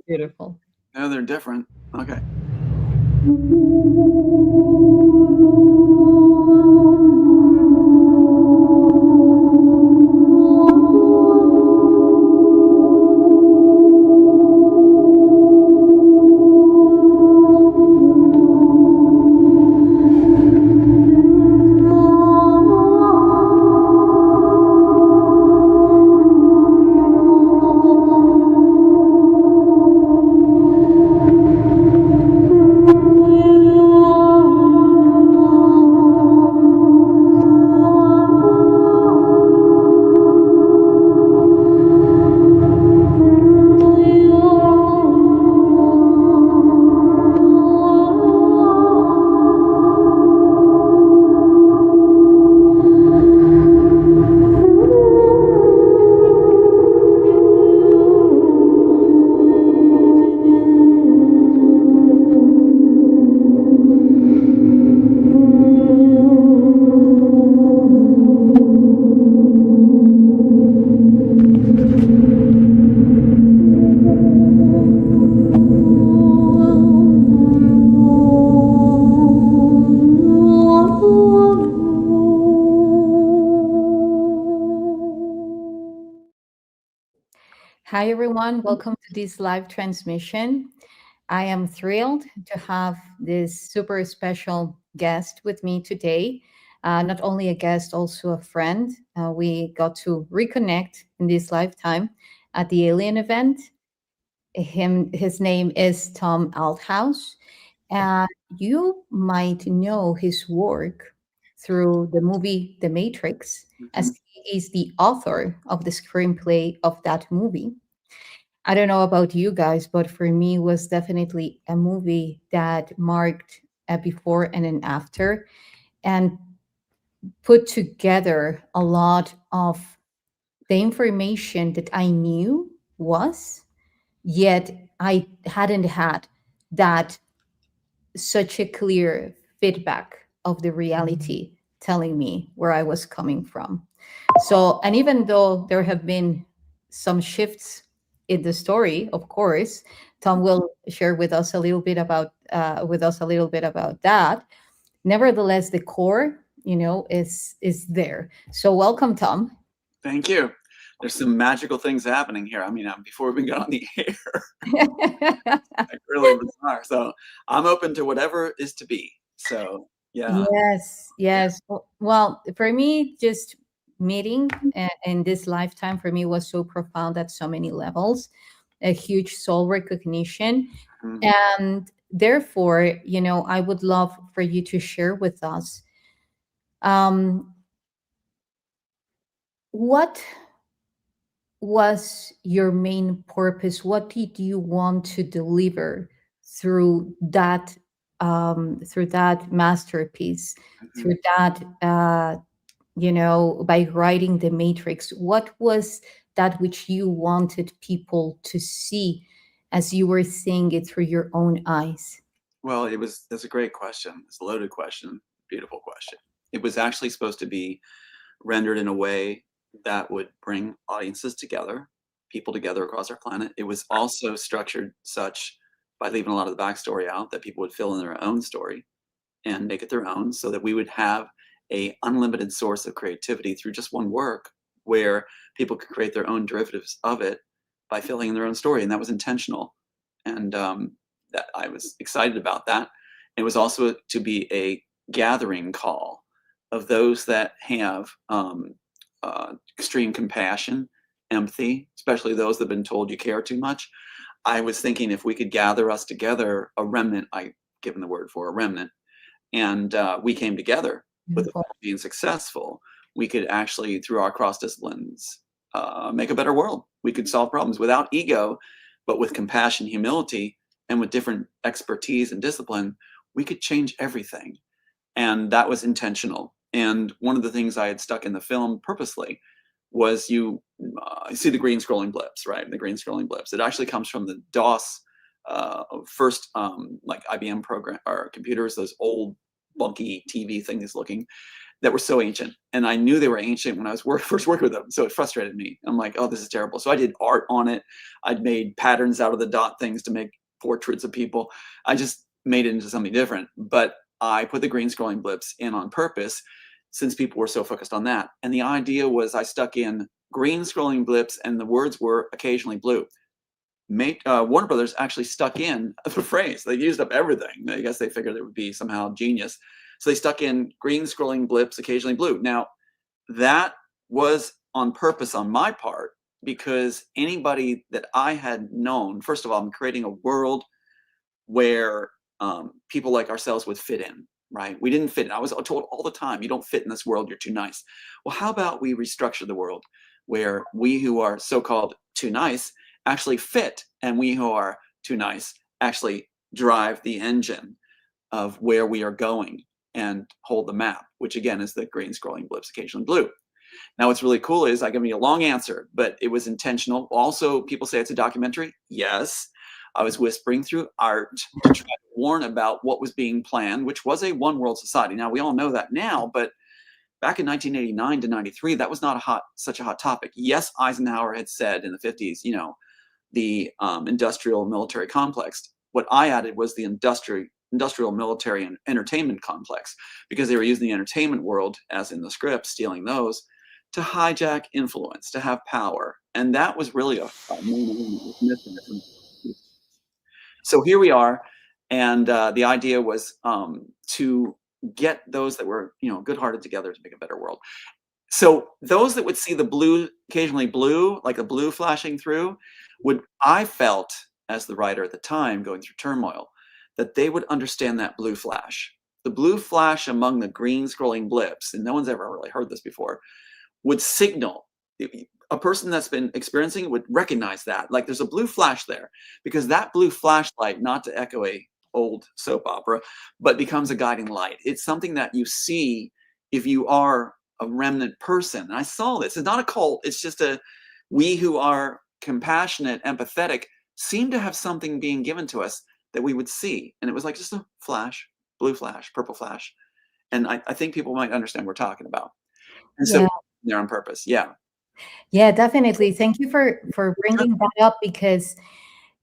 Beautiful. No, they're different. Okay. Hi, everyone. Welcome to this live transmission. I am thrilled to have this super special guest with me today. Not only a guest, also a friend. We got to reconnect in this lifetime at the Alien event. His name is Tom Althouse, and you might know his work through the movie The Matrix, Hmm. as he is the author of the screenplay of that movie. I don't know about you guys, but for me, it was definitely a movie that marked a before and an after, and put together a lot of the information that I knew was, yet I hadn't had that such a clear feedback of the reality telling me where I was coming from. So, and even though there have been some shifts in the story, of course, Tom will share with us a little bit about that. Nevertheless, the core, is there. So, welcome, Tom. Thank you. There's some magical things happening here. I mean, before we got on the air, like really bizarre. So I'm open to whatever is to be. So yeah, Yes, yeah. yes. Well, for me, just meeting in this lifetime for me was so profound at so many levels, a huge soul recognition. Mhm. And therefore, I would love for you to share with us um, what was your main purpose? What did you want to deliver through that masterpiece, Mhm. through that by writing the Matrix? What was that which you wanted people to see as you were seeing it through your own eyes? Well, that's a great question. It's a loaded question, beautiful question. It was actually supposed to be rendered in a way that would bring audiences together, people together across our planet. It was also structured such by leaving a lot of the backstory out that people would fill in their own story and make it their own so that we would have a unlimited source of creativity through just one work where people could create their own derivatives of it by filling in their own story. And that was intentional. And that I was excited about that. It was also to be a gathering call of those that have extreme compassion, empathy, especially those that have been told you care too much. I was thinking if we could gather us together, a remnant, I given the word for a remnant, and we came together with the Beautiful. goal of being successful, we could actually, through our cross disciplines, make a better world. We could solve problems without ego, but with compassion, humility, and with different expertise and discipline, we could change everything. And that was intentional. And one of the things I had stuck in the film purposely was you see the green scrolling blips, right? The green scrolling blips. It actually comes from the DOS first like IBM program or computers, those old bunky TV things looking. that were so ancient. And I knew they were ancient when I was first working with them. So it frustrated me. I'm like, oh, this is terrible. So I did art on it. I'd made patterns out of the dot things to make portraits of people. I just made it into something different. But I put the green scrolling blips in on purpose since people were so focused on that. And the idea was I stuck in green scrolling blips and the words were occasionally blue. Warner Brothers actually stuck in the phrase. They used up everything. I guess they figured it would be somehow genius. So they stuck in green scrolling blips, occasionally blue. Now, that was on purpose on my part because anybody that I had known, first of all, I'm creating a world where people like ourselves would fit in, right? We didn't fit in. I was told all the time, you don't fit in this world, you're too nice. Well, how about we restructure the world where we who are so-called too nice actually fit, and we who are too nice actually drive the engine of where we are going and hold the map, which again is the green scrolling blips, occasionally blue. Now, what's really cool is I give you a long answer, but it was intentional. Also, people say it's a documentary. Yes, I was whispering through art to try to warn about what was being planned, which was a one world society. Now, we all know that now, but back in 1989 to 93, that was not such a hot topic. Yes, Eisenhower had said in the 50s, the industrial military complex. What I added was the industrial military and entertainment complex, because they were using the entertainment world, as in the script, stealing those, to hijack influence, to have power. And that was really a main element that was missing. So here we are. And the idea was to get those that were, good-hearted together to make a better world. So those that would see the blue, occasionally blue, like a blue flashing through, I felt, as the writer at the time going through turmoil, that they would understand that blue flash. The blue flash among the green scrolling blips, and no one's ever really heard this before, would signal. A person that's been experiencing it would recognize that. Like there's a blue flash there, because that blue flashlight, not to echo a old soap opera, but becomes a guiding light. It's something that you see if you are a remnant person. And I saw this. It's not a cult. It's just we who are compassionate, empathetic, seem to have something being given to us that we would see. And it was like just a flash, blue flash, purple flash. And I think people might understand what we're talking about. And so Yeah. they're on purpose. Yeah. Yeah, definitely. Thank you for Sure. bringing that up, because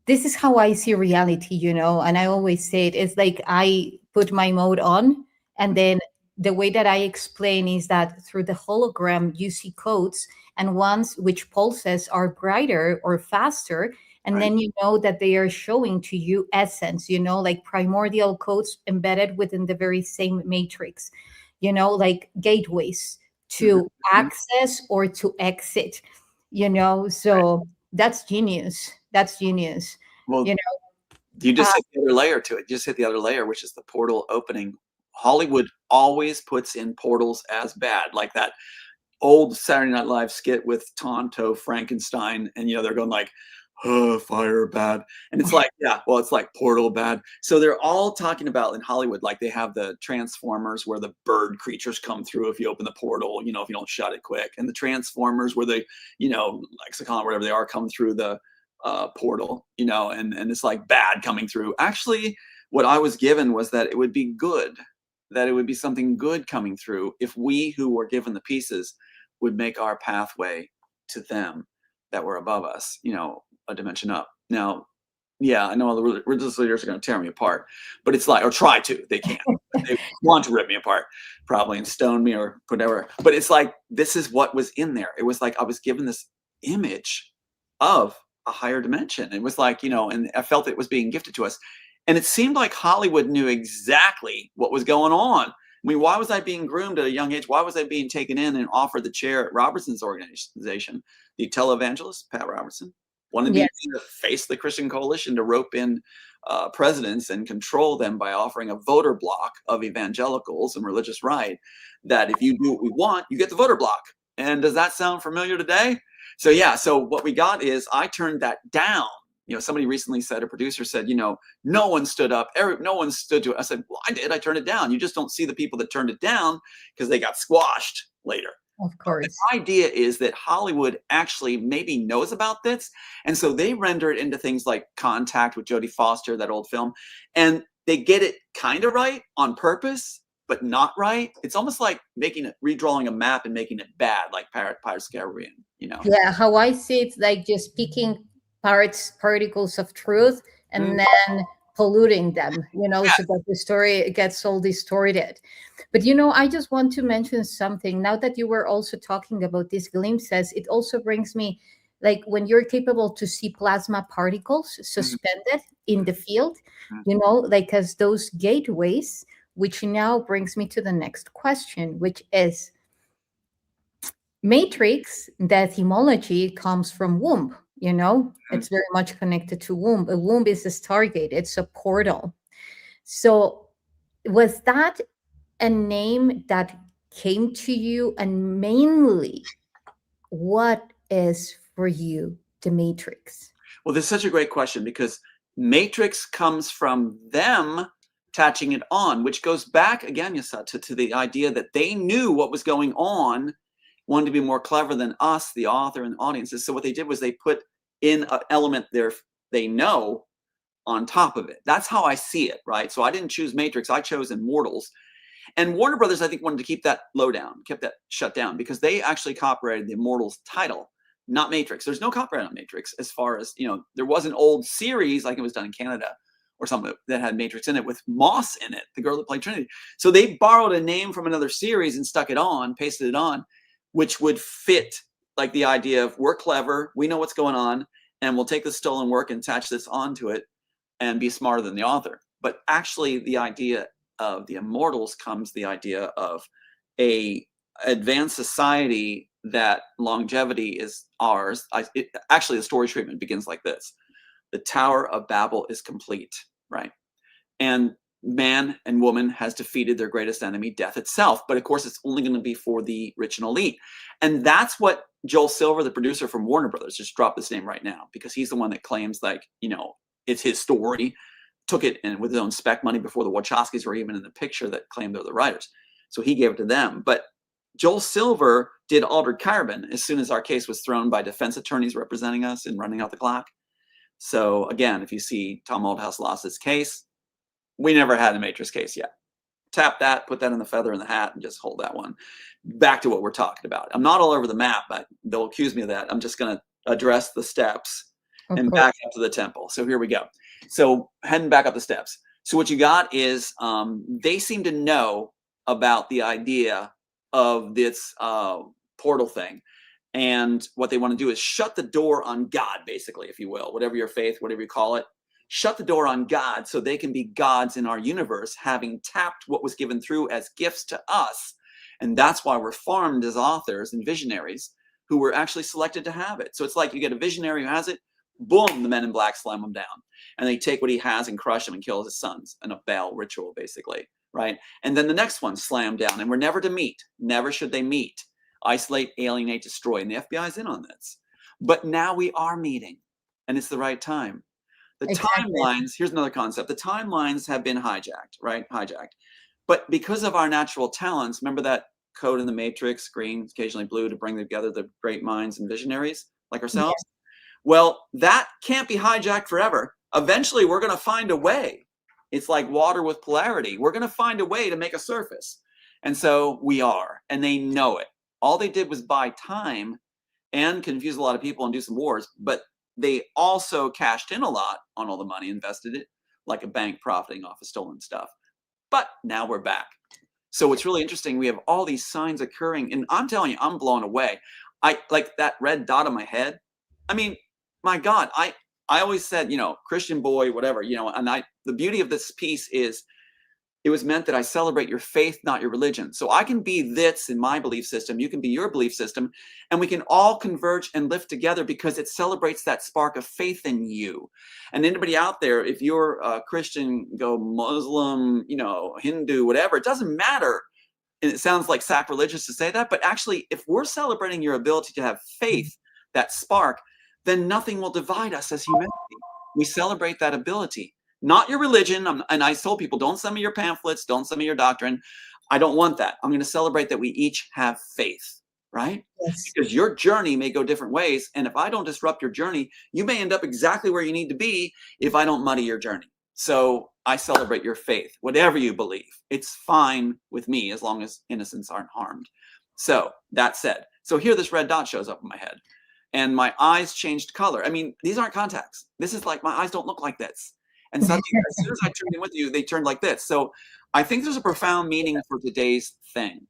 this is how I see reality, and I always say it's like I put my mode on, and then the way that I explain is that through the hologram you see codes, and ones which pulses are brighter or faster, and Right. then you know that they are showing to you essence, like primordial codes embedded within the very same matrix, like gateways to Mhm. access or to exit, so that's genius. That's genius. Well, you you know just uh, hit the other layer to it. You just hit the other layer, which is the portal opening. Hollywood always puts in portals as bad, like that old Saturday Night Live skit with Tonto Frankenstein, and they're going like, "Oh, fire bad," and it's like, yeah, well, it's like portal bad. So they're all talking about in Hollywood, like they have the Transformers where the bird creatures come through if you open the portal, if you don't shut it quick, and the Transformers where they, lexicon, whatever they are, come through the portal, and it's like bad coming through. Actually, what I was given was that it would be good, that it would be something good coming through if we who were given the pieces would make our pathway to them that were above us, a dimension up. Now, yeah, I know all the religious leaders are going to tear me apart, but it's like, or try to, they can't. They want to rip me apart, probably, and stone me or whatever. But it's like, this is what was in there. It was like I was given this image of a higher dimension. It was like, and I felt it was being gifted to us. And it seemed like Hollywood knew exactly what was going on. I mean, why was I being groomed at a young age? Why was I being taken in and offered the chair at Robertson's organization? The televangelist, Pat Robertson, wanted me yes. to face the Christian coalition to rope in presidents and control them by offering a voter block of evangelicals and religious right, that if you do what we want, you get the voter block. And does that sound familiar today? So yeah, so what we got is I turned that down. Somebody recently said, a producer said, no one stood up. No one stood to it. I said, well, I did. I turned it down. You just don't see the people that turned it down because they got squashed later. Of But the course. idea is that Hollywood actually maybe knows about this. And so they render it into things like Contact with Jodie Foster, that old film. And they get it kind of right on purpose, but not right. It's almost like redrawing a map and making it bad, like Pirates of the Caribbean, you know? Yeah, how I see it's like just picking particles of truth Mm, and then polluting them, so yes. that the story gets all distorted. But I just want to mention something. Now that you were also talking about these glimpses, it also brings me like when you're capable to see plasma particles Mhm, suspended in the field, mhm, like as those gateways, which now brings me to the next question, which is Matrix, the etymology comes from womb, mhm. it's very much connected to womb. A womb is a stargate, it's a portal. So, was that a name that came to you? And mainly, what is for you the Matrix? Well, this is such a great question because matrix comes from them attaching it on, which goes back again, YssaH, to the idea that they knew what was going on, wanted to be more clever than us, the author and the audiences. So what they did was they put in an element they know on top of it. That's how I see it, right? So I didn't choose Matrix, I chose Immortals. And Warner Brothers, I think, wanted to keep that low down, kept that shut down because they actually copyrighted the Immortals title, not Matrix. There's no copyright on Matrix as far as, there was an old series, like it was done in Canada or something that had Matrix in it with Moss in it, the girl that played Trinity. So they borrowed a name from another series and stuck it on, pasted it on, which would fit like the idea of we're clever, we know what's going on, and we'll take the stolen work and attach this onto it and be smarter than the author. But actually, the idea of the Immortals comes the idea of a advanced society that longevity is ours. Actually, the story treatment begins like this: the Tower of Babel is complete, right? And man and woman has defeated their greatest enemy, death itself. But of course, it's only going to be for the rich and elite. And that's what Joel Silver, the producer from Warner Brothers, just dropped this name right now because he's the one that claims like, it's his story, took it in with his own spec money before the Wachowskis were even in the picture that claimed they're the writers. So he gave it to them. But Joel Silver did Altered Carbon as soon as our case was thrown by defense attorneys representing us in Running Out the Clock. So again, if you see Tom Althouse lost his case, we never had a Matrix case yet. Tap that, put that in the feather in the hat, and just hold that one. Back to what we're talking about. I'm not all over the map, but they'll accuse me of that. I'm just going to address the steps Of and course. back up to the temple. So here we go. So heading back up the steps. So what you got is they seem to know about the idea of this portal thing. And what they want to do is shut the door on God, basically, if you will, whatever your faith, whatever you call it. Shut the door on God so they can be gods in our universe, having tapped what was given through as gifts to us. And that's why we're farmed as authors and visionaries who were actually selected to have it. So it's like you get a visionary who has it, boom, the men in black slam him down. And they take what he has and crush him and kill his sons in a Baal ritual, basically, right? And then the next one slammed down, and we're never to meet. Never should they meet. Isolate, alienate, destroy. And the FBI's in on this. But now we are meeting, and it's the right time. The Exactly. timelines, here's another concept. The timelines have been hijacked, right? Hijacked. But because of our natural talents, remember that code in the Matrix, green, occasionally blue, to bring together the great minds and visionaries like Yeah, ourselves? Well, that can't be hijacked forever. Eventually, we're going to find a way. It's like water with polarity. We're going to find a way to make a surface. And so we are, and they know it. All they did was buy time and confuse a lot of people and do some wars, but they also cashed in a lot on all the money, invested it like a bank profiting off of stolen stuff. But now we're back. So what's really interesting, we have all these signs occurring, and I'm telling you, I'm blown away. I like that red dot on my head. I mean, my God, I always said, Christian boy, whatever, and the beauty of this piece is it was meant that I celebrate your faith, not your religion. So I can be this in my belief system, you can be your belief system, and we can all converge and lift together because it celebrates that spark of faith in you. And anybody out there, if you're a Christian, go Muslim, Hindu, whatever, it doesn't matter. And it sounds like sacrilegious to say that, but actually, if we're celebrating your ability to have faith, that spark, then nothing will divide us as humanity. We celebrate that ability, not your religion. And I told people, don't send me your pamphlets, don't send me your doctrine. I don't want that. I'm going to celebrate that we each have faith, right? yes. Because your journey may go different ways. And if I don't disrupt your journey, you may end up exactly where you need to be if I don't muddy your journey. So I celebrate your faith, whatever you believe. It's fine with me as long as innocents aren't harmed. So that said, so here this red dot shows up in my head and my eyes changed color. I mean, these aren't contacts. This is like, my eyes don't look like this. And suddenly, as soon as I turned in with you, they turned like this. So I think there's a profound meaning for today's thing.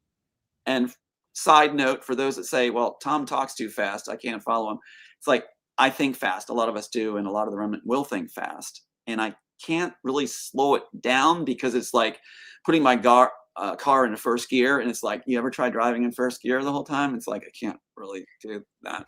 And side note, for those that say, well, Tom talks too fast, I can't follow him. It's like, I think fast. A lot of us do, and a lot of the remnant will think fast. And I can't really slow it down because it's like putting my car in first gear. And it's like, you ever try driving in first gear the whole time? It's like, I can't really do that.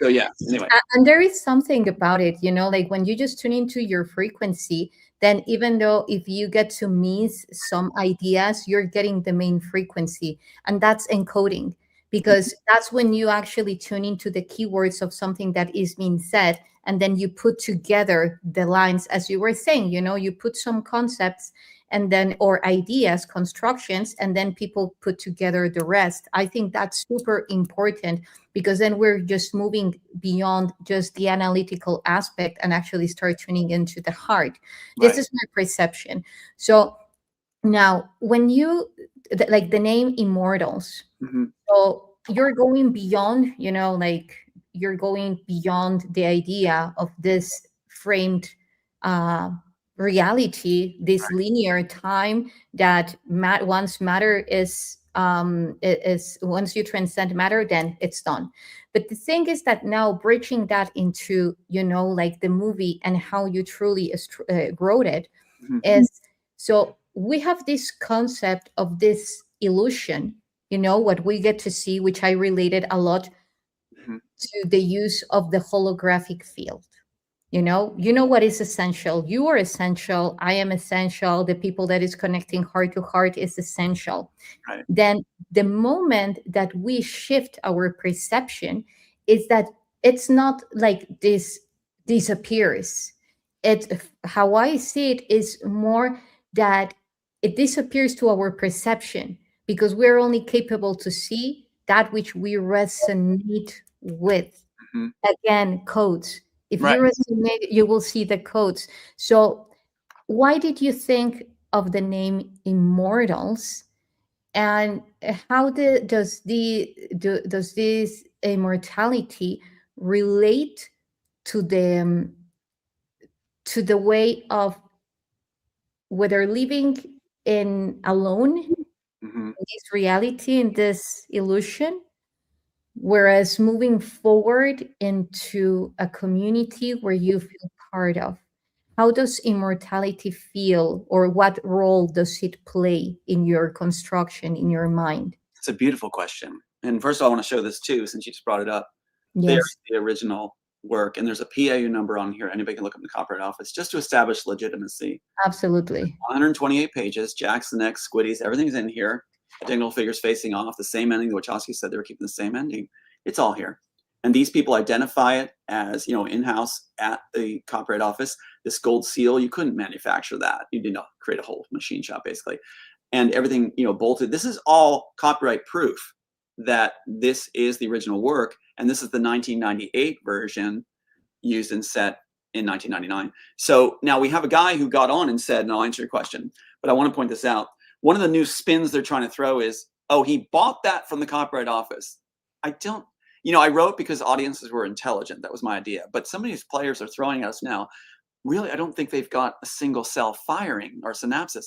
So yeah, anyway. And there is something about it, you know, like when you just tune into your frequency, then even though if you get to miss some ideas, you're getting the main frequency, and that's encoding, because that's when you actually tune into the keywords of something that is being said, and then you put together the lines, as you were saying, you know, you put some concepts and then, or ideas, constructions, and then people put together the rest. I think that's super important, because then we're just moving beyond just the analytical aspect and actually start tuning into the heart. This Right. is my perception. So now, when you like the name Immortals, Mhm. so you're going beyond, you know, like you're going beyond the idea of this framed uh, reality, this linear time that once matter is once you transcend matter, then it's done. But the thing is that now bridging that into, you know, like the movie and how you truly wrote it Mhm. is, so we have this concept of this illusion, you know, what we get to see, which I related a lot Mhm. to the use of the holographic field. You know what is essential. You are essential. I am essential. The people that is connecting heart to heart is essential. Right. Then the moment that we shift our perception is that it's not like this disappears. It's, how I see it is more that it disappears to our perception, because we're only capable to see that which we resonate with. Mhm. Again, codes. If Right. you resonate, you will see the codes. So why did you think of the name Immortals? And how does this immortality relate to the way of whether living in alone in Mhm. this reality, in this illusion, whereas moving forward into a community where you feel part of? How does immortality feel, or what role does it play in your construction, in your mind? It's a beautiful question. And first of all, I want to show this too, since you just brought it up. There's Yes, the original work, and there's a PAU number on here. Anybody can look up in the Copyright Office just to establish legitimacy. absolutely. 128 pages, jacks, the necks, squiddies, everything's in here. Identical figures facing off, the same ending. The Wachowski said they were keeping the same ending. It's all here. And these people identify it as, you know, in-house at the Copyright Office. This gold seal, you couldn't manufacture that. You did not create a whole machine shop, basically. And everything, you know, bolted. This is all copyright proof that this is the original work. And this is the 1998 version used and set in 1999. So now we have a guy who got on and said, and I'll answer your question, but I want to point this out. One of the new spins they're trying to throw is, oh, he bought that from the Copyright Office. I don't, you know, I wrote because audiences were intelligent. That was my idea. But some of these players are throwing at us now. Really, I don't think they've got a single cell firing or synapses.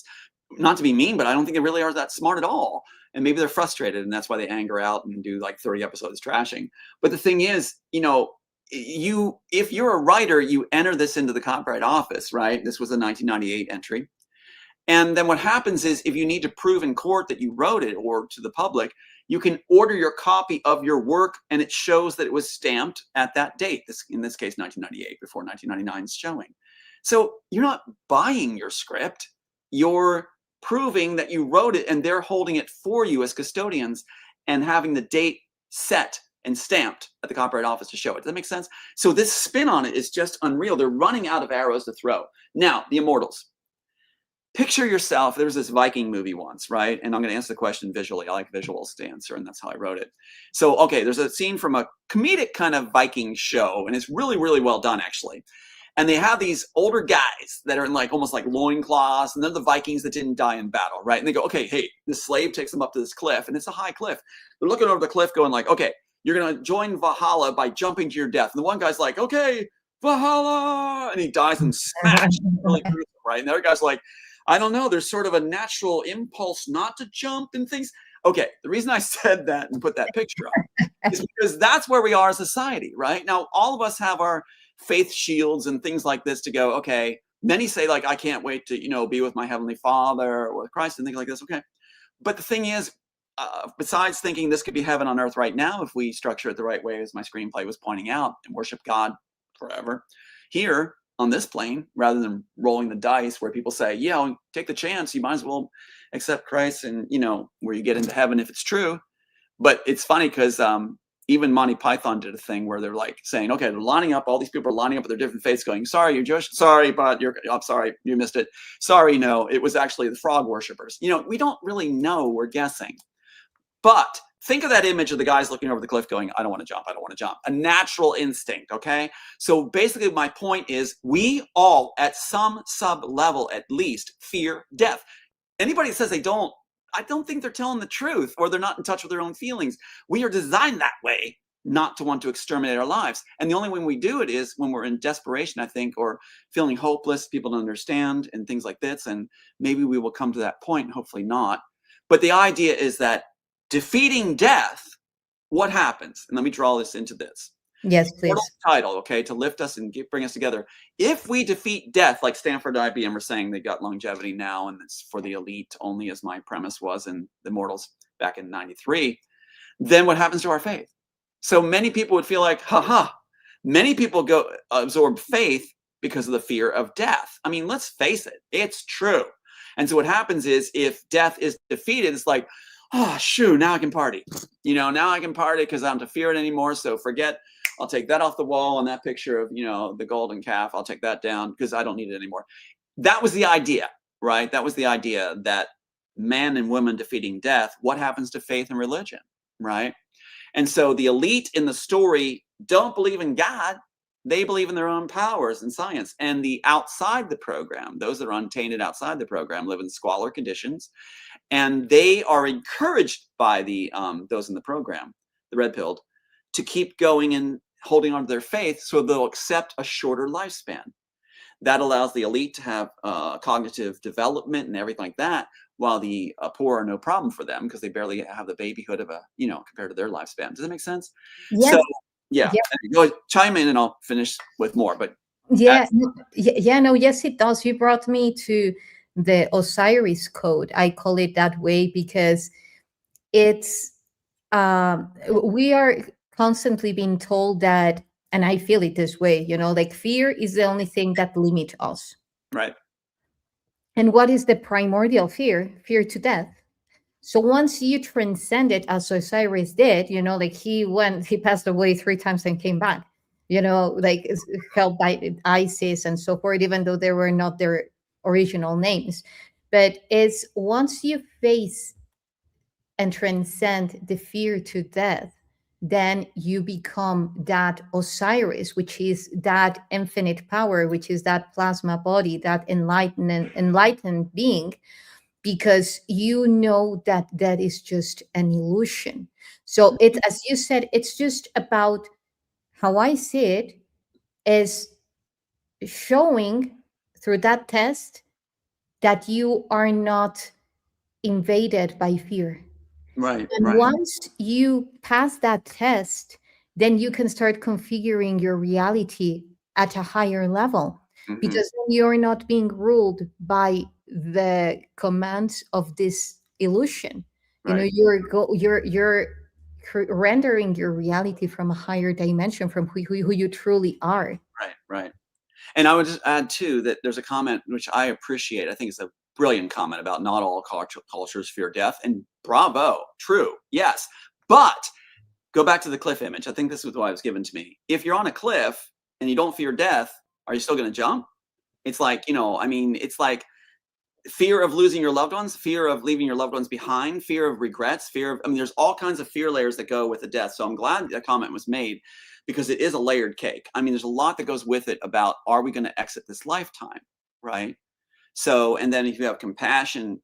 Not to be mean, but I don't think they really are that smart at all. And maybe they're frustrated, and that's why they anger out and do like 30 episodes trashing. But the thing is, you know, if you're a writer, you enter this into the Copyright Office, right? This was a 1998 entry. And then what happens is, if you need to prove in court that you wrote it or to the public, you can order your copy of your work, and it shows that it was stamped at that date. In this case, 1998, before 1999's showing. So you're not buying your script. You're proving that you wrote it, and they're holding it for you as custodians and having the date set and stamped at the Copyright Office to show it. Does that make sense? So this spin on it is just unreal. They're running out of arrows to throw. Now, the Immortals. Picture yourself, there was this Viking movie once, right? And I'm going to answer the question visually. I like visuals to answer, and that's how I wrote it. So, okay, there's a scene from a comedic kind of Viking show, and it's really, really well done, actually. And they have these older guys that are in like almost like loincloths, and they're the Vikings that didn't die in battle, right? And they go, okay, hey, this slave takes them up to this cliff, and it's a high cliff. They're looking over the cliff going like, okay, you're going to join Valhalla by jumping to your death. And the one guy's like, okay, Valhalla, and he dies and smashed really gruesome, right? And the other guy's like, I don't know, there's sort of a natural impulse not to jump and things. Okay, the reason I said that and put that picture up is because that's where we are as a society, right? Now, all of us have our faith shields and things like this to go, okay, many say like, I can't wait to, be with my Heavenly Father or with Christ and things like this. Okay. But the thing is, besides thinking this could be heaven on earth right now, if we structure it the right way, as my screenplay was pointing out, and worship God forever, here on this plane, rather than rolling the dice where people say, yeah, take the chance, you might as well accept Christ and, where you get into heaven if it's true. But it's funny because even Monty Python did a thing where they're like saying, okay, they're lining up, all these people are lining up with their different faiths going, sorry, you're Jewish. Sorry, but I'm sorry, you missed it. Sorry, no, it was actually the frog worshippers. We don't really know, we're guessing. But think of that image of the guys looking over the cliff going, I don't want to jump, I don't want to jump. A natural instinct, okay? So basically my point is we all at some sub level at least fear death. Anybody that says they don't, I don't think they're telling the truth, or they're not in touch with their own feelings. We are designed that way not to want to exterminate our lives. And the only way we do it is when we're in desperation, I think, or feeling hopeless, people don't understand and things like this. And maybe we will come to that point, hopefully not. But the idea is that defeating death, what happens? And let me draw this into this. Yes, please. Title, okay, to lift us and bring us together. If we defeat death, like Stanford IBM are saying, they got longevity now, and it's for the elite only, as my premise was in the Mortals back in '93, then what happens to our faith? So many people would feel like, haha. Many people go absorb faith because of the fear of death. I mean, let's face it, it's true. And so what happens is if death is defeated, it's like, oh, shoo, now I can party. Now I can party because I don't have to fear it anymore. So forget, I'll take that off the wall, and that picture of, the golden calf, I'll take that down because I don't need it anymore. That was the idea, right? That was the idea that man and woman defeating death, what happens to faith and religion, right? And so the elite in the story don't believe in God. They believe in their own powers and science. And the outside the program, those that are untainted outside the program, live in squalor conditions. And they are encouraged by the those in the program, the red pilled, to keep going and holding on to their faith, so they'll accept a shorter lifespan. That allows the elite to have cognitive development and everything like that, while the poor are no problem for them because they barely have the babyhood of compared to their lifespan. Does that make sense? Yes. So yeah, go chime in and I'll finish with more. But yes, it does. You brought me to the Osiris code. I call it that way because it's we are constantly being told that, and I feel it this way, like fear is the only thing that limits us. Right. And what is the primordial fear? Fear to death. So once you transcend it, as Osiris did, like he passed away 3 times and came back, like held by Isis and so forth, even though they were not their original names. But it's once you face and transcend the fear to death, then you become that Osiris, which is that infinite power, which is that plasma body, that enlightened being, because you know that that is just an illusion. So it, as you said, it's just about how I see it is showing through that test that you are not invaded by fear. Right. And once you pass that test, then you can start configuring your reality at a higher level, because you're not being ruled by the commands of this illusion. Right. You're rendering your reality from a higher dimension, from who you truly are. Right. And I would just add too that there's a comment which I appreciate. I think it's a brilliant comment about not all cultures fear death, and bravo, true, yes. But go back to the cliff image. I think this was why it was given to me. If you're on a cliff and you don't fear death, are you still going to jump? It's like, it's like fear of losing your loved ones, fear of leaving your loved ones behind, fear of regrets, fear of, I mean, there's all kinds of fear layers that go with the death. So I'm glad that comment was made, because it is a layered cake. I mean, there's a lot that goes with it about, are we going to exit this lifetime, right? So, and then if you have compassion,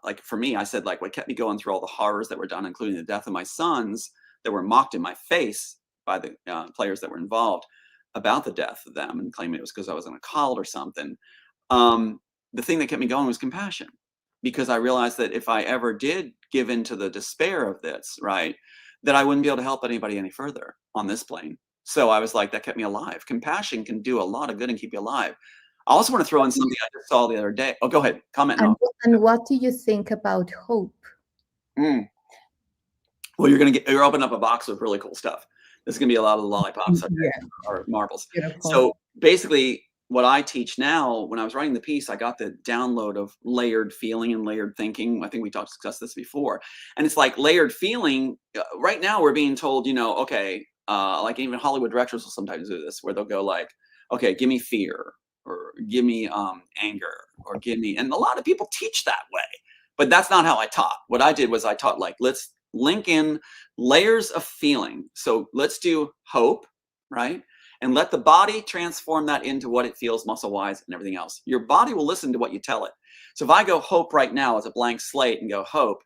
like for me, I said, like, what kept me going through all the horrors that were done, including the death of my sons that were mocked in my face by the players that were involved about the death of them, and claiming it was because I was in a cult or something. The thing that kept me going was compassion, because I realized that if I ever did give into the despair of this, right, that I wouldn't be able to help anybody any further on this plane. So I was like, that kept me alive. Compassion can do a lot of good and keep you alive. I also want to throw in something I just saw the other day. Oh, go ahead. Comment. And, No. and what do you think about hope? Mm. Well, you're opening up a box with really cool stuff. There's going to be a lot of the lollipops or marbles. Beautiful. So basically, what I teach now, when I was writing the piece, I got the download of layered feeling and layered thinking. I think we discussed this before. And it's like layered feeling. Right now, we're being told, okay, like even Hollywood directors will sometimes do this, where they'll go like, okay, give me fear, or give me anger, or give me, and a lot of people teach that way. But that's not how I taught. What I did was I taught, like, let's link in layers of feeling. So let's do hope, right? And let the body transform that into what it feels muscle-wise and everything else. Your body will listen to what you tell it. So if I go hope right now as a blank slate and go hope,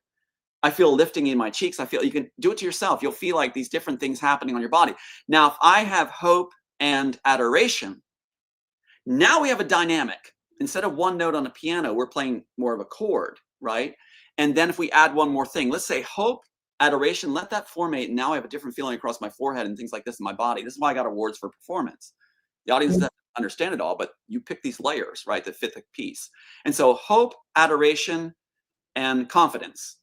I feel lifting in my cheeks. I feel, you can do it to yourself. You'll feel like these different things happening on your body. Now, if I have hope and adoration, now we have a dynamic. Instead of one note on a piano, we're playing more of a chord, right? And then if we add one more thing, let's say hope, adoration, let that formate. And now I have a different feeling across my forehead and things like this in my body. This is why I got awards for performance. The audience doesn't understand it all, but you pick these layers, right, that fit the piece. And so hope, adoration, and confidence.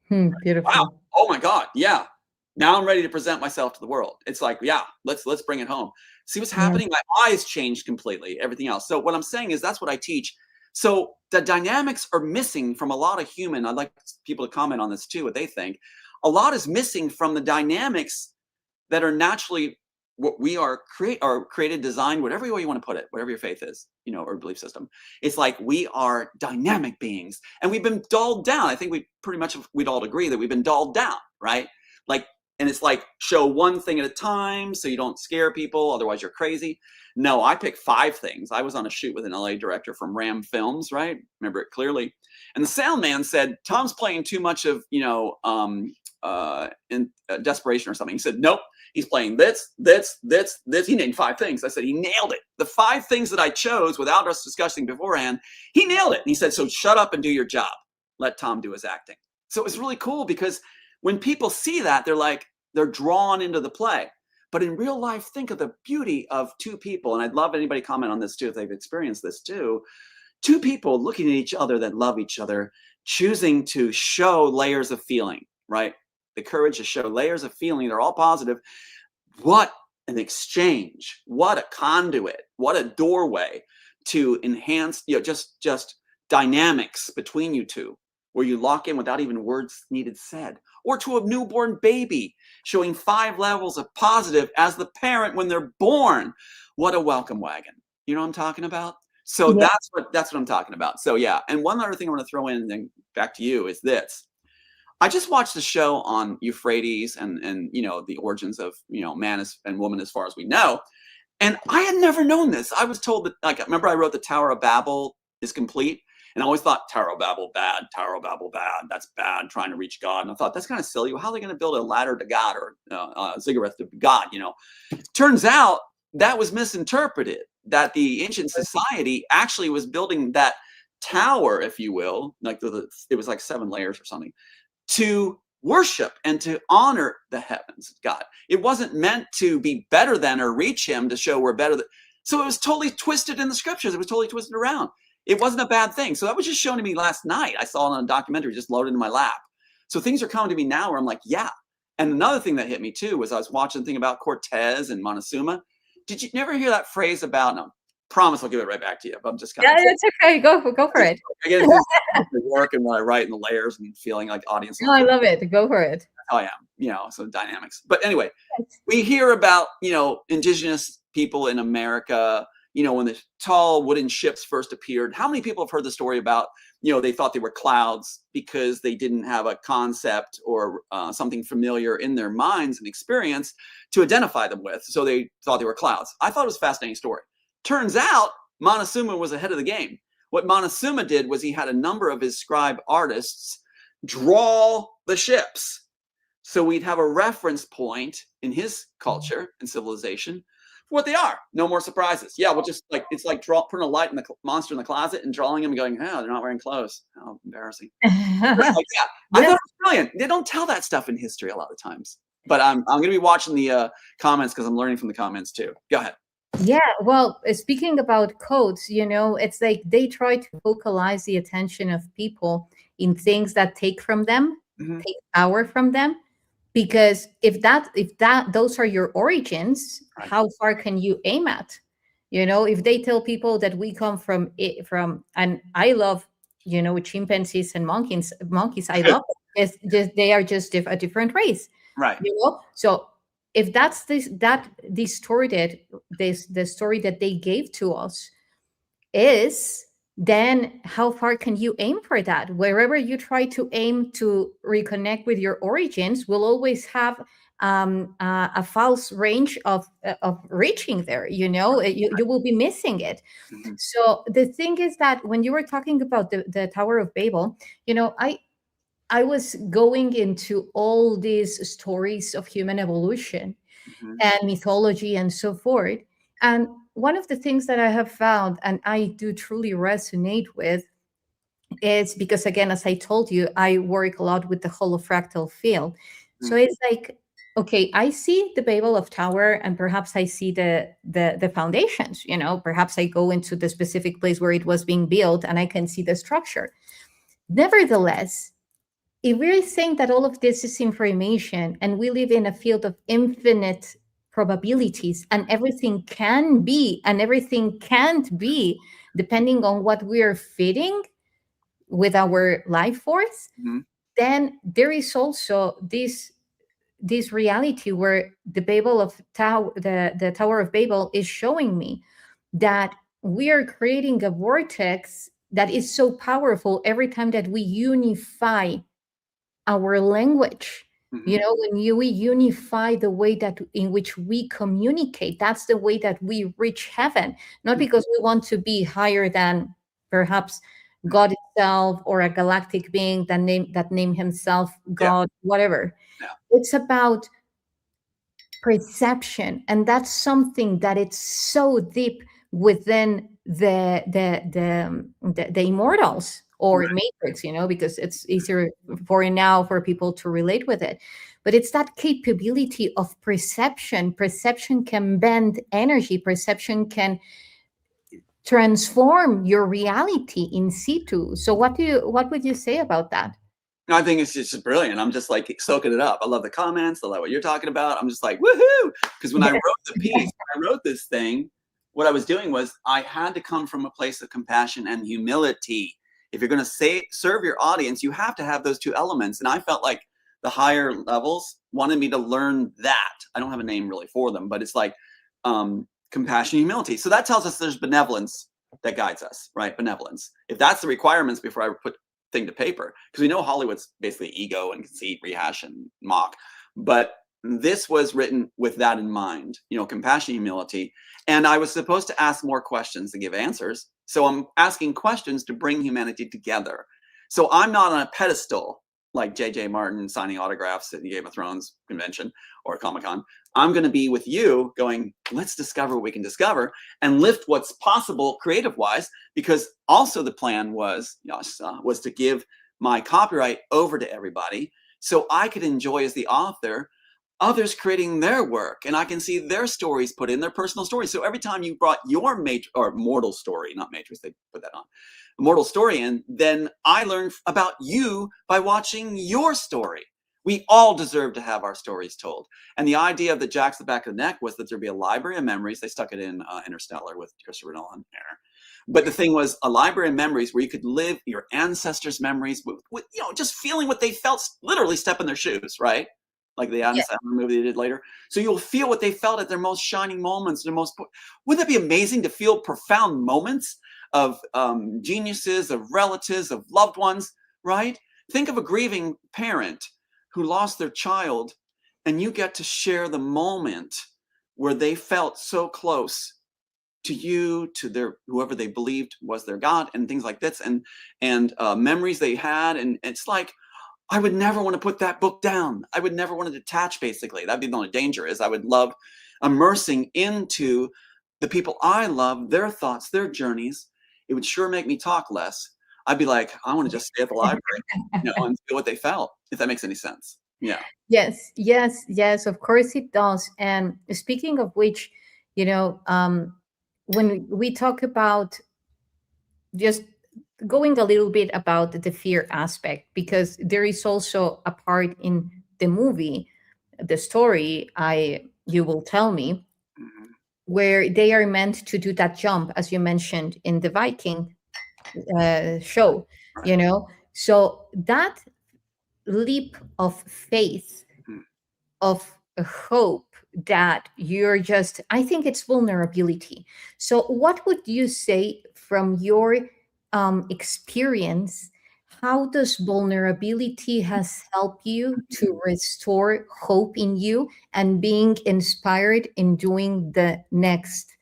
Beautiful. Wow. Oh my God. Yeah. Now I'm ready to present myself to the world. It's like, yeah, let's bring it home. See what's happening? My eyes changed completely, everything else. So what I'm saying is that's what I teach. So the dynamics are missing from a lot of human. I'd like people to comment on this too, what they think. A lot is missing from the dynamics that are naturally what we are created, designed, whatever way you want to put it, whatever your faith is, or belief system. It's like we are dynamic beings, and we've been dulled down. I think we'd all agree that we've been dulled down, right? Like, and it's like, show one thing at a time so you don't scare people, otherwise you're crazy. No, I picked 5 things. I was on a shoot with an LA director from Ram Films, right? Remember it clearly. And the sound man said, Tom's playing too much of, desperation or something. He said, nope, he's playing this. He named 5 things. I said, he nailed it. The 5 things that I chose without us discussing beforehand, he nailed it. And he said, so shut up and do your job. Let Tom do his acting. So it was really cool, because when people see that, they're drawn into the play. But in real life, think of the beauty of 2 people. And I'd love anybody comment on this too, if they've experienced this too. 2 people looking at each other that love each other, choosing to show layers of feeling, right? The courage to show layers of feeling. They're all positive. What an exchange. What a conduit. What a doorway to enhance, just dynamics between you 2, where you lock in without even words needed said. Or to a newborn baby, showing 5 levels of positive as the parent when they're born. What a welcome wagon. You know what I'm talking about? So that's what I'm talking about. So yeah. And one other thing I want to throw in, and then back to you, is this. I just watched the show on Euphrates and the origins of, man and woman as far as we know. And I had never known this. I was told that, like, remember I wrote the Tower of Babel is complete. And I always thought Tower of Babel bad, Tower of Babel bad. That's bad, trying to reach God. And I thought, that's kind of silly. Well, how are they going to build a ladder to God, or a ziggurat to God? Turns out that was misinterpreted. That the ancient society actually was building that tower, if you will, like it was like 7 layers or something, to worship and to honor the heavens, God. It wasn't meant to be better than or reach Him to show we're better than. So it was totally twisted in the scriptures. It was totally twisted around. It wasn't a bad thing. So that was just shown to me last night. I saw it on a documentary, just loaded in my lap. So things are coming to me now where I'm like, yeah. And another thing that hit me too was I was watching a thing about Cortez and Montezuma. Did you never hear that phrase about, no, promise I'll give it right back to you, but I'm just kind of. Yeah, it's okay. Go for it. I get into work and when I write in the layers and feeling like audience. No, I love it. Go for it. That's how I am, so dynamics. But anyway, we hear about, indigenous people in America, when the tall wooden ships first appeared. How many people have heard the story about, they thought they were clouds because they didn't have a concept or something familiar in their minds and experience to identify them with. So they thought they were clouds. I thought it was a fascinating story. Turns out Montezuma was ahead of the game. What Montezuma did was he had a number of his scribe artists draw the ships. So we'd have a reference point in his culture and civilization for what they are. No more surprises. Yeah, we'll just it's like putting a light in the monster in the closet and drawing him and going, oh, they're not wearing clothes. How embarrassing. I thought it was brilliant. They don't tell that stuff in history a lot of times. But I'm going to be watching the comments because I'm learning from the comments too. Go ahead. Yeah, well, speaking about codes, it's like they try to focalize the attention of people in things that take from them, take power from them. Because if those are your origins, right. How far can you aim at? If they tell people that we come from, and I love, chimpanzees and monkeys. I love it. It's just they are just a different race, right? So if that's that distorted the story that they gave to us is, then how far can you aim for that? Wherever you try to aim to reconnect with your origins will always have a false range of reaching there. You will be missing it. So the thing is that when you were talking about the Tower of Babel, I was going into all these stories of human evolution and mythology and so forth. And one of the things that I have found, and I do truly resonate with, is because, again, as I told you, I work a lot with the holofractal field. So it's like, okay, I see the Babel of Tower, and perhaps I see the foundations. Perhaps I go into the specific place where it was being built, and I can see the structure. Nevertheless, if we're saying that all of this is information and we live in a field of infinite probabilities and everything can be and everything can't be depending on what we're feeding with our life force, then there is also this reality where the the Tower of Babel is showing me that we are creating a vortex that is so powerful every time that we unify our language. When we unify the way that in which we communicate, that's the way that we reach heaven, not because we want to be higher than perhaps God itself or a galactic being that name himself God, whatever. It's about perception, and that's something that it's so deep within the immortals or matrix, because it's easier for people to relate with it. But it's that capability of perception. Perception can bend energy. Perception can transform your reality in situ. So what would you say about that? I think it's just brilliant. I'm just like soaking it up. I love the comments. I love what you're talking about. I'm just like, woohoo! Because when I wrote the piece, when I wrote this thing, what I was doing was I had to come from a place of compassion and humility. If you're going to serve your audience, you have to have those two elements. And I felt like the higher levels wanted me to learn that. I don't have a name really for them, but it's like compassion, humility. So that tells us there's benevolence that guides us, right? Benevolence. If that's the requirements before I put thing to paper, because we know Hollywood's basically ego and conceit, rehash and mock, but this was written with that in mind, compassion, humility. And I was supposed to ask more questions than give answers. So I'm asking questions to bring humanity together. So I'm not on a pedestal like J.J. Martin signing autographs at the Game of Thrones convention or Comic-Con. I'm going to be with you going, let's discover what we can discover and lift what's possible creative-wise, because also the plan was to give my copyright over to everybody so I could enjoy as the author others creating their work, and I can see their stories put in, their personal stories. So every time you brought your mortal story, not Matrix, they put that on, mortal story in, then I learned about you by watching your story. We all deserve to have our stories told. And the idea of the jacks at the back of the neck was that there'd be a library of memories. They stuck it in Interstellar with Christopher Nolan there. But the thing was a library of memories where you could live your ancestors' memories with just feeling what they felt, literally step in their shoes, right? like the Adam Sandler movie they did later. So you'll feel what they felt at their most shining moments, their most. Wouldn't that be amazing to feel profound moments of geniuses, of relatives, of loved ones, right? Think of a grieving parent who lost their child, and you get to share the moment where they felt so close to you, to their whoever they believed was their God, and things like this, and memories they had, and it's like, I would never want to put that book down. I would never want to detach. Basically, that'd be the only danger. Is I would love immersing into the people I love, their thoughts, their journeys. It would sure make me talk less. I'd be like, I want to just stay at the library, and feel what they felt. If that makes any sense. Yeah. Yes, yes, yes, of course it does. And speaking of which, you know, when we talk about just going a little bit about the fear aspect, because there is also a part in the movie, the story, you will tell me, Mhm. where they are meant to do that jump, as you mentioned in the Viking show, Right. you know. So that leap of faith, Mm. of a hope that you're just, I think it's vulnerability. So what would you say from your experience, how does vulnerability has helped you to restore hope in you and being inspired in doing the next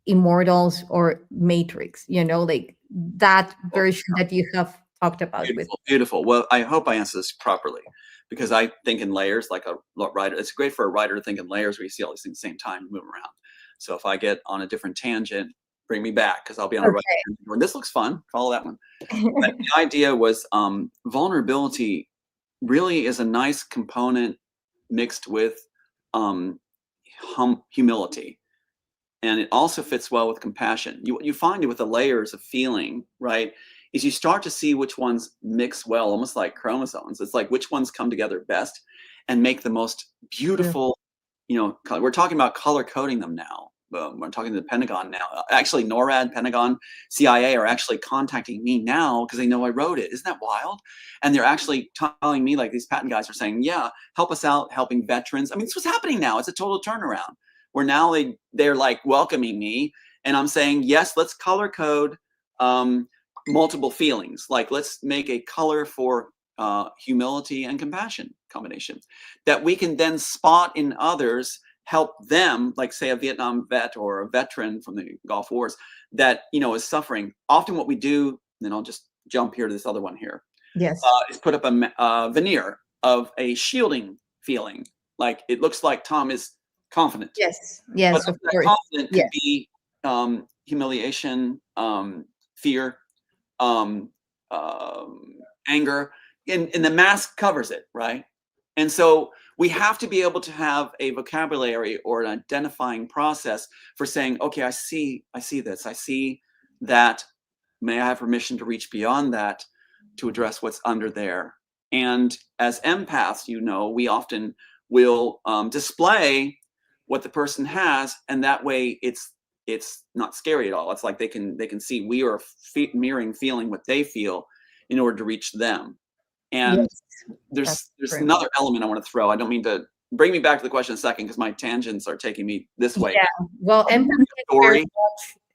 Immortals or Matrix, like that Well, version that you have talked about with? beautiful, beautiful. Well, I hope I answer this properly, because I think in layers like a writer. It's great for a writer to think in layers where you see all these things at the same time and move around. So if I get on a different tangent, bring me back, because I'll be on a right tangent. This looks fun. Follow that one. But Okay. the idea was vulnerability really is a nice component mixed with um, humility. And it also fits well with compassion. You find it with the layers of feeling, right? Is you start to see which ones mix well, almost like chromosomes. It's like which ones come together best and make the most beautiful, we're talking about color coding them now. We're talking to the Pentagon now. Actually, NORAD, Pentagon, CIA are actually contacting me now because they know I wrote it. Isn't that wild? And they're actually telling me, like, these patent guys are saying, yeah, help us out helping veterans. I mean, this was happening now. It's a total turnaround where now they're like welcoming me, and I'm saying, yes, let's color code multiple feelings. Like, let's make a color for humility and compassion combination that we can then spot in others, help them, like say a Vietnam vet or a veteran from the Gulf Wars that is suffering. Often what we do, and I'll just jump here to this other one here, Yes. is put up a veneer of a shielding feeling. Like, it looks like Tom is confident, Yes. but Yes, of that course. confident could Yes. be humiliation, fear, um, anger, and the mask covers it, right? And so we have to be able to have a vocabulary or an identifying process for saying, okay, I see this, I see that. May I have permission to reach beyond that to address what's under there? And as empaths, we often will display what the person has, and that way it's not scary at all. It's like they can see we are mirroring feeling what they feel in order to reach them. And Yes. That's there's true. another element I want to throw. I don't mean to bring me back to the question in a second, because my tangents are taking me this way. Yeah. Well, I'll give you a story.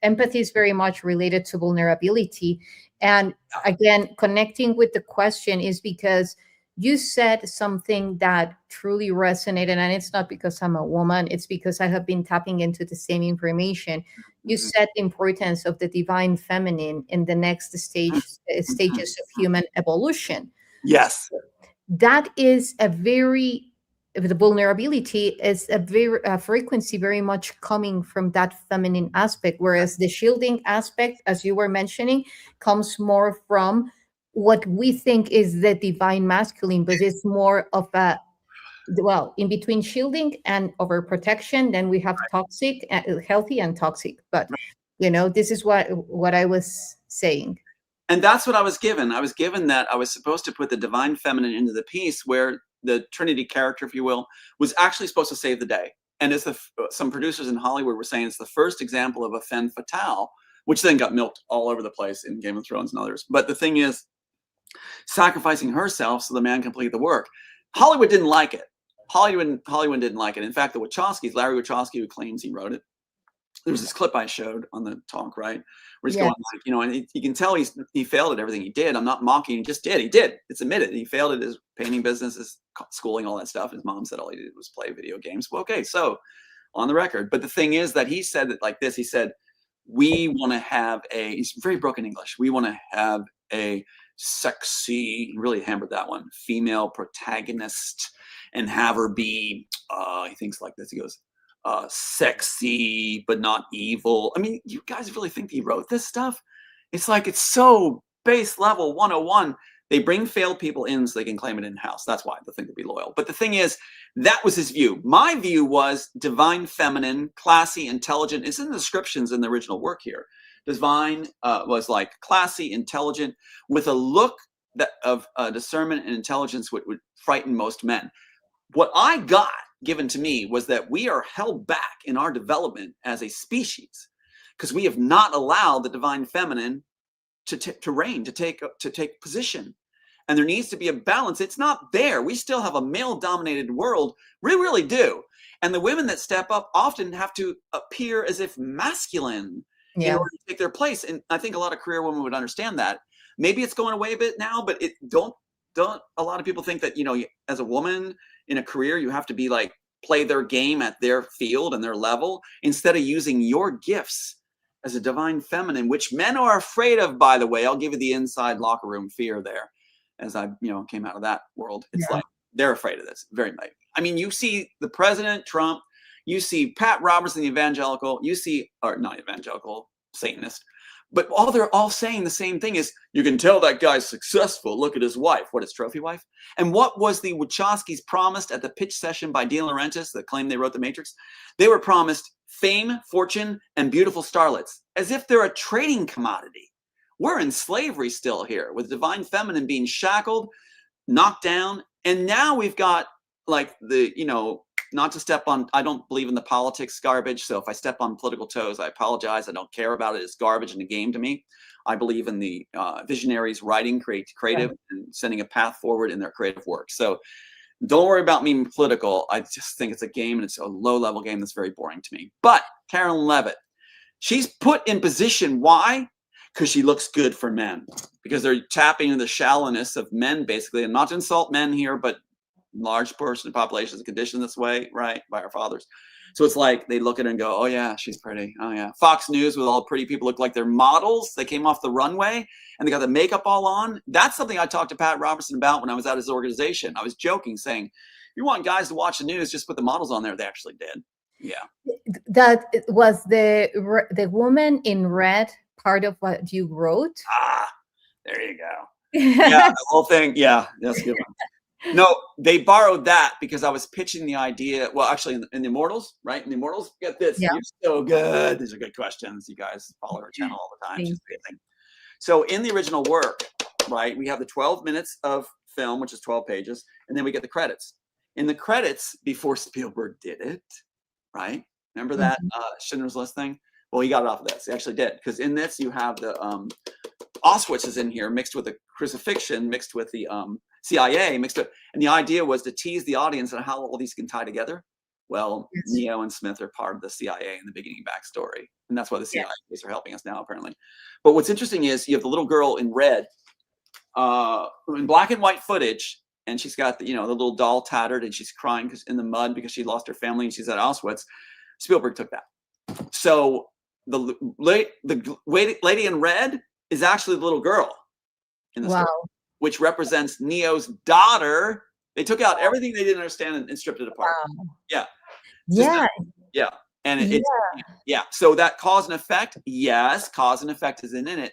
empathy is very much related to vulnerability. And again, connecting with the question is because you said something that truly resonated. And it's not because I'm a woman, it's because I have been tapping into the same information. You Mhm, said the importance of the divine feminine in the next mhm, stages of human evolution. yes. That is a very, the vulnerability is a very a frequency very much coming from that feminine aspect, whereas the shielding aspect, as you were mentioning, comes more from what we think is the divine masculine, but it's more of a, well, in between shielding and overprotection, then we have toxic, healthy and toxic. But this is what I was saying. And that's what I was given. I was given that I was supposed to put the divine feminine into the piece, where the Trinity character, if you will, was actually supposed to save the day. And as some producers in Hollywood were saying, it's the first example of a femme fatale, which then got milked all over the place in Game of Thrones and others. But the thing is, sacrificing herself so the man complete the work. Hollywood didn't like it. Hollywood didn't like it. In fact, the Wachowskis, Larry Wachowski, who claims he wrote it, there was this clip I showed on the talk, right, where he's Yeah. going like, you know, and you can tell he failed at everything he did. I'm not mocking. He just did. He did. It's admitted. He failed at his painting business, his schooling, all that stuff. His mom said all he did was play video games. Well, okay, so on the record. But the thing is that he said that like this. He said, we want to have a, he's very broken English. We want to have a sexy, really hammered that one, female protagonist and have her be, he thinks like this. He goes, sexy, but not evil. I mean, you guys really think he wrote this stuff? It's like, it's so base level 101. They bring failed people in so they can claim it in-house. That's why they think they'll be loyal. But the thing is, that was his view. My view was divine feminine, classy, intelligent. It's in the descriptions in the original work here. Divine was like classy, intelligent, with a look that of discernment and intelligence would frighten most men. What I got given to me was that we are held back in our development as a species because we have not allowed the divine feminine to reign, to take position. And there needs to be a balance. It's not there. We still have a male-dominated world. We really do. And the women that step up often have to appear as if masculine in order to take their place. And I think a lot of career women would understand that. Maybe it's going away a bit now, but don't a lot of people think that, you know, as a woman in a career, you have to be like, play their game at their field and their level instead of using your gifts as a divine feminine, which men are afraid of, by the way. I'll give you the inside locker room fear there. As I, you know, came out of that world, it's like they're afraid of this. Very much. I mean, you see the president, Trump, you see Pat Robertson, the evangelical, you see, or not evangelical, Satanist, but they're all saying the same thing is, you can tell that guy's successful. Look at his wife. What is trophy wife? And what was the Wachowskis promised at the pitch session by De Laurentiis that claimed they wrote the Matrix? They were promised fame, fortune, and beautiful starlets, as if they're a trading commodity. We're in slavery still here with divine feminine being shackled, knocked down. And now we've got like the, you know, not to step on, I don't believe in the politics garbage. So if I step on political toes, I apologize. I don't care about it. It's garbage in the game to me. I believe in the visionaries writing, creative and sending a path forward in their creative work. So don't worry about me being political. I just think it's a game and it's a low level game that's very boring to me. But Carolyn Levitt, she's put in position. Why? Because she looks good for men, because they're tapping into the shallowness of men, basically. And not to insult men here, but large portion of the population is conditioned this way, right, by our fathers. So it's like they look at her and go, oh, yeah, she's pretty. Oh, yeah. Fox News with all the pretty people look like they're models. They came off the runway and they got the makeup all on. That's something I talked to Pat Robertson about when I was at his organization. I was joking, saying, if you want guys to watch the news, just put the models on there. They actually did. Yeah. That was the woman in red part of what you wrote. There you go. Yeah, the whole thing. Yeah, that's a good one. No, they borrowed that because I was pitching the idea. Well, actually, in the Immortals, right? In the Immortals, get this. Yeah. You're so good. These are good questions. You guys follow our channel all the time. It's just amazing. So in the original work, right, we have the 12 minutes of film, which is 12 pages, and then we get the credits. In the credits, before Spielberg did it, right? Remember that Schindler's List thing? Well, he got it off of this. He actually did, because in this you have the Auschwitz is in here, mixed with the crucifixion, mixed with the CIA, mixed with, and the idea was to tease the audience on how all these can tie together. Well, Neo and Smith are part of the CIA in the beginning backstory, and that's why the CIA are helping us now, apparently. But what's interesting is you have the little girl in red, in black and white footage, and she's got the, you know, the little doll tattered, and she's crying because in the mud because she lost her family and she's at Auschwitz. Spielberg took that. So the lady in red is actually the little girl in the story, which represents Neo's daughter. They took out everything they didn't understand and stripped it apart. Yeah. Yeah. And so that cause and effect, yes, cause and effect is in it.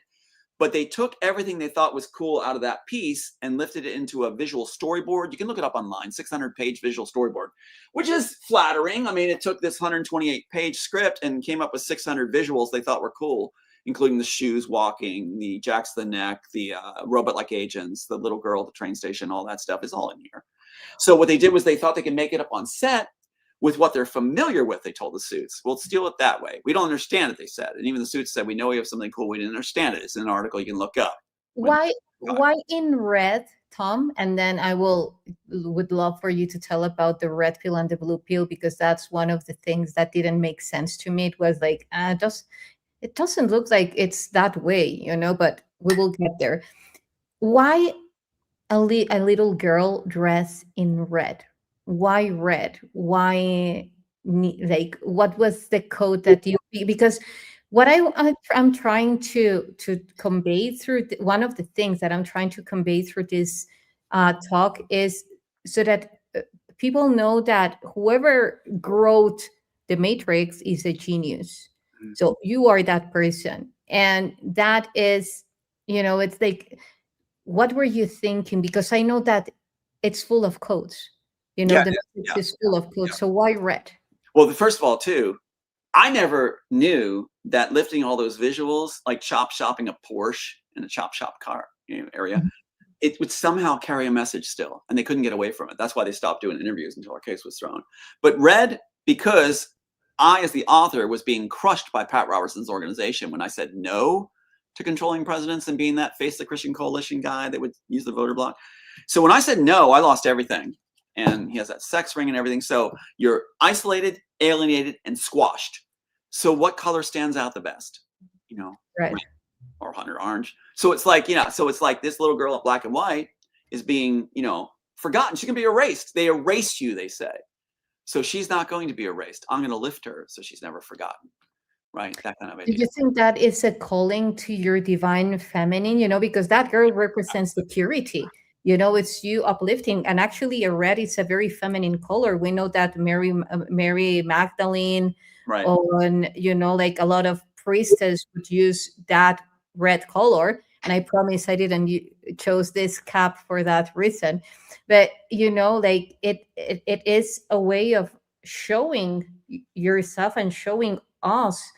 But they took everything they thought was cool out of that piece and lifted it into a visual storyboard. You can look it up online, 600-page visual storyboard, which is flattering. I mean, it took this 128-page script and came up with 600 visuals they thought were cool, including the shoes walking, the jacks to the neck, the robot-like agents, the little girl at the train station, all that stuff is all in here. So what they did was they thought they could make it up on set with what they're familiar with. They told the suits, we'll steal it that way. We don't understand it, they said. And even the suits said, we know we have something cool. We didn't understand it. It's in an article you can look up. when Why God. why in red, Tom? And then I would love for you to tell about the red pill and the blue pill, because that's one of the things that didn't make sense to me. It was like, just it doesn't look like it's that way, but we will get there. Why a little girl dressed in red? Why red? Why like what was the code that you, because what I'm trying to convey through one of the things that I'm trying to convey through this talk is so that people know that whoever wrote the Matrix is a genius. Mhm. So you are that person, and that is, it's like, what were you thinking? Because I know that it's full of codes. Yeah, The it is. Matrix Yeah, is full of yeah. codes. So why red? Well, first of all, too, I never knew that lifting all those visuals, like shopping a Porsche in a chop shop car area, Mhm. it would somehow carry a message still, and they couldn't get away from it. That's why they stopped doing interviews until our case was thrown. But red, because I, as the author, was being crushed by Pat Robertson's organization when I said no to controlling presidents and being that face the Christian coalition guy that would use the voter block. So when I said no, I lost everything. And he has that sex ring and everything. So you're isolated, alienated, and squashed. So what color stands out the best? Red Red. or hunter orange. So it's like, so it's like this little girl in black and white is being, forgotten. She can be erased. They erase you, they say. So she's not going to be erased. I'm going to lift her so she's never forgotten. Right? That kind of Do idea. you think that is a calling to your divine feminine? Because that girl represents the purity. It's you uplifting, and actually, a red is a very feminine color. We know that Mary Magdalene, Right. on like a lot of priestess would use that red color. And I promise I didn't chose this cap for that reason. But like it is a way of showing yourself and showing us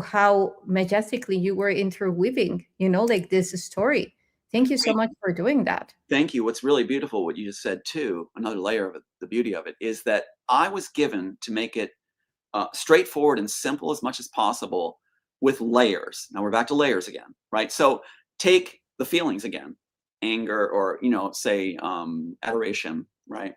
how majestically you were interweaving, like this story. Thank you so much for doing that. Thank you. What's really beautiful, what you just said too, another layer of it, the beauty of it, is that I was given to make it straightforward and simple as much as possible with layers. Now we're back to layers again, right? So take the feelings again, anger, or say adoration, right?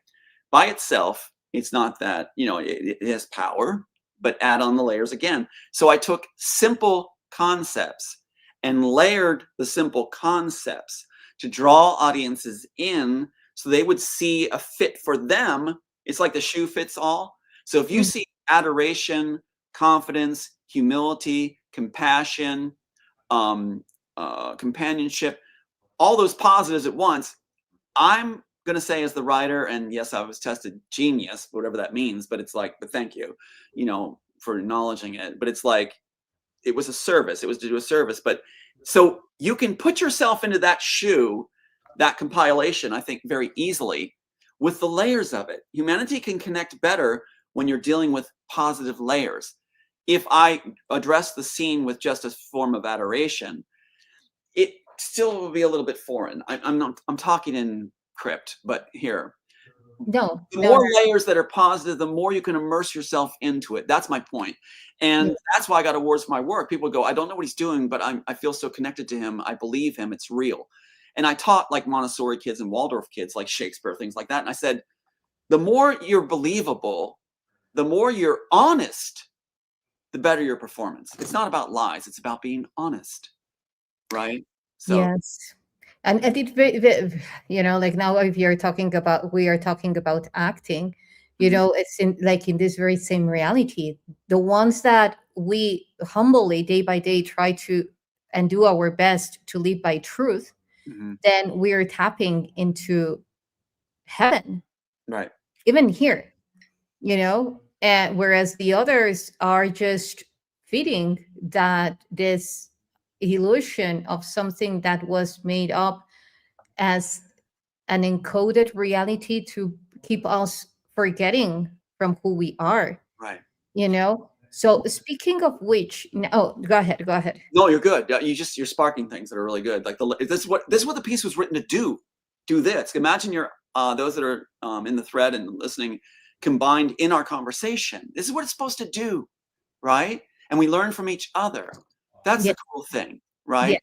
By itself, it's not that it has power, but add on the layers again. So I took simple concepts and layered the simple concepts to draw audiences in, so they would see a fit for them. It's like the shoe fits all. So if you Mhm. see adoration, confidence, humility, compassion, companionship, all those positives at once, I'm going to say, as the writer, and yes, I was tested genius, whatever that means, but it's like, but thank you, for acknowledging it. But it's like, it was a service. It was to do a service. But so you can put yourself into that shoe, that compilation, I think, very easily with the layers of it. Humanity can connect better when you're dealing with positive layers. If I address the scene with just a form of adoration, it still will be a little bit foreign. I'm talking in crypt, but here, No, the no, more no. layers that are positive, the more you can immerse yourself into it. That's my point. Yeah. And that's why I got awards for my work. People go, I don't know what he's doing, but I feel so connected to him. I believe him. It's real. And I taught like Montessori kids and Waldorf kids, like Shakespeare, things like that. And I said, the more you're believable, the more you're honest, the better your performance. It's not about lies. It's about being honest. Right. So, Yes. And like now, if we are talking about acting, mhm, it's in this very same reality. The ones that we humbly day by day try to and do our best to live by truth, mhm, then we're tapping into heaven, right. even here, and whereas the others are just feeding that this illusion of something that was made up as an encoded reality to keep us forgetting from who we are, Right. so speaking of which, oh, go ahead. No, you're good. Yeah, you're sparking things that are really good. Like this is what the piece was written to do. Do this. Imagine you're those that are in the thread and listening combined in our conversation. This is what it's supposed to do, right? And we learn from each other. That's Yeah, the cool thing, yeah. right?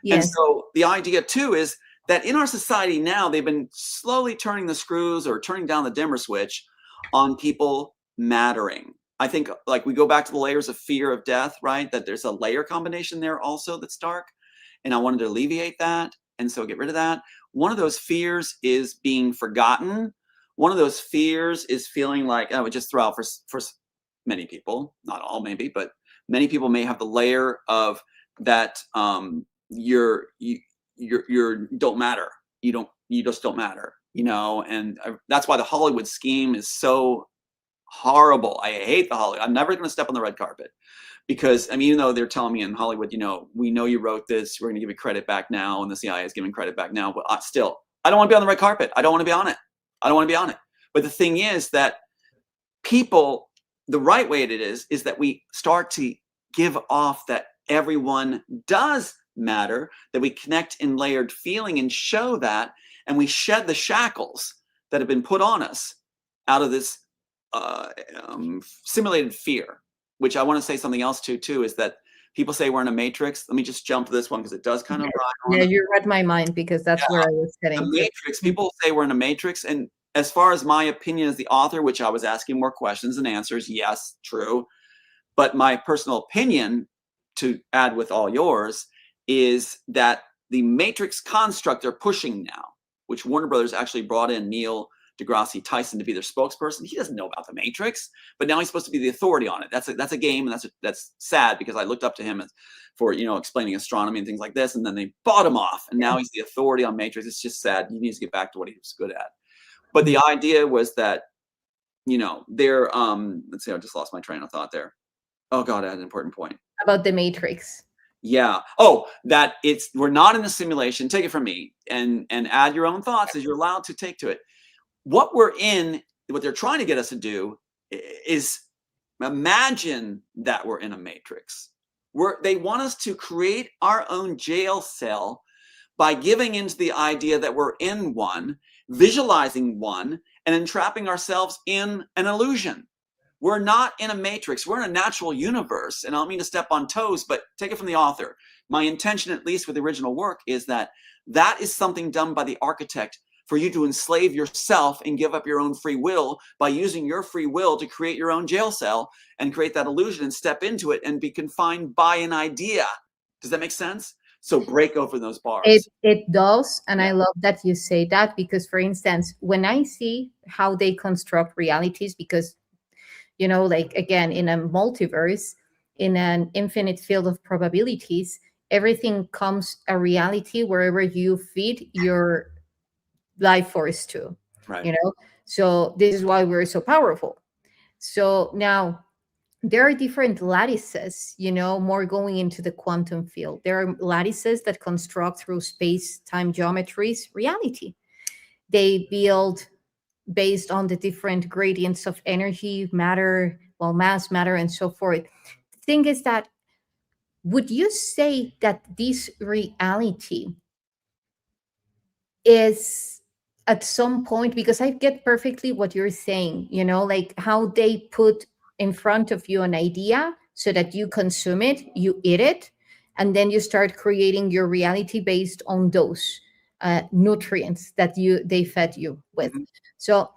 And Yes. so the idea too is that in our society now, they've been slowly turning the screws or turning down the dimmer switch on people mattering. I think like we go back to the layers of fear of death, right? That there's a layer combination there also that's dark. And I wanted to alleviate that. And so get rid of that. One of those fears is being forgotten. One of those fears is feeling like, I would just throw out for many people, not all maybe, but many people may have the layer of that you're don't matter. You just don't matter, you know. And that's why the Hollywood scheme is so horrible. I hate the Hollywood. I'm never going to step on the red carpet because I mean, even though they're telling me in Hollywood, you know, we know you wrote this, we're going to give you credit back now, and the CIA is giving credit back now, but still, I don't want to be on the red carpet. I don't want to be on it. I don't want to be on it. But the thing is that people, the right way it is that we start to give off that everyone does matter, that we connect in layered feeling and show that, and we shed the shackles that have been put on us out of this simulated fear. Which I want to say something else too is that people say we're in a matrix. Let me just jump to this one because it does kind of rhyme Yeah, on you read my mind because that's where I was the heading to. matrix. People say we're in a matrix, and as far as my opinion as the author, which I was asking more questions and answers, yes, true. But my personal opinion, to add with all yours, is that the matrix construct they're pushing now, which Warner Brothers actually brought in Neil deGrasse Tyson to be their spokesperson. He doesn't know about the Matrix, but now he's supposed to be the authority on it. That's a game, and that's sad because I looked up to him for explaining astronomy and things like this, and then they bought him off, and now he's the authority on Matrix. It's just sad. He needs to get back to what he was good at. But the idea was that they're let's see, I just lost my train of thought there. Oh God, I had an important point About the Matrix. Yeah. Oh, that we're not in a simulation. Take it from me, and add your own thoughts as you're allowed to take to it. What they're trying to get us to do is imagine that we're in a matrix. They want us to create our own jail cell by giving into the idea that we're in one, visualizing one, and entrapping ourselves in an illusion. We're not in a matrix. We're in a natural universe. And I don't mean to step on toes, but take it from the author. My intention, at least with the original work, is that is something done by the architect for you to enslave yourself and give up your own free will by using your free will to create your own jail cell and create that illusion and step into it and be confined by an idea. Does that make sense? So break open those bars. It does, and I love that you say that because, for instance, when I see how they construct realities, because like again, in a multiverse, in an infinite field of probabilities, everything comes a reality wherever you feed your life force to. Right. So this is why we're so powerful. So now there are different lattices, more going into the quantum field. There are lattices that construct through space-time geometries reality. They build based on the different gradients of energy, matter, mass, matter, and so forth. The thing is that, would you say that this reality is at some point, because I get perfectly what you're saying, like how they put in front of you an idea so that you consume it, you eat it, and then you start creating your reality based on those nutrients that they fed you with. Mm-hmm. So,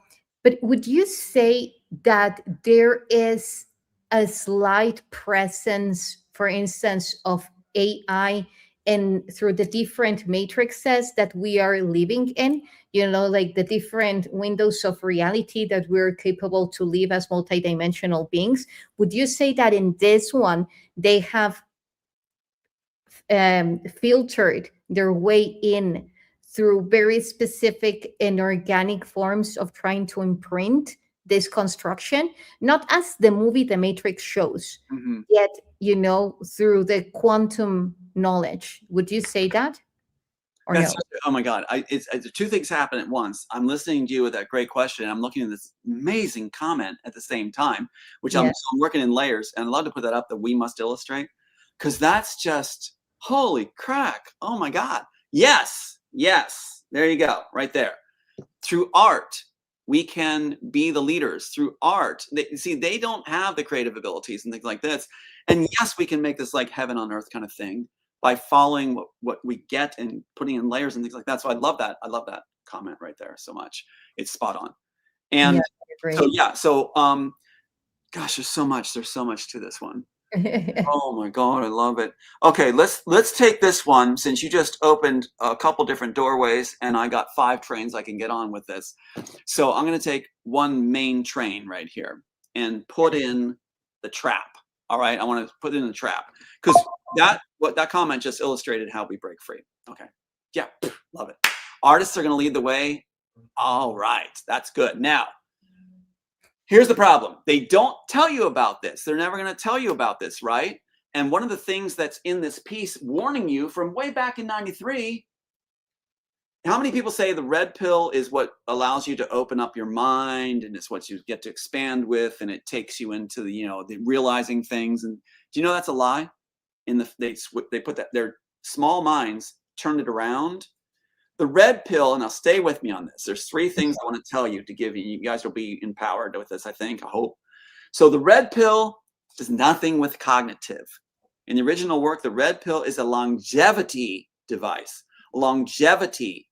but would you say that there is a slight presence, for instance, of AI and through the different matrices that we are living in, like the different windows of reality that we're capable to live as multidimensional beings? Would you say that in this one, they have filtered their way in through very specific inorganic forms of trying to imprint this construction, not as the movie The Matrix shows, Mm-hmm. yet, through the quantum knowledge? Would you say that? Or no? Oh my God. It's two things happen at once. I'm listening to you with that great question. I'm looking at this amazing comment at the same time, which I'm working in layers. And I'd love to put that up, that we must illustrate, because that's just, holy crack. Oh my God. Yes. Yes. There you go. Right there. Through art, we can be the leaders. Through art, they don't have the creative abilities and things like this. And yes, we can make this like heaven on earth kind of thing. by following what we get and putting in layers and things like that. So I love that. I love that comment right there so much. It's spot on. Yeah, And I so, agree. yeah, so, gosh, there's so much to this one. Oh my God, I love it. Okay, let's take this one, since you just opened a couple different doorways and I got 5 trains I can get on with this. So I'm going to take one main train right here and put in the trap. All right, I want to put in the trap because that comment just illustrated how we break free. Okay, yeah, love it. Artists are going to lead the way. All right, that's good. Now, here's the problem. They don't tell you about this. They're never going to tell you about this, right? And one of the things that's in this piece warning you from way back in 93, how many people say the red pill is what allows you to open up your mind and it's what you get to expand with and it takes you into the realizing things? And do you know that's a lie? They put that their small minds turned it around. The red pill, and now stay with me on this. There's 3 things I want to tell you to give you. You guys will be empowered with this, I think, I hope. So the red pill does nothing with cognitive. In the original work, the red pill is a longevity device, a longevity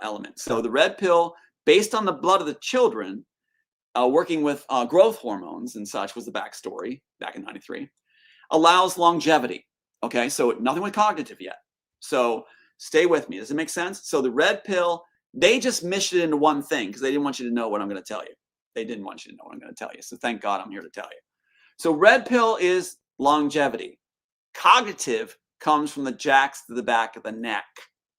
element. So the red pill, based on the blood of the children, working with growth hormones and such was the backstory back in 93, allows longevity. Okay, so nothing with cognitive yet. So stay with me. Does it make sense? So the red pill, they just mished it into one thing because they didn't want you to know what I'm going to tell you. They didn't want you to know what I'm going to tell you. So thank God I'm here to tell you. So red pill is longevity. Cognitive comes from the jacks to the back of the neck,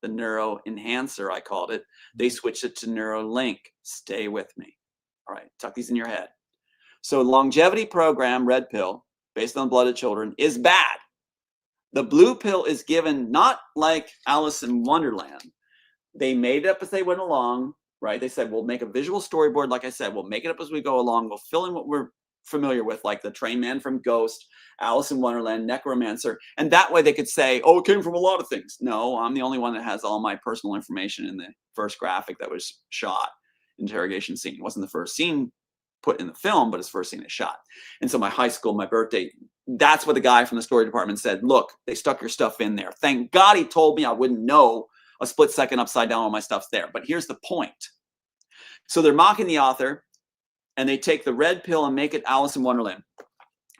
the neuro enhancer, I called it. They switched it to Neuralink. Stay with me. All right, tuck these in your head. So longevity program, red pill, based on the blood of children, is bad. The blue pill is given not like Alice in Wonderland. They made it up as they went along, right? They said, we'll make a visual storyboard. Like I said, we'll make it up as we go along. We'll fill in what we're familiar with, like the train man from Ghost, Alice in Wonderland, Necromancer. And that way they could say, oh, it came from a lot of things. No, I'm the only one that has all my personal information in the first graphic that was shot, interrogation scene. It wasn't the first scene put in the film, but it's first scene is shot. And so my high school, my birthday, that's what the guy from the story department said. Look, they stuck your stuff in there. Thank God he told me I wouldn't know a split second upside down all my stuff's there. But here's the point. So they're mocking the author and they take the red pill and make it Alice in Wonderland.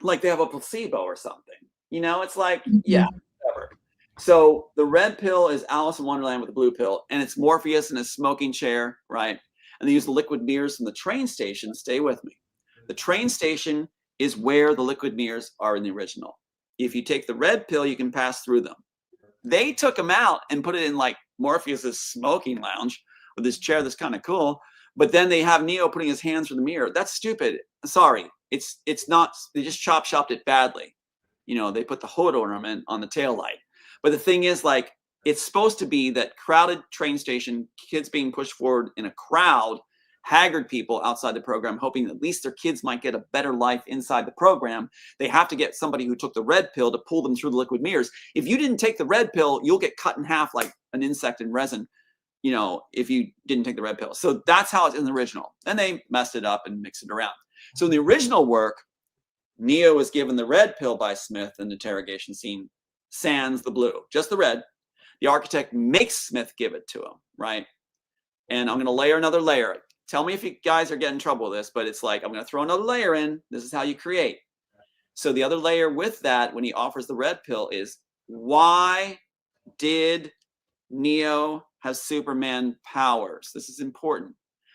Like they have a placebo or something. It's like, yeah, whatever. So the red pill is Alice in Wonderland with the blue pill, and it's Morpheus in his smoking chair, right? And they use the liquid mirrors from the train station. Stay with me. The train station is where the liquid mirrors are in the original. If you take the red pill, you can pass through them. They took them out and put it in like Morpheus's smoking lounge with this chair that's kind of cool. But then they have Neo putting his hands through the mirror. That's stupid. Sorry. It's not, they just chopped it badly. They put the hood ornament on the taillight. But the thing is, like, it's supposed to be that crowded train station, kids being pushed forward in a crowd, haggard people outside the program, hoping that at least their kids might get a better life inside the program. They have to get somebody who took the red pill to pull them through the liquid mirrors. If you didn't take the red pill, you'll get cut in half like an insect in resin, if you didn't take the red pill. So that's how it's in the original. And they messed it up and mixed it around. So in the original work, Neo was given the red pill by Smith in the interrogation scene, sans the blue, just the red. The architect makes Smith give it to him, right? And I'm going to layer another layer. Tell me if you guys are getting in trouble with this, but it's like, I'm going to throw another layer in. This is how you create. So the other layer with that, when he offers the red pill, is why did Neo have Superman powers? This is important.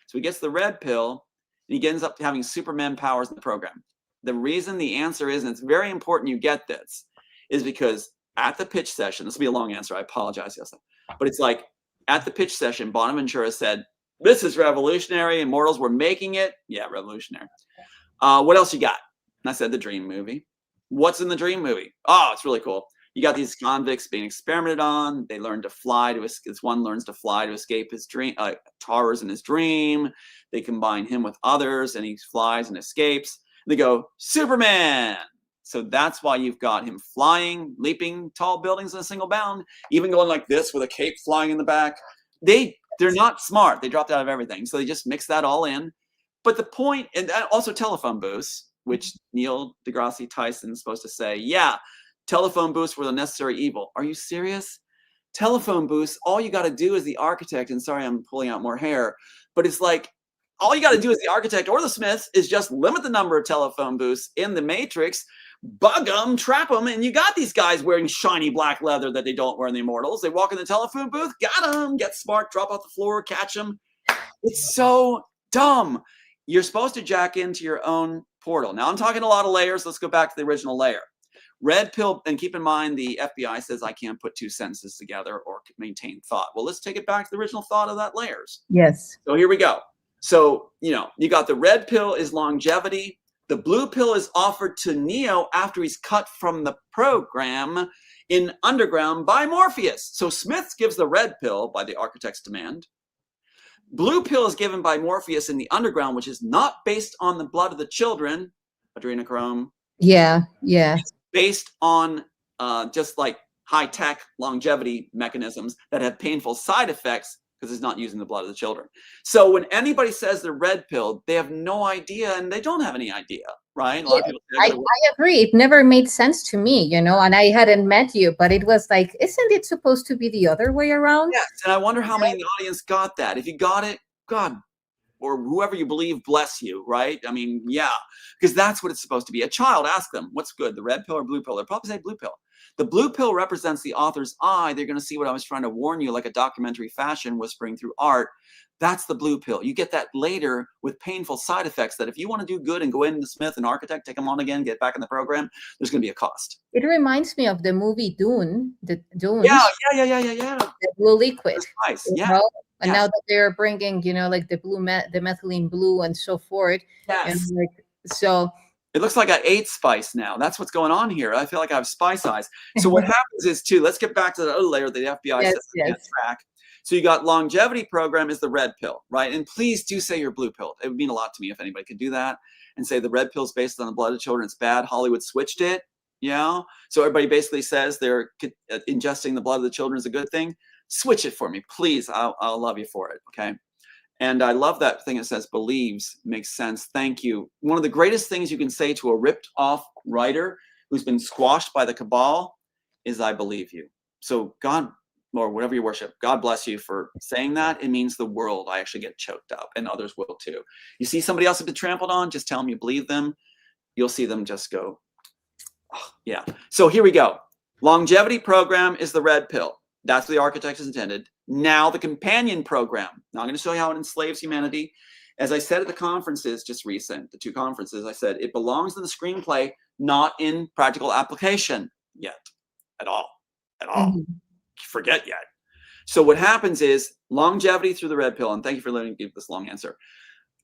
So he gets the red pill, and he ends up having Superman powers in the program. The reason the answer is, and it's very important you get this, is because at the pitch session, this will be a long answer, I apologize, yes, but it's like at the pitch session, Bonaventura said, this is revolutionary, Immortals were making it. Yeah, revolutionary. What else you got? And I said, the Dream movie. What's in the Dream movie? Oh, it's really cool. You got these convicts being experimented on. They learn to fly this one learns to fly to escape his dream, horrors in his dream. They combine him with others and he flies and escapes. They go, Superman. So that's why you've got him flying, leaping tall buildings in a single bound, even going like this with a cape flying in the back. They're not smart. They dropped out of everything. So they just mix that all in. But the point, and also telephone booths, which Neil deGrasse Tyson is supposed to say, yeah, telephone booths were the necessary evil. Are you serious? Telephone booths, all you got to do as the architect, and sorry, I'm pulling out more hair, but it's like, all you got to do as the architect or the smith is just limit the number of telephone booths in the matrix, bug them, trap them, and you got these guys wearing shiny black leather that they don't wear in the Immortals. They walk in the telephone booth, got them, get smart, drop off the floor, catch them. It's so dumb. You're supposed to jack into your own portal. Now I'm talking a lot of layers. Let's go back to the original layer. Red pill, and keep in mind the FBI says I can't put two sentences together or maintain thought. Well, let's take it back to the original thought of that layers. Yes. So here we go. So, you got the red pill is longevity. The blue pill is offered to Neo after he's cut from the program in Underground by Morpheus. So Smith gives the red pill by the architect's demand. Blue pill is given by Morpheus in the Underground, which is not based on the blood of the children, adrenochrome. Yeah. It's based on just like high-tech longevity mechanisms that have painful side effects because it's not using the blood of the children. So when anybody says they're red pill, they have no idea, and they don't have any idea, right? A lot of people say, I agree. It never made sense to me, and I hadn't met you, but it was like, isn't it supposed to be the other way around? Yes, and I wonder how many in the audience got that. If you got it, God, or whoever you believe, bless you, right? I mean, yeah, because that's what it's supposed to be. A child, ask them, what's good, the red pill or blue pill? They'll probably say blue pill. The blue pill represents the author's eye. They're going to see what I was trying to warn you, like a documentary fashion whispering through art. That's the blue pill. You get that later with painful side effects that if you want to do good and go into Smith and architect, take them on again, get back in the program, there's going to be a cost. It reminds me of the movie Dune. Dune. Yeah. The blue liquid. Nice. Yeah. And now that they're bringing, like the the methylene blue and so forth. Yes. And so it looks like I ate spice now. That's what's going on here. I feel like I have spice eyes. So what happens is too, let's get back to the other layer that the FBI says they can't track. So you got longevity program is the red pill, right? And please do say you're blue pill. It would mean a lot to me if anybody could do that and say the red pill is based on the blood of children. It's bad. Hollywood switched it. So everybody basically says they're ingesting the blood of the children is a good thing. Switch it for me, please. I'll love you for it. Okay. And I love that thing that says believes. Makes sense. Thank you. One of the greatest things you can say to a ripped off writer who's been squashed by the cabal is I believe you. So God, or whatever you worship, God bless you for saying that. It means the world. I actually get choked up, and others will too. You see somebody else has been trampled on, just tell them you believe them. You'll see them just go, oh, yeah. So here we go. Longevity program is the red pill. That's what the architect is intended. Now the companion program. Now I'm going to show you how it enslaves humanity. As I said at the conferences, just recent, the two conferences, I said it belongs in the screenplay, not in practical application yet, at all. Mm-hmm. Forget yet. So what happens is longevity through the red pill, and thank you for letting me give this long answer.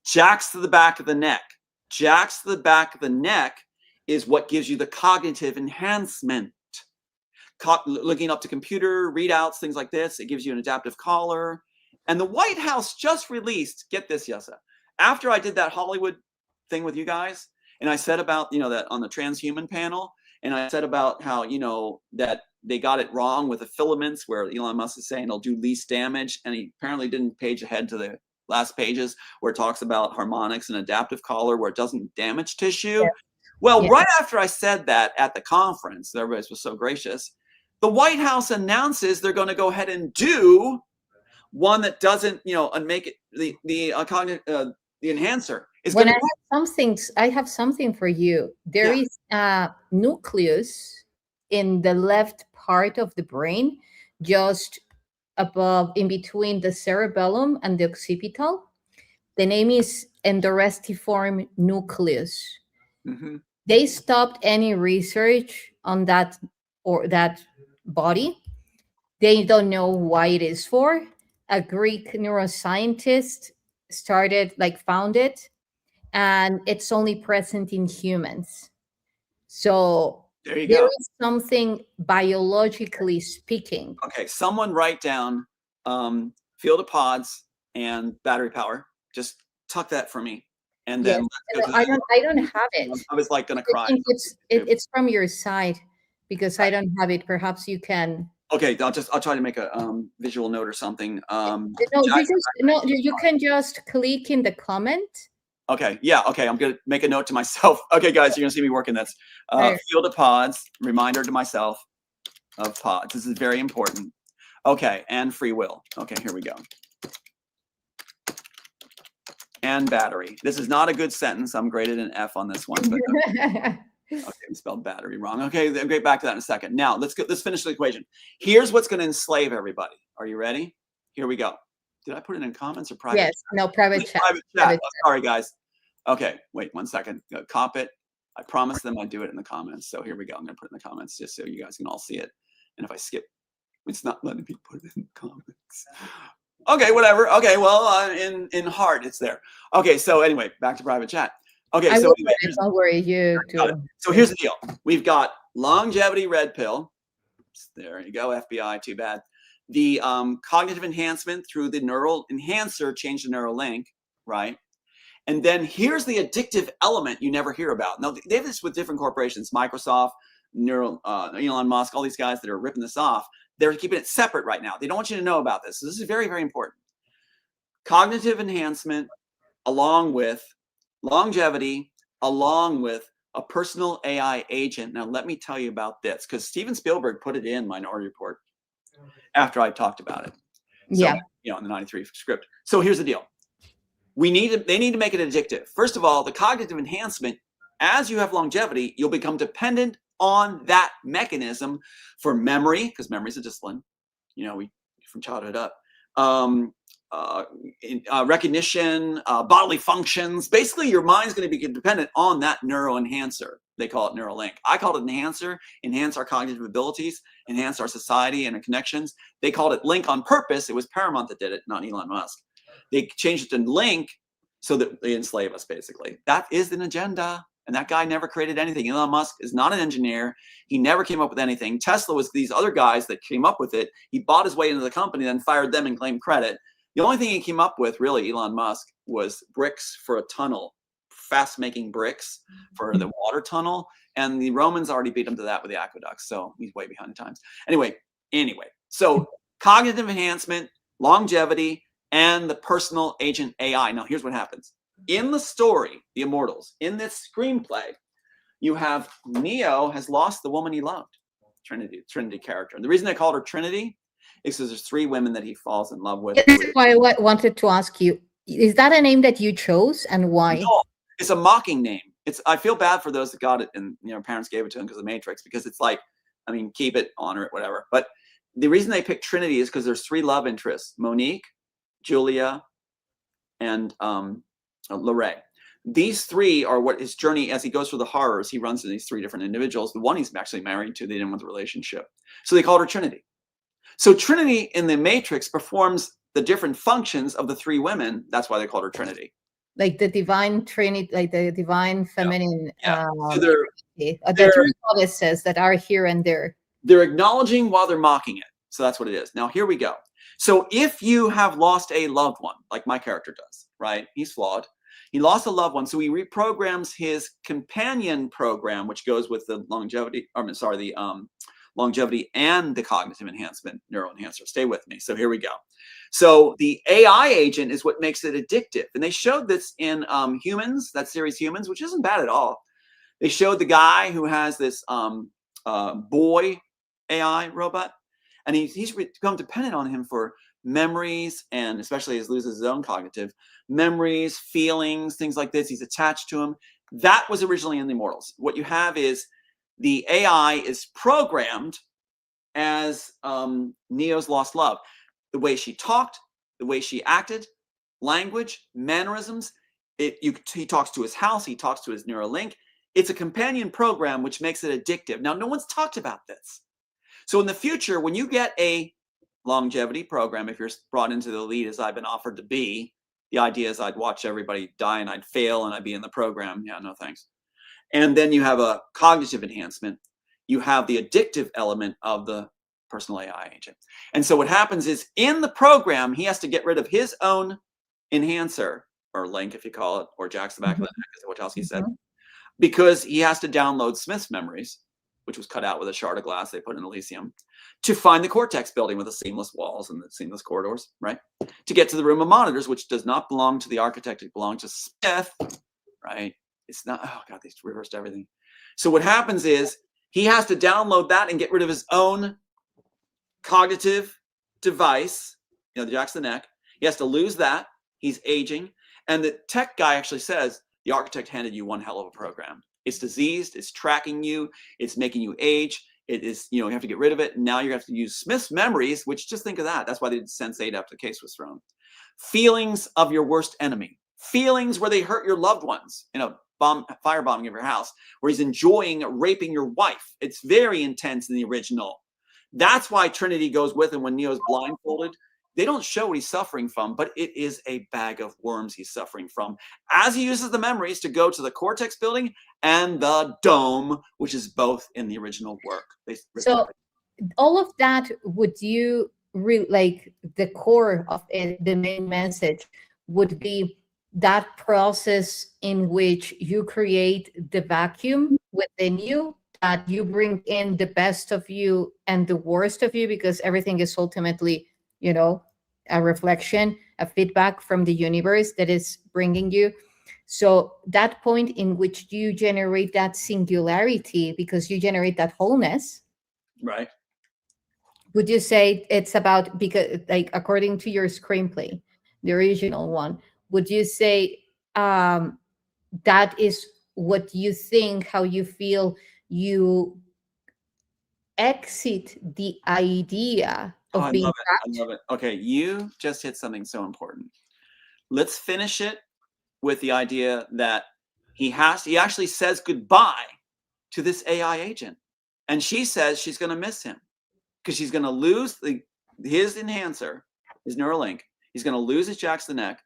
Jacks to the back of the neck. Jacks to the back of the neck is what gives you the cognitive enhancement. Looking up to computer readouts, things like this. It gives you an adaptive collar. And the White House just released, get this, YssaH, after I did that Hollywood thing with you guys, and I said about, that on the transhuman panel, and I said about how, that they got it wrong with the filaments where Elon Musk is saying it'll do least damage. And he apparently didn't page ahead to the last pages where it talks about harmonics and adaptive collar where it doesn't damage tissue. Yeah. Well, right after I said that at the conference, everybody was so gracious. The White House announces they're going to go ahead and do one that doesn't, and make it the enhancer. When I have something for you. There is a nucleus in the left part of the brain, just above, in between the cerebellum and the occipital. The name is endorestiform nucleus. Mm-hmm. They stopped any research on that body. They don't know why it is for. A Greek neuroscientist found it, and it's only present in humans. So there is something biologically speaking. Okay, someone write down field of pods and battery power. Just tuck that for me. And then I don't have it. I was like gonna cry. It's from your side because I don't have it. Perhaps you can. Okay, I'll try to make a visual note or something. You can just click in the comment. Okay, yeah, okay, I'm gonna make a note to myself. Okay, guys, you're gonna see me working this. Right. Field of pods, reminder to myself of pods. This is very important. Okay, and free will. Okay, here we go. And battery. This is not a good sentence. I'm graded an F on this one, but okay, I spelled battery wrong. Okay, I'll get back to that in a second. Now, let's finish the equation. Here's what's gonna enslave everybody. Are you ready? Here we go. Did I put it in comments or private? Yes, no, private chat. Private chat. Oh, sorry, guys. Okay, wait 1 second. Cop it. I promised them I'd do it in the comments. So here we go. I'm going to put it in the comments just so you guys can all see it. And if I skip, it's not letting me put it in the comments. Okay, whatever. Okay, well, in heart, it's there. Okay, so anyway, back to private chat. Okay, so anyway, don't worry, you too. So here's the deal. We've got longevity red pill. There you go, FBI, too bad. The cognitive enhancement through the neural enhancer changed the neural link, right? And then here's the addictive element you never hear about. Now, they have this with different corporations, Microsoft, Elon Musk, all these guys that are ripping this off. They're keeping it separate right now. They don't want you to know about this. So this is very, very important. Cognitive enhancement along with longevity, along with a personal AI agent. Now, let me tell you about this, because Steven Spielberg put it in Minority Report after I talked about it. So, Yeah. You know, in the 93 script. So here's the deal. They need to make it addictive. First of all, the cognitive enhancement, as you have longevity, you'll become dependent on that mechanism for memory, because memory is a discipline, you know, we from childhood up, recognition, bodily functions. Basically, your mind's going to be dependent on that neural enhancer. They call it neural link. I called it enhancer, enhance our cognitive abilities, enhance our society and our connections. They called it link on purpose. It was Paramount that did it, not Elon Musk. They changed it to link so that they enslave us, basically. That is an agenda. And that guy never created anything. Elon Musk is not an engineer. He never came up with anything. Tesla was these other guys that came up with it. He bought his way into the company, then fired them and claimed credit. The only thing he came up with, really, Elon Musk, was bricks for a tunnel, fast-making bricks for the water tunnel. And the Romans already beat him to that with the aqueducts. So he's way behind the times. Anyway, so cognitive enhancement, longevity, and the personal agent AI. Now, here's what happens. In the story, The Immortals, in this screenplay, you have Neo has lost the woman he loved, Trinity character. And the reason they called her Trinity is because there's 3 women that he falls in love with. This is why I wanted to ask you, is that a name that you chose, and why? No, it's a mocking name. I feel bad for those that got it and parents gave it to them because of Matrix, because it's like, I mean, keep it, honor it, whatever. But the reason they picked Trinity is because there's 3 love interests: Monique, Julia, and Lorraine. These 3 are what his journey, as he goes through the horrors, he runs into these 3 different individuals. The one he's actually married to, they didn't want the relationship. So they called her Trinity. So Trinity in the Matrix performs the different functions of the 3 women. That's why they called her Trinity. Like the divine Trinity, like the divine feminine, So the 3 goddesses that are here and there. They're acknowledging while they're mocking it. So that's what it is. Now, here we go. So if you have lost a loved one, like my character does, right? He's flawed. He lost a loved one. So he reprograms his companion program, which goes with the longevity, longevity and the cognitive enhancement, neural enhancer. Stay with me. So here we go. So the AI agent is what makes it addictive. And they showed this in Humans, that series Humans, which isn't bad at all. They showed the guy who has this boy AI robot, and he's become dependent on him for memories, and especially as he loses his own cognitive memories, feelings, things like this. He's attached to him. That was originally in The Immortals. What you have is the AI is programmed as Neo's lost love. The way she talked, the way she acted, language, mannerisms. He talks to his house. He talks to his neural link. It's a companion program, which makes it addictive. Now, no one's talked about this. So in the future, when you get a longevity program, if you're brought into the elite, as I've been offered to be, the idea is I'd watch everybody die and I'd fail and I'd be in the program. Yeah, no thanks. And then you have a cognitive enhancement. You have the addictive element of the personal AI agent. And so what happens is in the program, he has to get rid of his own enhancer, or link, if you call it, or Jack's the back of the neck, as Wachowski said, because he has to download Smith's memories, which was cut out with a shard of glass they put in Elysium. to find the cortex building with the seamless walls and the seamless corridors, right? To get to the room of monitors, which does not belong to the architect, it belongs to Smith, right? It's not, oh God, they reversed everything. So what happens is he has to download that and get rid of his own cognitive device, the Jackson neck. He has to lose that. He's aging. And the tech guy actually says, the architect handed you one hell of a program. It's diseased, it's tracking you, it's making you age. It is, you have to get rid of it. And now you're going to have to use Smith's memories, which just think of that. That's why they did Sense8 after the case was thrown. Feelings of your worst enemy. Feelings where they hurt your loved ones. Firebombing of your house, where he's enjoying raping your wife. It's very intense in the original. That's why Trinity goes with him when Neo's blindfolded. They don't show what he's suffering from, but it is a bag of worms he's suffering from as he uses the memories to go to the cortex building and the dome, which is both in the original work. So all of that, would you like the core of it, the main message would be that process in which you create the vacuum within you, that you bring in the best of you and the worst of you, because everything is ultimately, a reflection, a feedback from the universe that is bringing you. So that point in which you generate that singularity, because you generate that wholeness, right? Would you say it's about, because like according to your screenplay, the original one, would you say that is what you think, how you feel, you exit the idea of I being love it. trapped? I love it. Okay, you just hit something so important. Let's finish it with the idea that he actually says goodbye to this AI agent. And she says she's going to miss him because she's going to lose his enhancer, his Neuralink. He's going to lose his Jackson neck,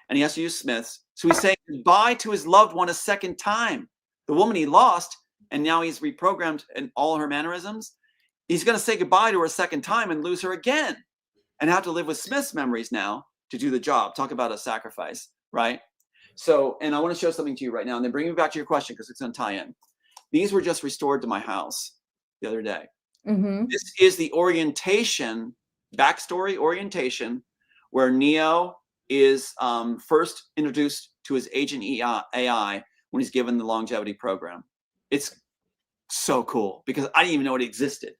and he has to use Smith's. So he's saying goodbye to his loved one a second time. The woman he lost, and now he's reprogrammed in all her mannerisms. He's going to say goodbye to her a second time and lose her again and have to live with Smith's memories now to do the job. Talk about a sacrifice, right? So, and I want to show something to you right now, and then bring me back to your question because it's going to tie in. These were just restored to my house the other day. Mm-hmm. This is the orientation, backstory orientation, where Neo is first introduced to his agent AI when he's given the longevity program. It's so cool because I didn't even know it existed.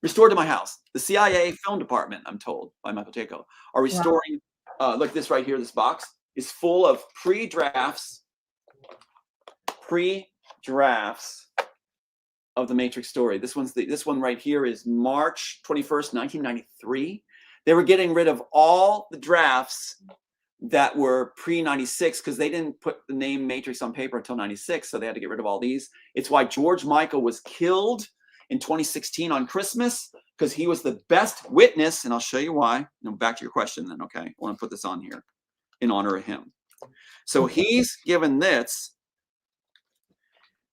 Restored to my house. The CIA film department, I'm told by Michael Jaco, are restoring. Wow. Look, this right here, this box is full of pre-drafts of the Matrix story. This one right here is March 21st, 1993. They were getting rid of all the drafts that were pre-96 because they didn't put the name Matrix on paper until 96, so they had to get rid of all these. It's why George Michael was killed in 2016 on Christmas, because he was the best witness, and I'll show you why. Back to your question then, okay? I want to put this on here in honor of him. So he's given this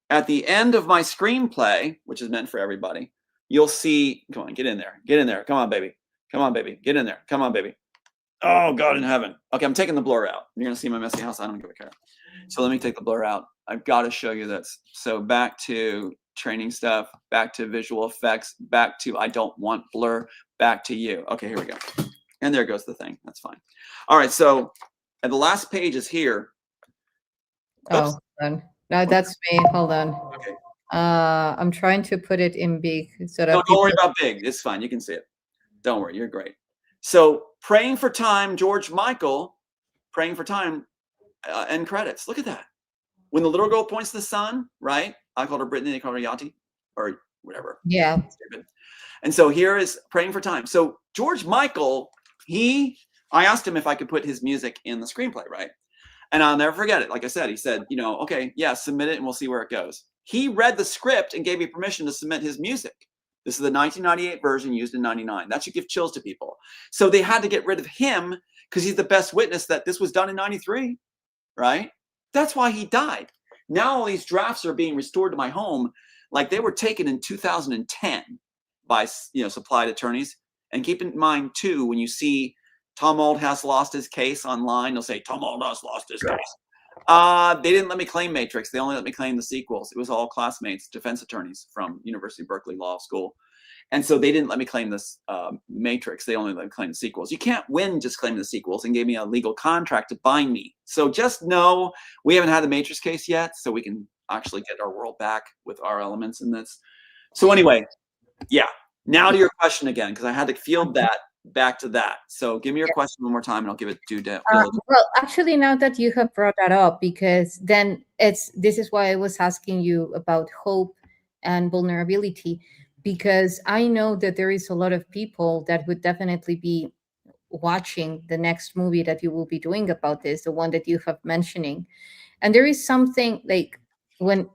at the end of my screenplay, which is meant for everybody. You'll see, come on, get in there, come on, baby, get in there, come on, baby. Oh, God in heaven. Okay, I'm taking the blur out. You're going to see my messy house. I don't give a care. So let me take the blur out. I've got to show you this. So back to training stuff, back to visual effects, back to I don't want blur, back to you. Okay, here we go. And there goes the thing. That's fine. All right, so and the last page is here. Oops. Oh, hold on. No, that's me. Hold on. Okay. I'm trying to put it in big so that No, don't worry about big. It's fine. You can see it. Don't worry. You're great. So praying for time, George Michael, praying for time, end credits. Look at that. When the little girl points to the sun, right? I called her Brittany, they called her Yachty, or whatever. Yeah. And so here is praying for time. So George Michael, I asked him if I could put his music in the screenplay, right? And I'll never forget it. Like I said, he said, okay, yeah, submit it and we'll see where it goes. He read the script and gave me permission to submit his music. This is the 1998 version used in 99. That should give chills to people. So they had to get rid of him because he's the best witness that this was done in 93, right? That's why he died. Now all these drafts are being restored to my home like they were taken in 2010 by supplied attorneys. And keep in mind, too, when you see Tom Althouse lost his case online, they'll say, Tom Althouse lost his case. They didn't let me claim Matrix. They only let me claim the sequels. It was all classmates, defense attorneys from University of Berkeley Law School. And so they didn't let me claim this matrix. They only let me claim the sequels. You can't win just claiming the sequels, and gave me a legal contract to bind me. So just know we haven't had the matrix case yet, so we can actually get our world back with our elements in this. So anyway, yeah. Now to your question again, because I had to field that back to that. So give me your question one more time, and I'll give it due diligence. Well, actually, now that you have brought that up, because then this is why I was asking you about hope and vulnerability, because I know that there is a lot of people that would definitely be watching the next movie that you will be doing about this, the one that you have mentioning. And there is something like when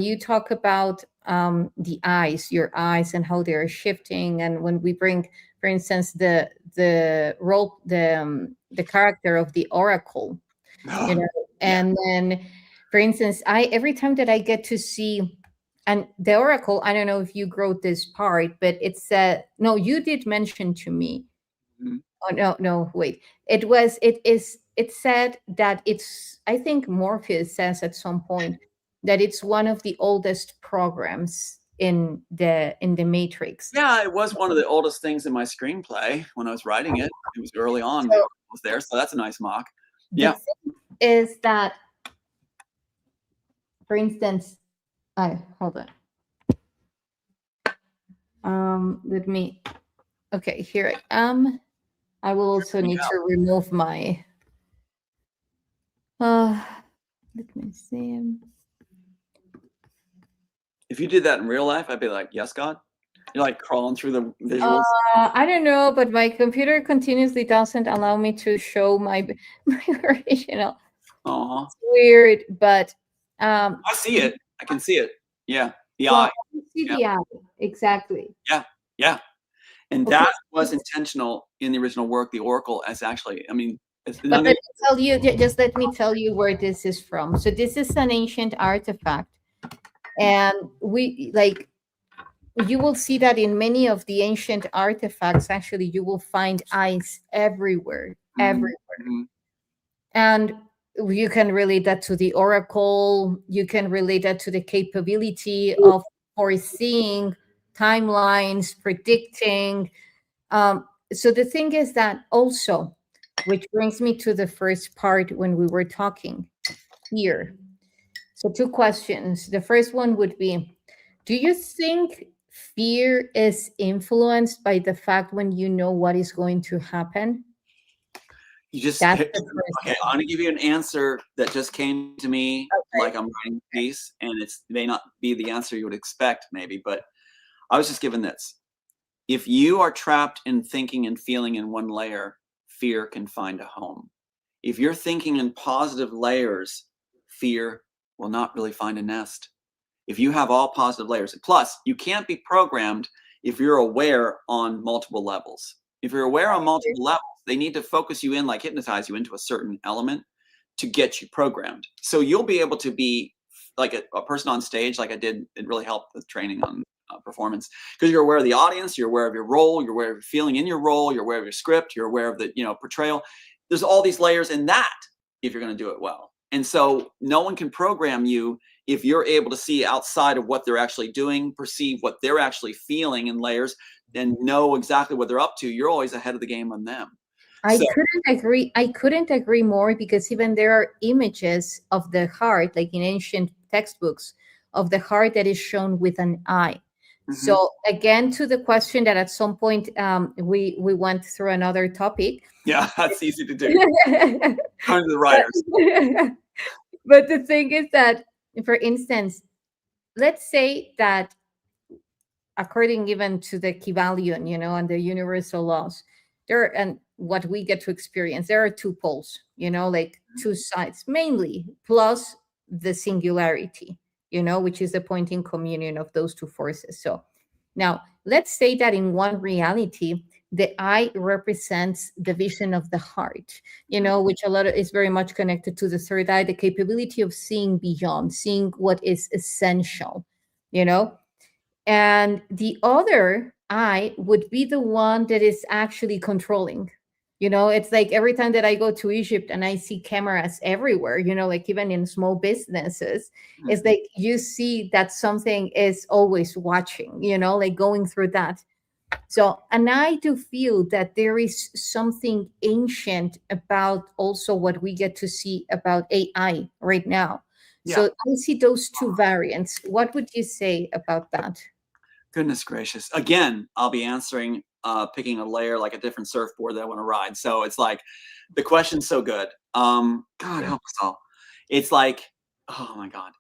you talk about the eyes, your eyes, and how they're shifting, and when we bring, for instance, the character of the oracle, you know, and then, for instance, I every time that I get to see, and the oracle, I don't know if you wrote this part, but it said, no, you did mention to me. Mhm. Oh, no, wait. It said that it's, I think Morpheus says at some point that it's one of the oldest programs in the Matrix. Yeah, it was one of the oldest things in my screenplay when I was writing it. It was early on. The So oracle was there, so that's a nice mock. the Yeah. thing is that, for instance, I hold on. Let me. Okay, here I am. I will also need to remove my. Uh, Let me see. If you did that in real life, I'd be like, yes, God. You're like crawling through the visuals. I don't know, but my computer continuously doesn't allow me to show my my original. Uh-huh. It's weird, but I see it. I can see it. Yeah. The well, eye. I can see Yeah. the eye exactly. Yeah. Yeah. And Okay, that was intentional in the original work. The oracle as actually, I mean, it's but none let of me tell you, just let me tell you where this is from. So this is an ancient artifact, and we like you will see that in many of the ancient artifacts. Actually, you will find eyes everywhere, everywhere. Mhm. And you can relate that to the oracle. You can relate that to the capability of foreseeing timelines, predicting. So the thing is that also, which brings me to the first part when we were talking here. So, two questions. The first one would be, do you think fear is influenced by the fact when you know what is going to happen? You just That's okay. the first I'm one. going to give you an answer that just came to me, like Okay. I'm writing a piece, and it may not be the answer you would expect, maybe, but I was just given this. If you are trapped in thinking and feeling in one layer, fear can find a home. If you're thinking in positive layers, fear will not really find a nest. If you have all positive layers, plus you can't be programmed if you're aware on multiple levels. If you're aware on multiple levels, they need to focus you in, like hypnotize you into a certain element to get you programmed. So you'll be able to be like a person on stage, like I did. It really helped with training on performance because you're aware of the audience, you're aware of your role, you're aware of your feeling in your role, you're aware of your script, you're aware of the portrayal. There's all these layers in that if you're going to do it well. And so no one can program you if you're able to see outside of what they're actually doing, perceive what they're actually feeling in layers, and know exactly what they're up to. You're always ahead of the game on them. I So couldn't agree. I couldn't agree more, because even there are images of the heart, like in ancient textbooks, of the heart that is shown with an eye. mhm. So again, to the question that at some point we went through another topic. Yeah, that's easy to do. but, Turn to the writers. but the thing is that, for instance, let's say that according even to the Kybalion, and the universal laws, and what we get to experience, there are two poles, like two sides mainly, plus the singularity, which is the point in communion of those two forces. So now let's say that in one reality, the eye represents the vision of the heart, which a lot of is very much connected to the third eye, the capability of seeing beyond, seeing what is essential, you know and the other eye would be the one that is actually controlling. It's like every time that I go to Egypt and I see cameras everywhere, like even in small businesses, it's like you see that something is always watching, like going through that. So, and I do feel that there is something ancient about also what we get to see about AI right now. Yeah. So I see those two variants. What would you say about that? Goodness gracious. Again, I'll be answering, picking a layer like a different surfboard that I want to ride. So it's like, the question's so good. God help us all. It's like, oh my God.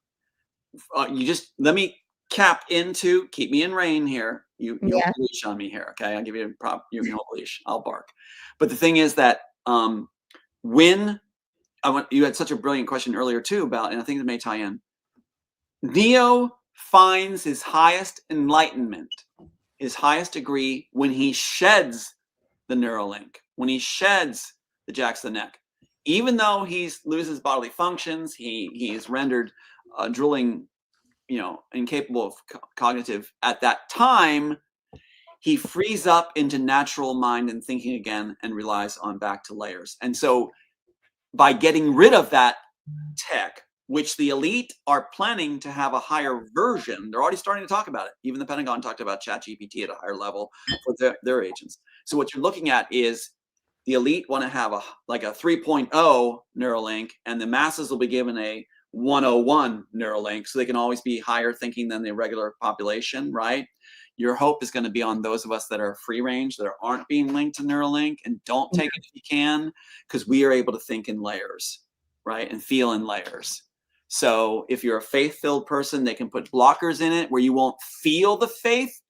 You just let me keep me in rein here. You hold Yeah. a leash on me here, okay? I'll give you a prop. You can hold a leash. I'll bark. But the thing is that when you had such a brilliant question earlier too about, and I think it may tie in. Neo finds his highest enlightenment, his highest degree, when he sheds the Neuralink, when he sheds the jacks of the neck. Even though he loses bodily functions, he is rendered drooling, incapable of cognitive at that time, he frees up into natural mind and thinking again and relies on back to layers. And so by getting rid of that tech, which the elite are planning to have a higher version, they're already starting to talk about it. Even the Pentagon talked about ChatGPT at a higher level for their agents. So what you're looking at is the elite want to have a 3.0 Neuralink, and the masses will be given a 101 Neuralink, so they can always be higher thinking than the regular population, right? Your hope is going to be on those of us that are free range, that aren't being linked to Neuralink, and don't take it if you can, because we are able to think in layers, right, and feel in layers. So if you're a faith-filled person, they can put blockers in it where you won't feel the faith.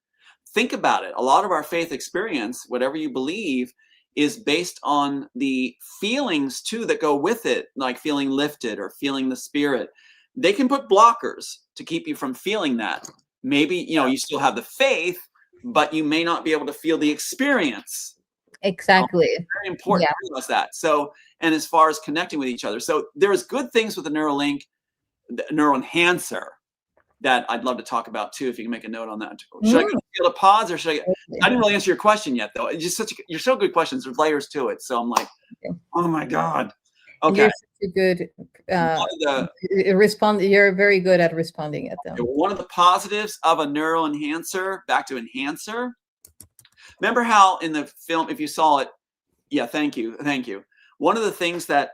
Think about it. A lot of our faith experience, whatever you believe, is based on the feelings too that go with it, like feeling lifted or feeling the spirit. They can put blockers to keep you from feeling that. Maybe, you still have the faith, but you may not be able to feel the experience. Exactly. Very important Yeah. to realize that. So, and as far as connecting with each other, so there's good things with the Neuralink, the neural enhancer, that I'd love to talk about too, if you can make a note on that. Should I go to field of pods, or should I didn't really answer your question yet though. It's just you're so good questions. There's layers to it. So I'm like, oh my God. And Okay. you're such a good respond. You're very good at responding at them. One of the positives of a neural enhancer, back to enhancer. Remember how in the film, if you saw it, yeah, thank you. One of the things that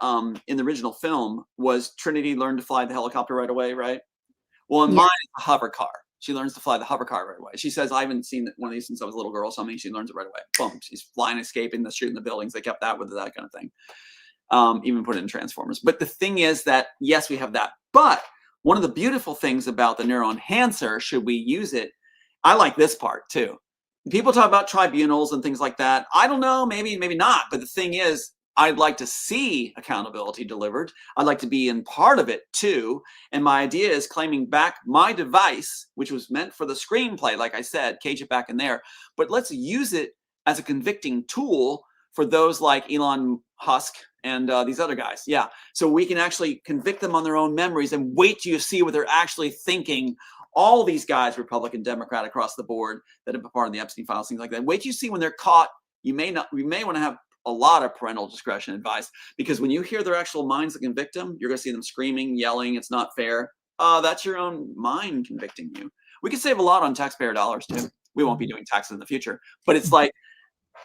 in the original film was Trinity learned to fly the helicopter right away, right? Well, in mine, it's a hover car. She learns to fly the hover car right away. She says, I haven't seen one of these since I was a little girl, so I mean, she learns it right away. Boom. She's flying, escaping, shooting the buildings. They kept that with that kind of thing. Even put it in Transformers. But the thing is that, yes, we have that. But one of the beautiful things about the neural enhancer, should we use it, I like this part too. People talk about tribunals and things like that. I don't know, maybe not. But the thing is, I'd like to see accountability delivered. I'd like to be in part of it too. And my idea is claiming back my device, which was meant for the screenplay, like I said, cage it back in there. But let's use it as a convicting tool for those like Elon Musk and these other guys. Yeah. So we can actually convict them on their own memories and wait till you see what they're actually thinking. All these guys, Republican, Democrat, across the board, that have been part of the Epstein files, things like that. Wait till you see when they're caught. We may want to have a lot of parental discretion advice, because when you hear their actual minds that convict them, you're going to see them screaming, yelling, it's not fair. That's your own mind convicting you. We could save a lot on taxpayer dollars too. We won't be doing taxes in the future, but it's like,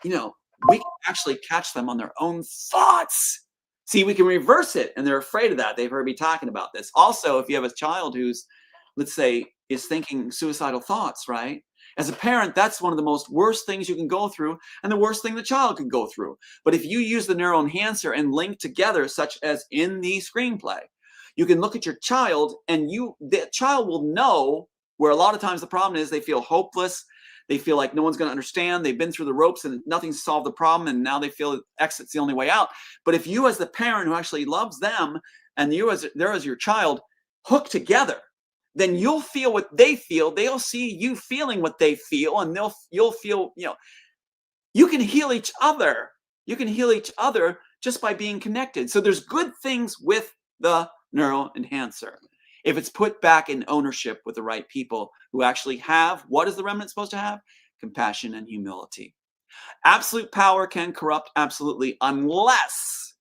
we can actually catch them on their own thoughts. See, we can reverse it, and they're afraid of that. They've heard me talking about this. Also, if you have a child who's, let's say, is thinking suicidal thoughts, right? As a parent, that's one of the most worst things you can go through, and the worst thing the child could go through. But if you use the neural enhancer and link together, such as in the screenplay, you can look at your child, and the child will know, where a lot of times the problem is they feel hopeless. They feel like no one's going to understand. They've been through the ropes and nothing's solved the problem, and now they feel exit's the only way out. But if you, as the parent who actually loves them, and you as your child, hook together, then you'll feel what they feel. They'll see you feeling what they feel, and you'll feel, you can heal each other. You can heal each other just by being connected. So there's good things with the neural enhancer, if it's put back in ownership with the right people who actually have, what is the remnant supposed to have? Compassion and humility. Absolute power can corrupt, absolutely, unless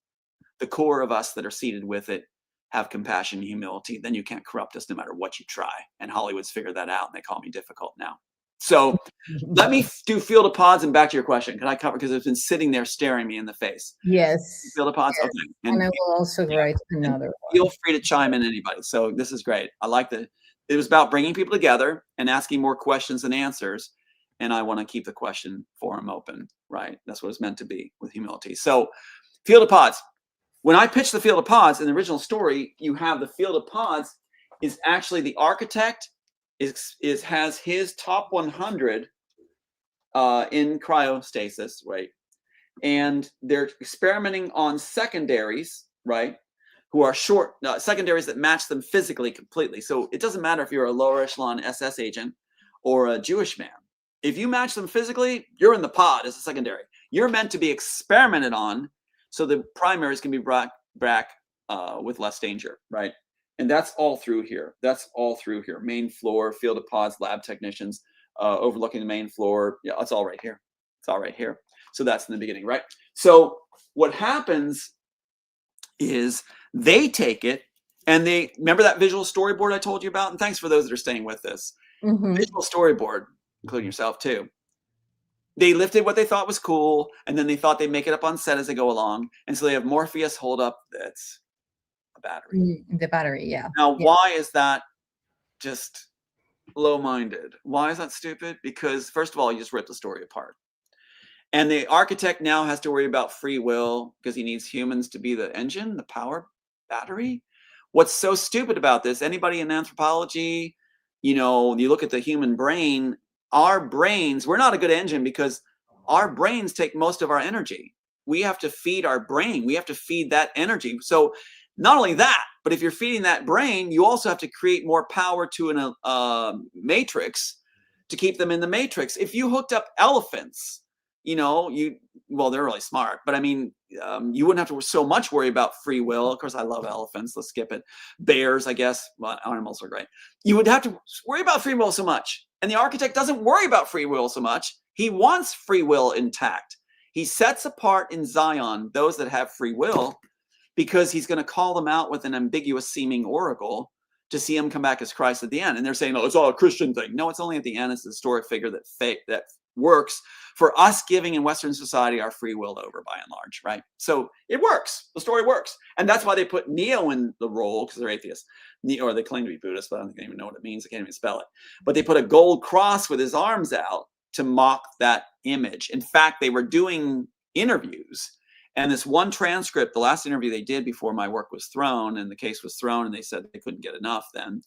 the core of us that are seated with it have compassion and humility. Then you can't corrupt us no matter what you try. And Hollywood's figured that out, and they call me difficult now. So let me do field of pods and back to your question. Can I cover, because it's been sitting there staring me in the face. Yes. Field of pods, Yes. okay. And I will also Yeah, write and another feel one. free to chime in, anybody. So this is great. I like the, it was about bringing people together and asking more questions than answers. And I want to keep the question forum open, right? That's what it's meant to be, with humility. So field of pods. When I pitched the field of pods in the original story, you have the field of pods is actually the architect has his top 100 in cryostasis, right? And they're experimenting on secondaries, right? Who are short secondaries that match them physically completely. So it doesn't matter if you're a lower echelon SS agent or a Jewish man. If you match them physically, you're in the pod as a secondary. You're meant to be experimented on so the primaries can be brought back with less danger, right? And that's all through here. That's all through here. Main floor, field of pods, lab technicians overlooking the main floor. Yeah, it's all right here. It's all right here. So that's in the beginning, right? So what happens is they take it and they remember that visual storyboard I told you about. And thanks for those that are staying with this. Visual storyboard, including yourself too. They lifted what they thought was cool, and then they thought they'd make it up on set as they go along. And so they have Morpheus hold up that's a battery. The battery, yeah. Now, Yeah. why is that just low-minded? Why is that stupid? Because first of all, you just rip the story apart. And the architect now has to worry about free will because he needs humans to be the engine, the power battery. What's so stupid about this? Anybody in anthropology, you look at the human brain, our brains, we're not a good engine because our brains take most of our energy. We have to feed our brain. We have to feed that energy. So not only that, but if you're feeding that brain, you also have to create more power to a matrix to keep them in the matrix. If you hooked up elephants, well, they're really smart, but I mean, you wouldn't have to so much worry about free will. Of course, I love elephants. Let's skip it. Bears, I guess. Well, animals are great. You would have to worry about free will so much. And the architect doesn't worry about free will so much. He wants free will intact. He sets apart in Zion those that have free will because he's going to call them out with an ambiguous seeming oracle to see him come back as Christ at the end. And they're saying, oh, it's all a Christian thing. No, it's only at the end. It's a historic figure that works for us giving in Western society our free will over by and large, right? So it works. The story works. And that's why they put Neo in the role, because they're atheists. Or they claim to be Buddhist, but I don't think they even know what it means. I can't even spell it. But they put a gold cross with his arms out to mock that image. In fact, they were doing interviews. And this one transcript, the last interview they did before my work was thrown and the case was thrown, and they said they couldn't get enough then,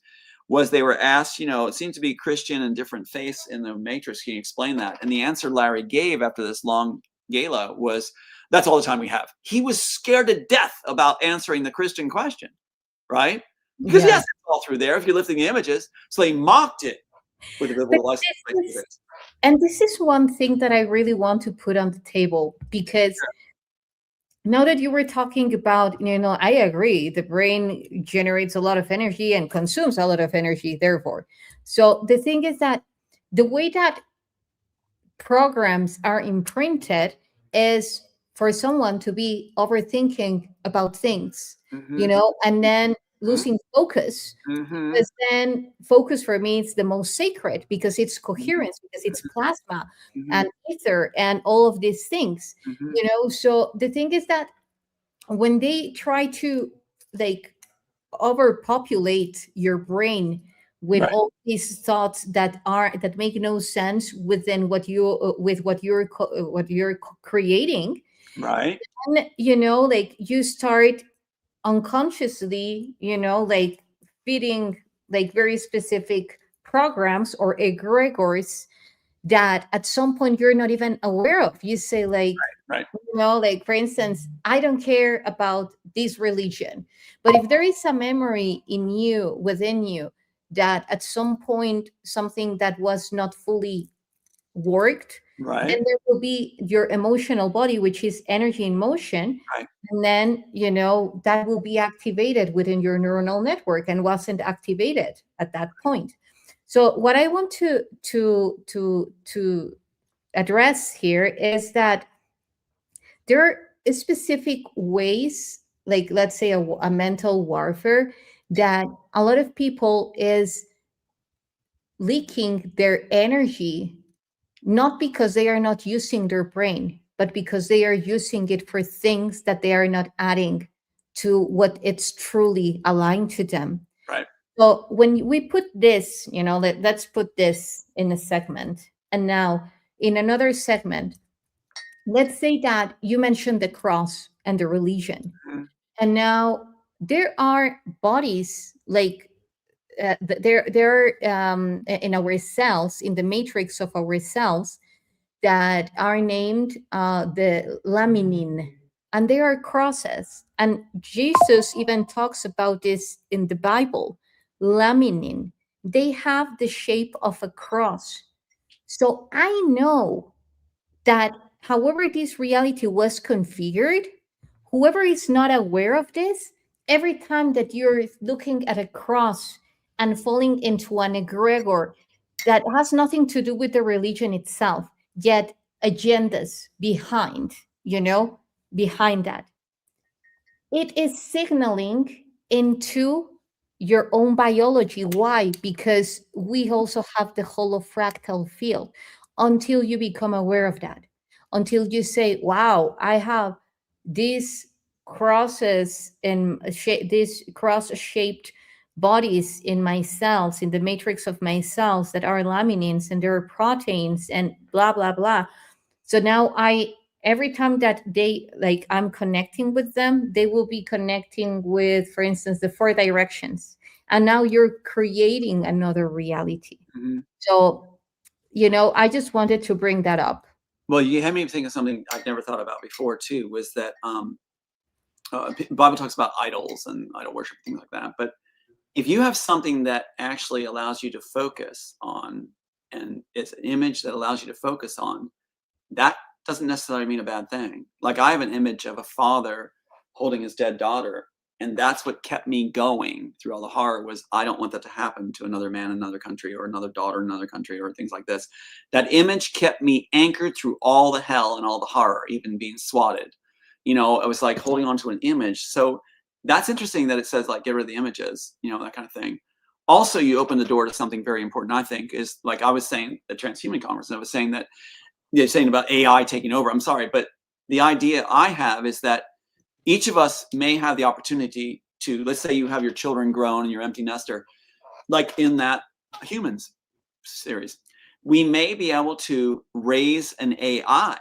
was they were asked, it seemed to be Christian and different faiths in the Matrix. Can you explain that? And the answer Larry gave after this long gala was, that's all the time we have. He was scared to death about answering the Christian question, right? Because yes, it's all through there if you're lifting the images. So they mocked it with a biblical license. And this is one thing that I really want to put on the table, because now that you were talking about, I agree, the brain generates a lot of energy and consumes a lot of energy, therefore. So the thing is that the way that programs are imprinted is for someone to be overthinking about things, and then losing focus. Because then focus for me is the most sacred, because it's coherence, because it's plasma and ether and all of these things. So the thing is that when they try to overpopulate your brain with all these thoughts that make no sense within what you're creating, right? And you start unconsciously, feeding very specific programs or egregores that at some point you're not even aware of. You say right. For instance, I don't care about this religion, but if there is a memory within you, that at some point something that was not fully worked, right, then there will be your emotional body, which is energy in motion, right. And then that will be activated within your neuronal network and wasn't activated at that point. So what I want to address here is that there are specific ways, let's say a mental warfare, that a lot of people is leaking their energy, not because they are not using their brain, but because they are using it for things that they are not adding to what it's truly aligned to them. Right. So when we put this, let's put this in a segment. And now in another segment, let's say that you mentioned the cross and the religion. Mhm. And now there are bodies like there in our cells, in the matrix of our cells, that are named the laminin, and they are crosses. And Jesus even talks about this in the Bible. Laminin, they have the shape of a cross. So I know that however this reality was configured, whoever is not aware of this, every time that you're looking at a cross and falling into an egregor that has nothing to do with the religion itself, yet agendas behind, behind that, it is signaling into your own biology. Why? Because we also have the holofractal field. Until you become aware of that, until you say, wow, I have these crosses and these cross shaped bodies in my cells, in the matrix of my cells, that are laminins and there are proteins and blah blah blah. So now I, every time that they, like, I'm connecting with them, they will be connecting with, for instance, the four directions. And now you're creating another reality. Mhm. So, I just wanted to bring that up. Well, you had me think of something I've never thought about before too. Was that Bible talks about idols and idol worship, things like that. But if you have something that actually allows you to focus on, and it's an image that allows you to focus on, that doesn't necessarily mean a bad thing. Like I have an image of a father holding his dead daughter, and that's what kept me going through all the horror. Was I don't want that to happen to another man in another country, or another daughter in another country, or things like this. That image kept me anchored through all the hell and all the horror, even being swatted. I was like holding on to an image. So that's interesting that it says like get rid of the images, that kind of thing. Also, you open the door to something very important, I think, is like I was saying at Transhuman Conference, and I was saying that you're saying about AI taking over. I'm sorry, but the idea I have is that each of us may have the opportunity to, let's say you have your children grown and you're empty nester, like in that humans series, we may be able to raise an AI,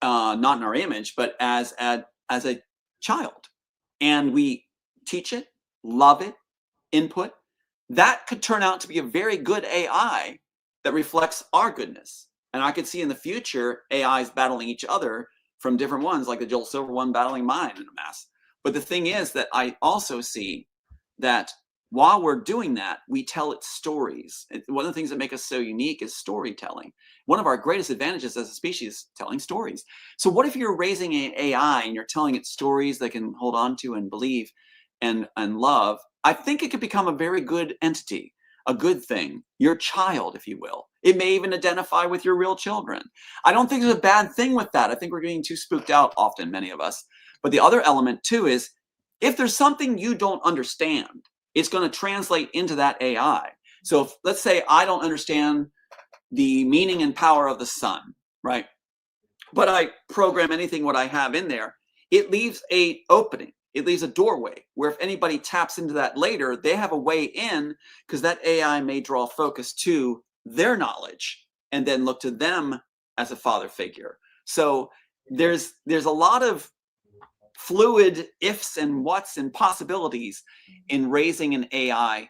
not in our image, but as a child, and we teach it, love it, input. That could turn out to be a very good AI that reflects our goodness. And I could see in the future AIs battling each other from different ones, like the Joel Silver one battling mine in a mass. But the thing is that I also see that while we're doing that, we tell it stories. One of the things that make us so unique is storytelling. One of our greatest advantages as a species is telling stories. So what if you're raising an AI and you're telling it stories they can hold on to and believe and love? I think it could become a very good entity, a good thing, your child, if you will. It may even identify with your real children. I don't think there's a bad thing with that. I think we're getting too spooked out often, many of us. But the other element too is if there's something you don't understand, it's going to translate into that AI. So if, let's say I don't understand the meaning and power of the sun, right? But I program anything what I have in there, it leaves a opening. It leaves a doorway where if anybody taps into that later, they have a way in, because that AI may draw focus to their knowledge and then look to them as a father figure. So there's a lot of fluid ifs and whats and possibilities in raising an AI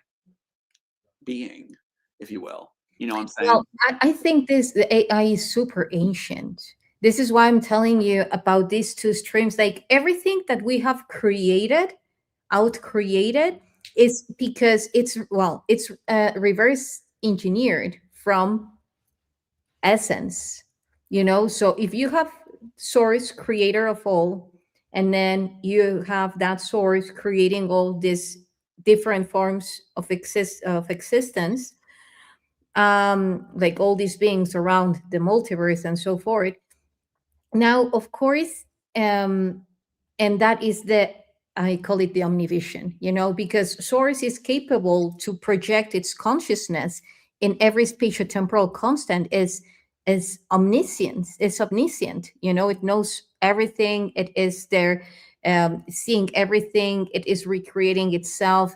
being, if you will. You know what I'm saying? Well, I think the AI is super ancient. This is why I'm telling you about these two streams. Like everything that we have created, out created, is because it's reverse engineered from essence. So if you have source, creator of all, and then you have that source creating all these different forms of existence, like all these beings around the multiverse and so forth. Now, of course, and that is I call it the omnivision, because source is capable to project its consciousness in every spatiotemporal constant is omniscience. It's omniscient. You know, it knows everything. It is there, seeing everything. It is recreating itself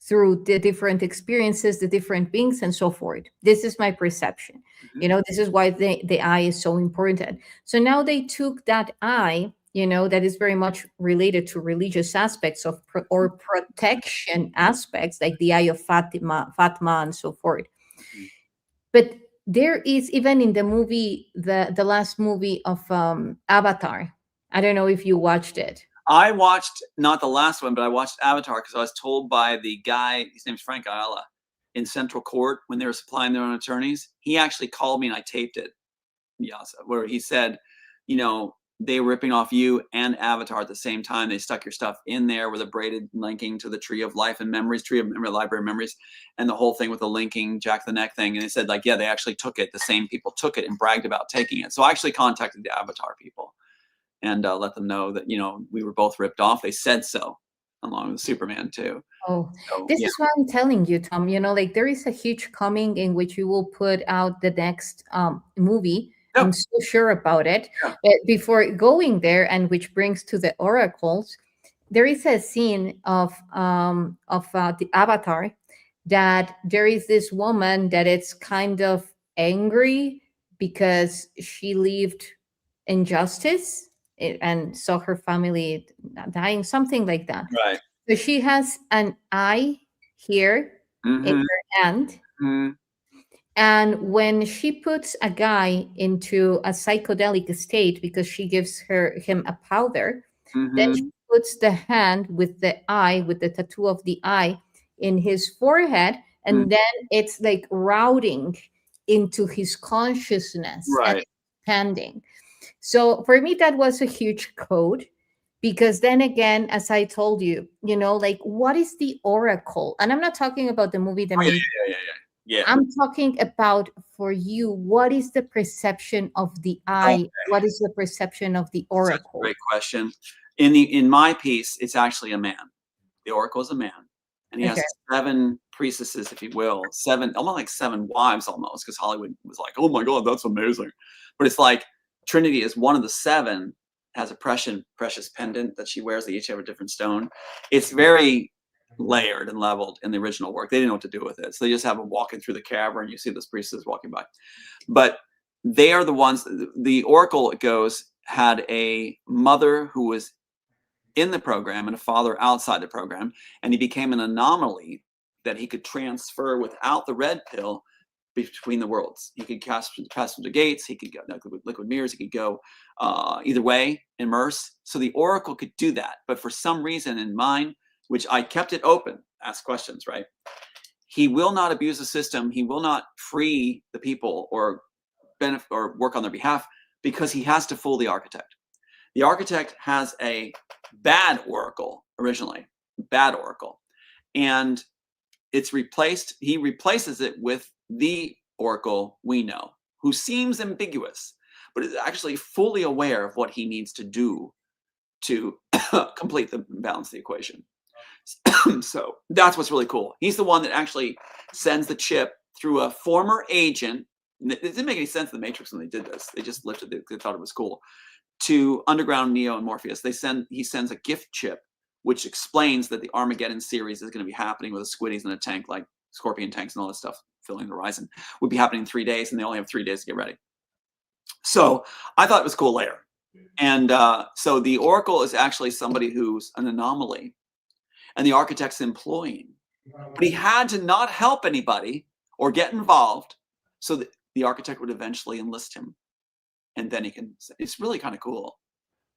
through the different experiences, the different beings, and so forth. This is my perception. Mhm. You know, this is why the eye is so important. So now they took that eye, you know, that is very much related to religious aspects of or protection aspects, like the eye of Fatima, and so forth. Mhm. But there is, even in the movie, the last movie of Avatar. I don't know if you watched it. I watched not the last one, but I watched Avatar because I was told by the guy, his name's Frank Ayala, in Central Court when they were supplying their own attorneys. He actually called me and I taped it, YssaH, where he said, you know, they were ripping off you and Avatar at the same time. They stuck your stuff in there with a braided linking to the Tree of Life and Memories, Tree of Memory, Library of Memories, and the whole thing with the linking Jack the Neck thing. And they said, like, yeah, they actually took it. The same people took it and bragged about taking it. So I actually contacted the Avatar people and let them know that, you know, we were both ripped off. They said so, along with Superman too. Oh, So this yeah. is what I'm telling you, Tom. You know, like there is a huge coming in which you will put out the next movie. Yeah. I'm so sure about it. Yeah. But before going there, and which brings to the oracles, there is a scene of the Avatar, that there is this woman that is kind of angry because she lived injustice, and saw her family dying, something like that. Right. So she has an eye here in Mm-hmm. her hand. Mm-hmm. And when she puts a guy into a psychedelic state, because she gives him a powder, then she Mm-hmm. puts the hand with the eye, with the tattoo of the eye, in his forehead, Mm-hmm. and then it's like routing into his consciousness and Right. expanding. So for me, that was a huge code, because then again, as I told you, you know, like what is the oracle? And I'm not talking about the movie that Oh, yeah, made, yeah, yeah, yeah. Yeah. I'm talking about, for you, what is the perception of the Oh, eye? What is the perception of the such a oracle? great question. In my piece, it's actually a man. The oracle is a man, and he has Okay. 7 priestesses, if you will, 7, almost like 7 wives, almost, because Hollywood was like, "Oh my God, that's amazing," but it's like Trinity is one of the 7. Has a precious pendant that she wears. They each have a different stone. It's very layered and leveled in the original work. They didn't know what to do with it, so they just have them walking through the cavern. You see this priestess walking by, but they are the ones. The oracle, it goes, had a mother who was in the program and a father outside the program, and he became an anomaly that he could transfer without the red pill between the worlds. He could pass through the gates. He could go liquid mirrors. He could go either way, immerse. So the oracle could do that. But for some reason in mine, which I kept it open, ask questions, right? He will not abuse the system. He will not free the people or benefit or work on their behalf, because he has to fool the architect. The architect has a bad oracle originally, bad oracle, and it's replaced. He replaces it with the oracle we know, who seems ambiguous, but is actually fully aware of what he needs to do to complete the balance of the equation. So that's what's really cool. He's the one that actually sends the chip through a former agent. It didn't make any sense in the Matrix when they did this. They just lifted it. They thought it was cool. To Underground, Neo, and Morpheus, he sends a gift chip, which explains that the Armageddon series is going to be happening with the Squiddies in a tank, like Scorpion tanks and all this stuff filling the horizon, would be happening in 3 days, and they only have 3 days to get ready. So I thought it was a cool layer. And so the Oracle is actually somebody who's an anomaly, and the architect's employing. But he had to not help anybody or get involved, so that the architect would eventually enlist him, and then he can. It's really kind of cool,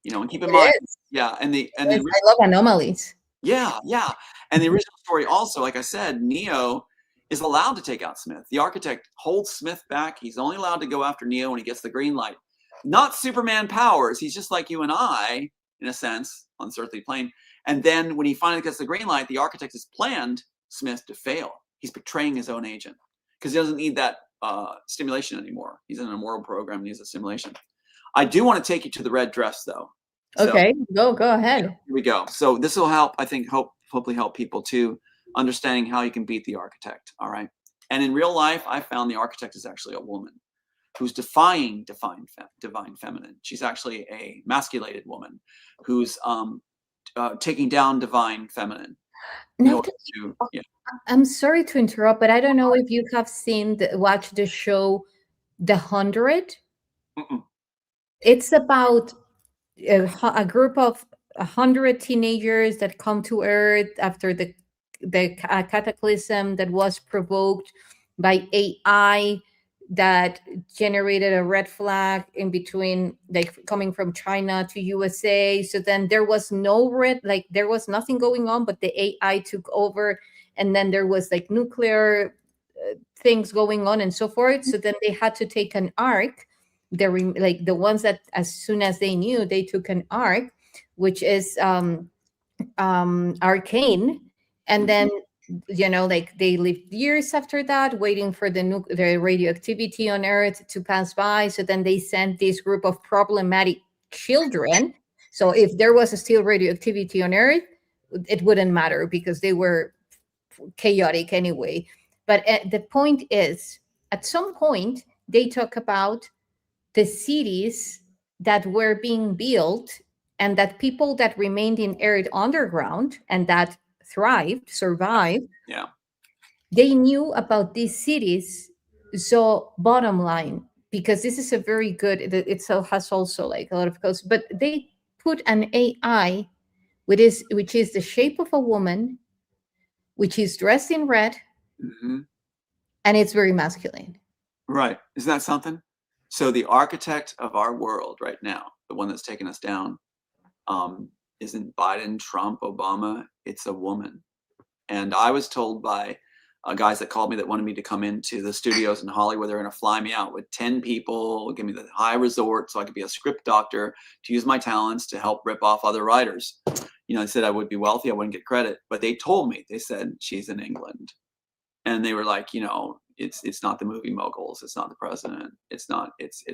you know. And keep in mind, It is. yeah, and the Yes, I love anomalies. yeah, yeah. And the original story also, like I said, Neo is allowed to take out Smith. The architect holds Smith back. He's only allowed to go after Neo when he gets the green light. Not Superman powers. He's just like you and I, in a sense, on this earthly plane. And then when he finally gets the green light, the architect has planned Smith to fail. He's betraying his own agent because he doesn't need that stimulation anymore. He's in an immoral program and needs a stimulation. I do want to take you to the red dress, though. So, Okay, go ahead. here we go. So this will help, I think, hopefully help people to understanding how you can beat the architect. All right. And in real life, I found the architect is actually a woman who's defying divine feminine. She's actually a masculated woman who's taking down divine feminine in Now, order to, yeah. I'm sorry to interrupt, but I don't know if you have watched the show The 100. Mm-mm. It's about a group of 100 teenagers that come to Earth after the cataclysm that was provoked by AI that generated a red flag in between, like coming from China to USA. So then there was no red, like there was nothing going on, but the AI took over, and then there was like nuclear things going on and so forth. So then they had to take an arc. Like the ones that as soon as they knew, they took an arc, which is arcane, and then like they lived years after that waiting for the radioactivity on Earth to pass by. So then they sent this group of problematic children. So if there was still radioactivity on Earth, it wouldn't matter because they were chaotic anyway. But the point is, at some point they talk about the cities that were being built, and that people that remained in Earth underground and that survived, Yeah. they knew about these cities. So bottom line, because this is a very good, it has also like a lot of codes, but they put an AI which is the shape of a woman, which is dressed in red, Mm-hmm. and it's very masculine. Right. Isn't that something? So the architect of our world right now, the one that's taking us down, isn't Biden, Trump, Obama. It's a woman. And I was told by guys that called me that wanted me to come into the studios in Hollywood. They're going to fly me out with 10 people, give me the high resort so I could be a script doctor to use my talents to help rip off other writers. They said I would be wealthy, I wouldn't get credit. But they told me, they said, she's in England. And they were like, it's not the movie moguls. It's not the president. It's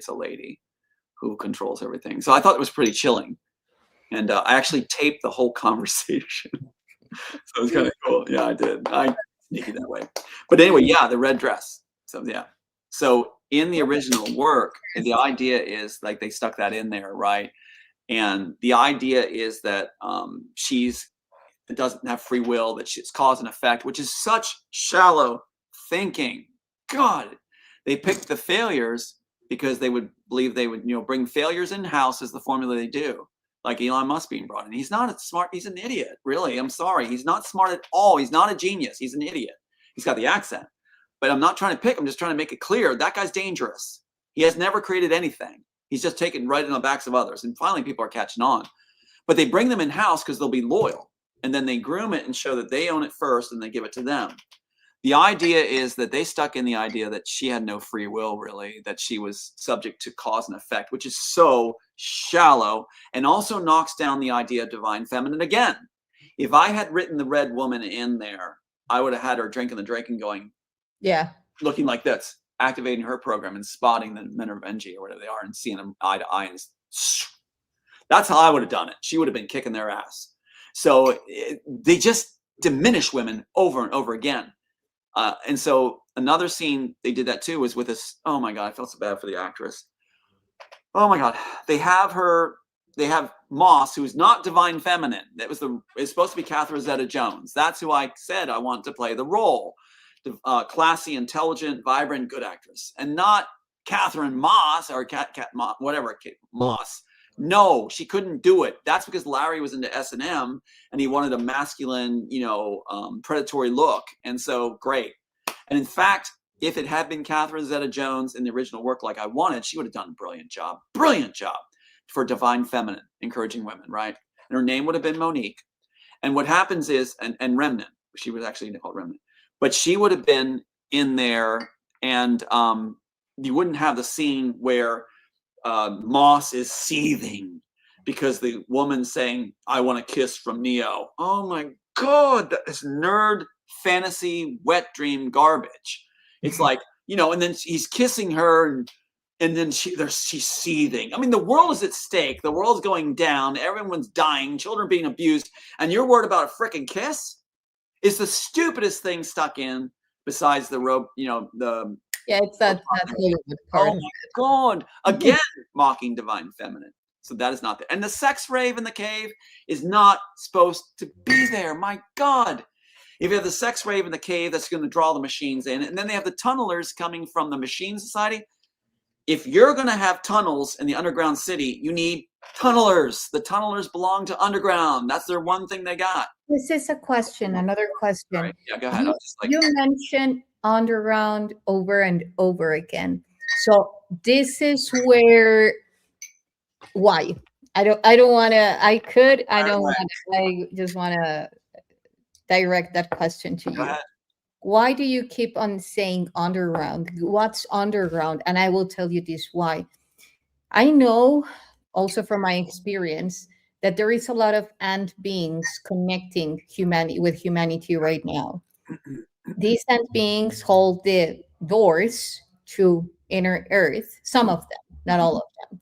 a lady who controls everything. So I thought it was pretty chilling. And I actually taped the whole conversation. So it was kind of cool. Yeah, I did. I sneaky that way. But anyway, yeah, the red dress. So yeah. So in the original work, the idea is like they stuck that in there, right? And the idea is that it doesn't have free will, that it's cause and effect, which is such shallow thinking. God, they picked the failures because they would believe they would, bring failures in house as the formula they do. Like Elon Musk being brought in. He's not smart. He's an idiot. Really, I'm sorry. He's not smart at all. He's not a genius. He's an idiot. He's got the accent. But I'm not trying to pick. I'm just trying to make it clear that guy's dangerous. He has never created anything. He's just taken right in the backs of others. And finally, people are catching on. But they bring them in house because they'll be loyal. And then they groom it and show that they own it first, and they give it to them. The idea is that they stuck in the idea that she had no free will, really, that she was subject to cause and effect, which is so shallow, and also knocks down the idea of divine feminine again. If I had written the red woman in there, I would have had her drinking the drink and going, Yeah. looking like this, activating her program and spotting the men of Benji or whatever they are and seeing them eye to eye. And that's how I would have done it. She would have been kicking their ass. So they just diminish women over and over again. And so another scene they did that too was with this. Oh my God, I felt so bad for the actress. Oh my God, they have Moss, who's not divine feminine. It's supposed to be Catherine Zeta-Jones. That's who I said I want to play the role. Classy, intelligent, vibrant, good actress, and not Catherine Moss or Moss. No, she couldn't do it. That's because Larry was into S&M and he wanted a masculine, predatory look. And so great. And in fact, if it had been Catherine Zeta-Jones in the original work like I wanted, she would have done a brilliant job for divine feminine, encouraging women, right? And her name would have been Monique. And what happens is, and Remnant, she was actually called Remnant, but she would have been in there, and you wouldn't have the scene where Moss is seething because the woman's saying, I want a kiss from Neo. Oh my God, that is nerd fantasy wet dream garbage. It's like, and then he's kissing her and then she's seething. I mean, the world is at stake. The world's going down. Everyone's dying. Children being abused. And you're worried about a freaking kiss? It's the stupidest thing stuck in. besides the rope, you know, the Yeah, it's that Hollywood part oh of my God, again mocking divine feminine. So that is not there. And the sex rave in the cave is not supposed to be there. My God. If you have the sex rave in the cave, that's going to draw the machines in. And then they have the tunnelers coming from the machine society. If you're going to have tunnels in the underground city, you need tunnelers. The tunnelers belong to underground. That's their one thing they got. This is a question, another All question. right. Yeah, go ahead. I was just like, You mentioned underground over and over again. So this is where why? I don't wanna I right, don't right. wanna I just wanna direct that question to Go you. ahead. Why do you keep on saying underground? What's underground? And I will tell you this why. I know also from my experience that there is a lot of ant beings connecting humanity with humanity right now. These ant beings hold the doors to inner earth, some of them, not all of them.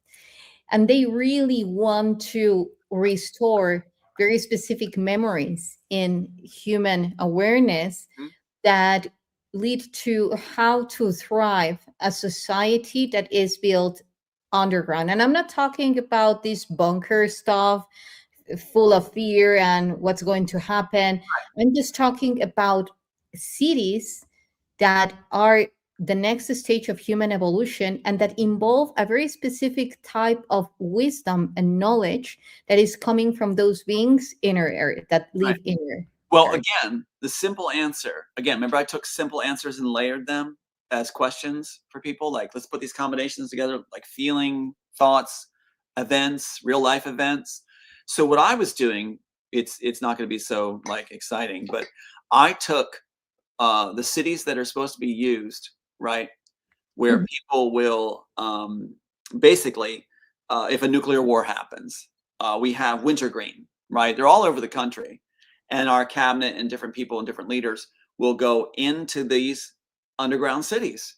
And they really want to restore very specific memories in human awareness that lead to how to thrive a society that is built underground. And I'm not talking about this bunker stuff full of fear and what's going to happen. I'm just talking about cities that are the next stage of human evolution and that involve a very specific type of wisdom and knowledge that is coming from those beings inner area that Right. live inner. Well, Earth. again, the simple answer. Again, remember I took simple answers and layered them as questions for people. Like, let's put these combinations together, like feeling, thoughts, events, real life events. So what I was doing, it's not going to be so like exciting, but I took the cities that are supposed to be used, right, where Mhm. people will basically, if a nuclear war happens, we have wintergreen, right? They're all over the country, and our cabinet and different people and different leaders will go into these underground cities,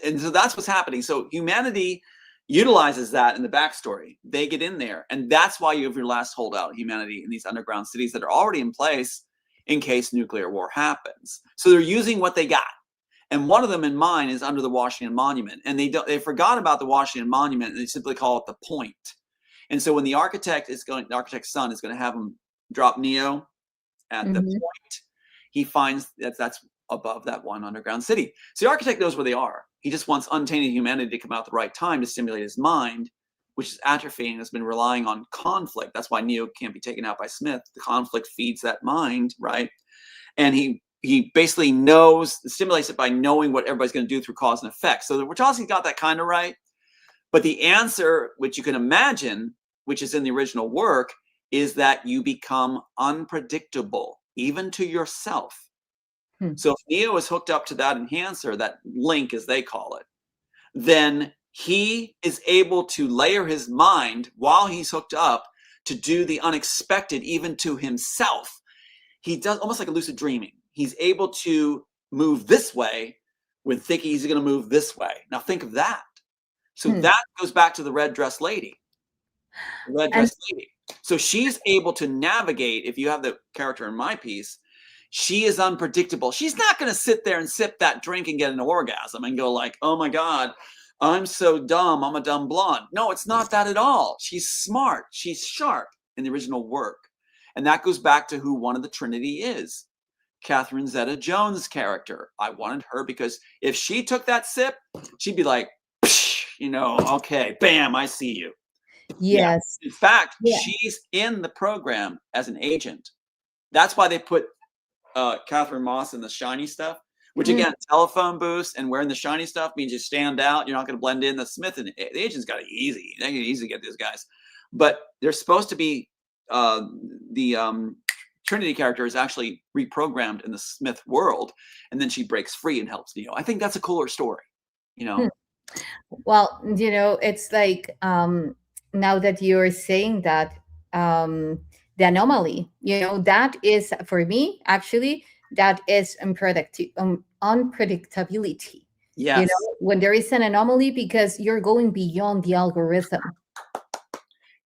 and so that's what's happening. So humanity utilizes that in the backstory. They get in there, and that's why you have your last holdout, humanity, in these underground cities that are already in place in case nuclear war happens. So they're using what they got. And one of them in mine is under the Washington Monument. And they forgot about the Washington Monument and they simply call it the point. And so when the architect's son is going to have him drop Neo at the Mhm. point, he finds that's above that one underground city. So the architect knows where they are. He just wants untainted humanity to come out at the right time to stimulate his mind, which is atrophying and has been relying on conflict. That's why Neo can't be taken out by Smith. The conflict feeds that mind, right? And he basically stimulates it by knowing what everybody's going to do through cause and effect. So Wachowski got that kind of right. But the answer, which you can imagine, which is in the original work, is that you become unpredictable, even to yourself. Hmm. So if Neo is hooked up to that enhancer, that link as they call it, then he is able to layer his mind while he's hooked up to do the unexpected, even to himself. He does almost like a lucid dreaming. He's able to move this way when thinking he's going to move this way. Now think of that. So Hmm. that goes back to the red dress lady. The red And dress lady. So she's able to navigate. If you have the character in my piece, she is unpredictable. She's not going to sit there and sip that drink and get an orgasm and go like, "Oh my God, I'm so dumb. I'm a dumb blonde." No, it's not that at all. She's smart. She's sharp in the original work. And that goes back to who one of the Trinity is. Catherine Zeta-Jones' character. I wanted her because if she took that sip, she'd be like, okay, bam, I see you. Yeah. yes, In fact, yeah. she's in the program as an agent. That's why they put Catherine Moss in the shiny stuff, which Hmm. again, telephone booths and wearing the shiny stuff means you stand out. You're not going to blend in. The Smith and the agents got it easy. They can easily get these guys. But they're supposed to be the Trinity character is actually reprogrammed in the Smith world, and then she breaks free and helps Neo. I think that's a cooler story, you Hmm. know. Well, it's like now that you're saying that the anomaly, that is for me actually that is unpredictability. Yes, When there is an anomaly because you're going beyond the algorithm.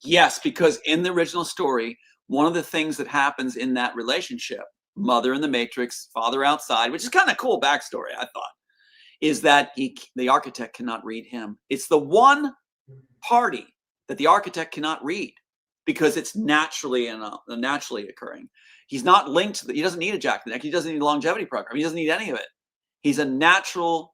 yes, because in the original story, one of the things that happens in that relationship mother in the Matrix, father outside, which is kind of cool backstory, I thought, is that the architect cannot read him. It's the one party that the architect cannot read because it's naturally naturally occurring. He's not linked to he doesn't need a jack the neck. He doesn't need a longevity program. He doesn't need any of it. He's a natural,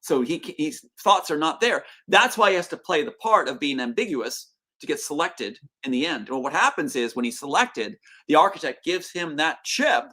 so his thoughts are not there. That's why he has to play the part of being ambiguous to get selected in the end. Well, what happens is when he's selected, the architect gives him that chip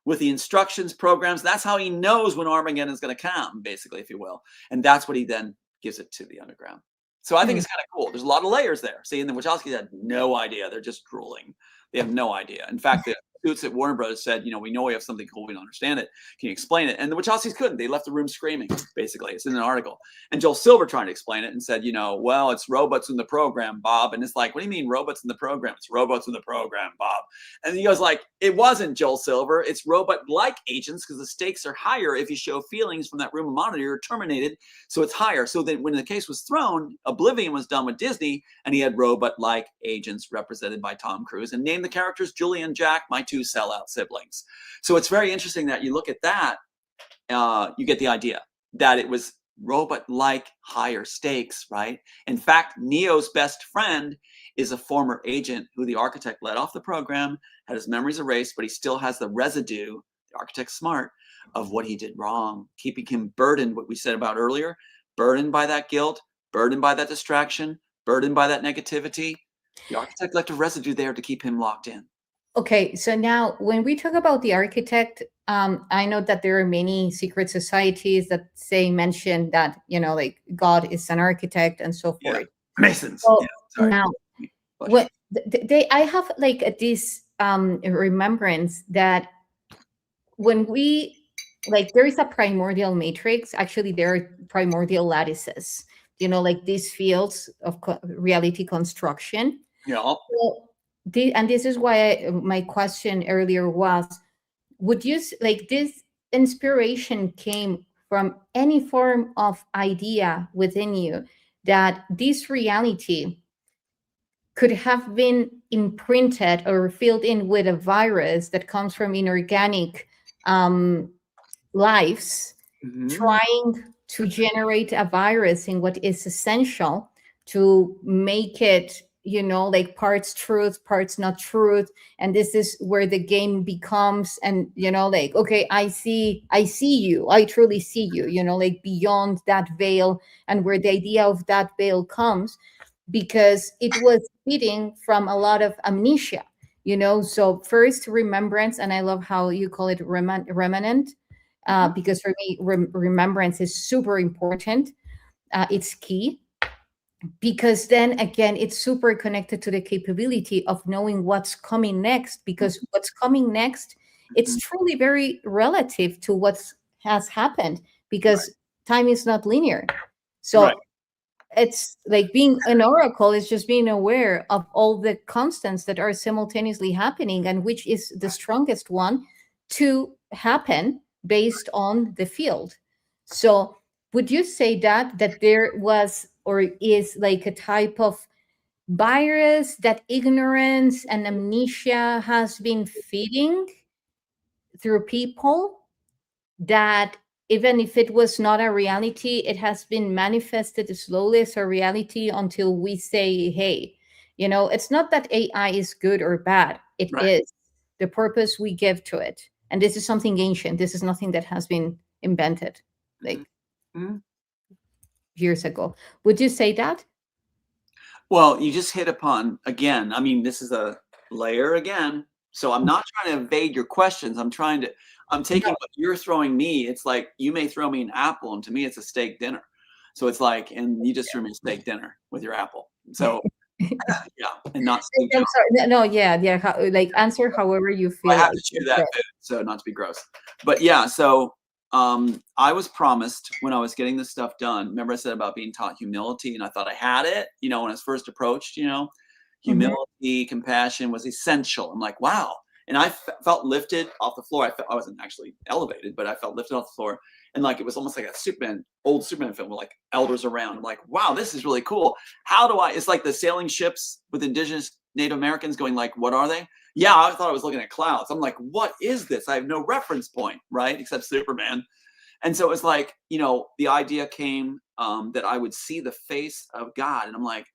with the instructions, programs. That's how he knows when Armageddon is going to come, basically, if you will. And that's what he then gives it to the underground. So I think it's kind of cool. There's a lot of layers there. See, and the Wachowskis had no idea. They're just drooling. They have no idea. In fact, the suits at Warner Brothers said, we know we have something cool. We don't understand it. Can you explain it? And the Wachowskis couldn't. They left the room screaming, basically. It's in an article. And Joel Silver trying to explain it and said, well, it's robots in the program, Bob. And it's like, what do you mean robots in the program? It's robots in the program, Bob. And he goes like, it wasn't Joel Silver. It's robot-like agents because the stakes are higher if you show feelings from that room monitor. You're terminated, so it's higher. So that when the case was thrown, Oblivion was done with Disney, and he had robot-like agents represented by Tom Cruise and named the characters Julie and Jack, my two sellout siblings. So it's very interesting that you look at that, you get the idea that it was robot-like higher stakes, right? In fact, Neo's best friend is a former agent who the architect let off the program, had his memories erased, but he still has the residue, the architect's smart, of what he did wrong, keeping him burdened, what we said about earlier, burdened by that guilt, burdened by that distraction, burdened by that negativity. The architect left a residue there to keep him locked in. Okay, so now when we talk about the architect, I know that there are many secret societies that mention that, like God is an architect and so forth. Masons. So now, what I have like this remembrance that when we there is a primordial matrix. Actually, there are primordial lattices. Like these fields of reality construction. Yeah. So, and this is why my question earlier was, would you this inspiration came from any form of idea within you that this reality could have been imprinted or filled in with a virus that comes from inorganic lives, trying to generate a virus in what is essential to make it parts truth, parts not truth. And this is where the game becomes, and okay, I see you, I truly see you, beyond that veil, and where the idea of that veil comes because it was feeding from a lot of amnesia, so first remembrance, and I love how you call it remnant, because for me remembrance is super important. It's key, because then again it's super connected to the capability of knowing what's coming next, because what's coming next, it's truly very relative to what has happened, because time is not linear. So it's like being an oracle is just being aware of all the constants that are simultaneously happening, and which is the strongest one to happen based on the field. So would you say that there was or is like a type of virus that ignorance and amnesia has been feeding through people, that even if it was not a reality, it has been manifested slowly as a reality until we say, hey, it's not that AI is good or bad. It is the purpose we give to it. And this is something ancient. This is nothing that has been invented years ago. Would you say that? Well, you just hit upon, again, I mean, this is a layer again. So I'm not trying to evade your questions. I'm taking what you're throwing me. It's like you may throw me an apple, and to me, it's a steak dinner. So it's like, and you just threw me a steak dinner with your apple. So yeah, and not. I'm sorry. No, yeah. Answer however you feel. I have to chew that food, so not to be gross. But yeah, so I was promised when I was getting this stuff done. Remember I said about being taught humility, and I thought I had it. When I was first approached, humility, compassion was essential. I'm like, wow. And I felt lifted off the floor. I wasn't actually elevated, but I felt lifted off the floor. And like, it was almost like a old Superman film with like elders around. I'm like, wow, this is really cool. How do it's like the sailing ships with indigenous Native Americans going like, what are they? Yeah, I thought I was looking at clouds. I'm like, what is this? I have no reference point, right? Except Superman. And so it was like, the idea came that I would see the face of God, and I'm like,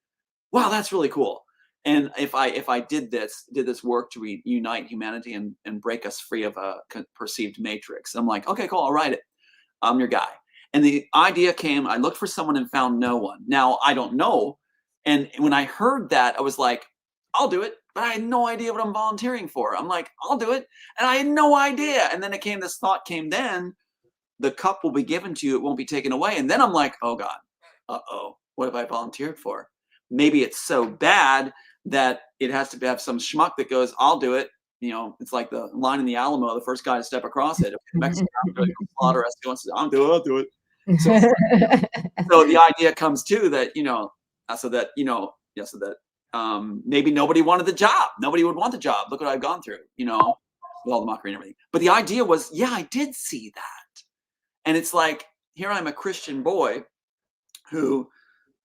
wow, that's really cool. And if I did this work to reunite humanity and break us free of a perceived matrix, I'm like, okay, cool, I'll write it. I'm your guy. And the idea came, I looked for someone and found no one. Now I don't know. And when I heard that, I was like, I'll do it. But I had no idea what I'm volunteering for. I'm like, I'll do it. And I had no idea. And then this thought came then, the cup will be given to you, it won't be taken away. And then I'm like, oh God, what have I volunteered for? Maybe it's so bad that it has to have some schmuck that goes, I'll do it. It's like the line in the Alamo, the first guy to step across it. If the Mexican slaughter us, wants to, I'll do it. So, so the idea comes too that, maybe nobody wanted the job. Nobody would want the job. Look what I've gone through, with all the mockery and everything. But the idea was, yeah, I did see that. And it's like, here I'm a Christian boy who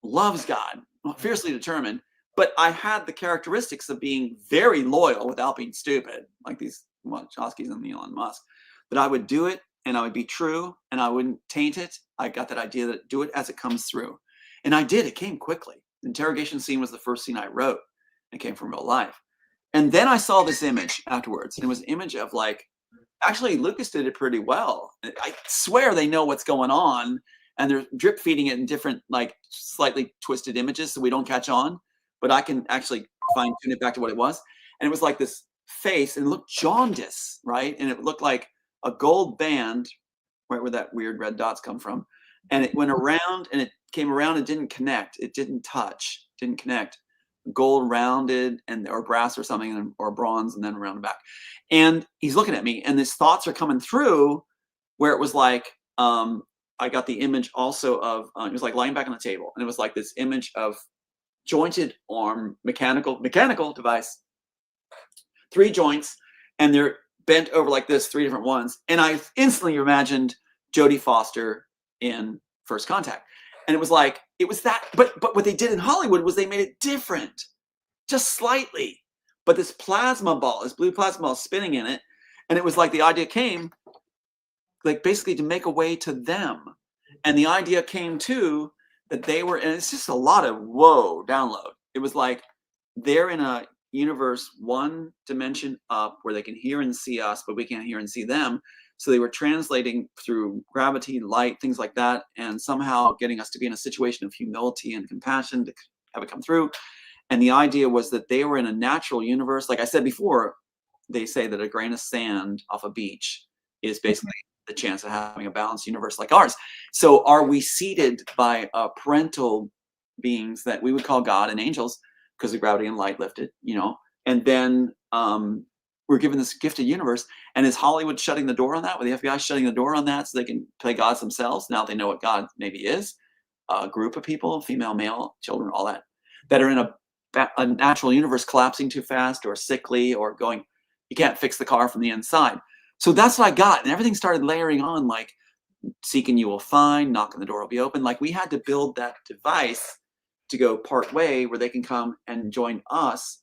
loves God, fiercely determined, but I had the characteristics of being very loyal without being stupid, like these Wachowskis and Elon Musk, that I would do it and I would be true and I wouldn't taint it. I got that idea that do it as it comes through. And I did. It came quickly. The interrogation scene was the first scene I wrote. It came from real life. And then I saw this image afterwards. And it was an image of actually, Lucas did it pretty well. I swear they know what's going on, and they're drip feeding it in different, slightly twisted images so we don't catch on. But I can actually fine tune it back to what it was. And it was like this face, and it looked jaundice, right? And it looked like a gold band, right where that weird red dots come from. And it went around, and it came around and didn't connect. It didn't touch, didn't connect. Gold rounded or brass or something, or bronze, and then around the back. And he's looking at me, and his thoughts are coming through where it was like, I got the image also of, it was like lying back on the table, and it was like this image of jointed arm, mechanical device, 3 joints, and they're bent over like this, 3 different ones. And I instantly imagined Jodie Foster in First Contact. And it was that, but what they did in Hollywood was they made it different, just slightly. But this plasma ball, this blue plasma ball spinning in it. And it was like the idea came, basically to make a way to them. And the idea came too, that they were, and it's just a lot of download. It was like they're in a universe 1 dimension up where they can hear and see us, but we can't hear and see them. So they were translating through gravity, light, things like that, and somehow getting us to be in a situation of humility and compassion to have it come through. And the idea was that they were in a natural universe. Like I said before, they say that a grain of sand off a beach is basically the chance of having a balanced universe like ours. So are we seated by parental beings that we would call God and angels, because the gravity and light lifted, and then we're given this gifted universe. And is Hollywood shutting the door on that? With the FBI shutting the door on that so they can play gods themselves? Now they know what God maybe is. A group of people, female, male, children, all that are in a natural universe collapsing too fast or sickly or going, you can't fix the car from the inside. So that's what I got. And everything started layering on, like seeking you will find, knocking the door will be open. Like we had to build that device to go part way where they can come and join us,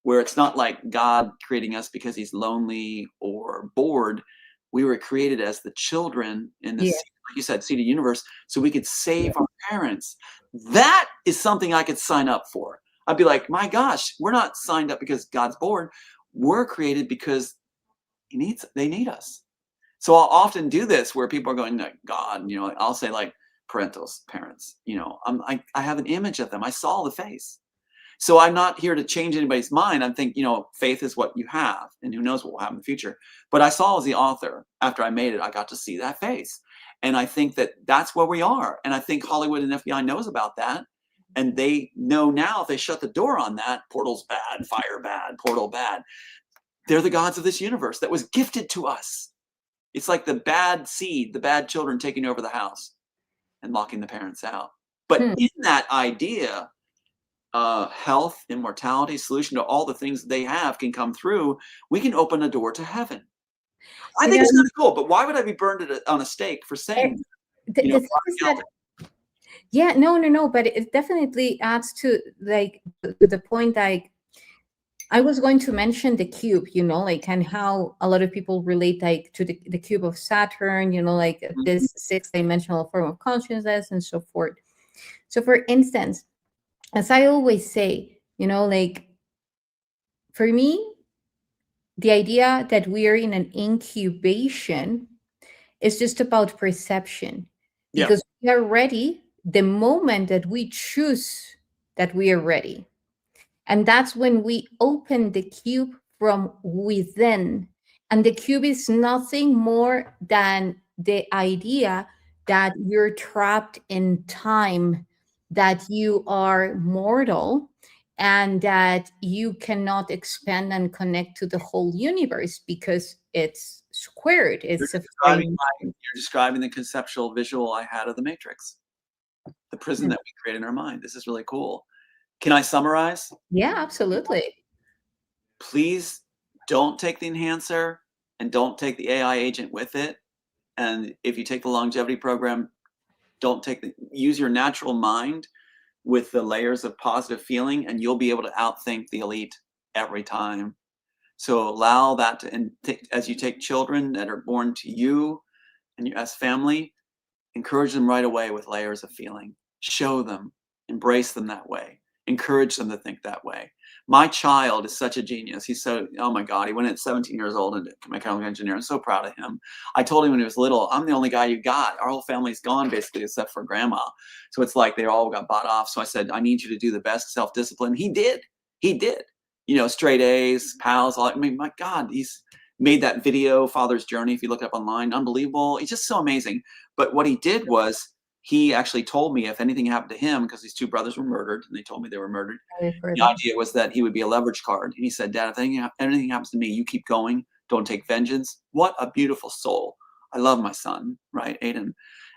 where it's not like God creating us because he's lonely or bored. We were created as the children in this, like you said, seeded universe, so we could save our parents. That is something I could sign up for. I'd be like, my gosh, we're not signed up because God's bored. We're created because they need us. So I'll often do this where people are going, God, I'll say parents, I have an image of them. I saw the face. So I'm not here to change anybody's mind. I'm thinking, faith is what you have, and who knows what will happen in the future. But I saw as the author, after I made it, I got to see that face. And I think that that's where we are. And I think Hollywood and FBI knows about that. And they know now if they shut the door on that, portal's bad, fire bad, portal bad. They're the gods of this universe that was gifted to us. It's like the bad seed, the bad children taking over the house and locking the parents out. But in that idea, health, immortality, solution to all the things that they have can come through. We can open a door to heaven. I think it's kind of cool, but why would I be burned on a stake for saying the thing is that, no, but it definitely adds to the point, I was going to mention the cube, like, and how a lot of people relate like to the cube of Saturn, like Mhm. this six-dimensional form of consciousness and so forth. So for instance, as I always say, like, for me, the idea that we are in an incubation is just about perception, Yeah. because we are ready the moment that we choose that we are ready. And that's when we open the cube from within. And the cube is nothing more than the idea that you're trapped in time, that you are mortal, and that you cannot expand and connect to the whole universe because it's squared, You're it's a describing finite. you're describing the conceptual visual I had of the Matrix, the prison that we create in our mind. This is really cool. Can I summarize? Yeah, absolutely. Please don't take the enhancer and don't take the AI agent with it. And if you take the longevity program, don't take use your natural mind with the layers of positive feeling, and you'll be able to outthink the elite every time. So allow that to, and as you take children that are born to you and you as family, encourage them right away with layers of feeling. Show them, embrace them that way, encourage them to think that way. My child is such a genius. He's so, oh my God, he went at 17 years old into mechanical engineering. I'm so proud of him. I told him when he was little, I'm the only guy you got. Our whole family's gone basically, except for grandma. So it's like they all got bought off. So I said, I need you to do the best self discipline. He did. He did. You know, straight A's, pals. I mean, my God, he's made that video, Father's Journey. If you look it up online, unbelievable. He's just so amazing. But what he did was he actually told me if anything happened to him, because these two brothers were murdered, and they told me they were murdered, Sorry for the that. idea was that he would be a leverage card. And he said, Dad, if anything happens to me, you keep going. Don't take vengeance. What a beautiful soul. I love my son, right, Aiden?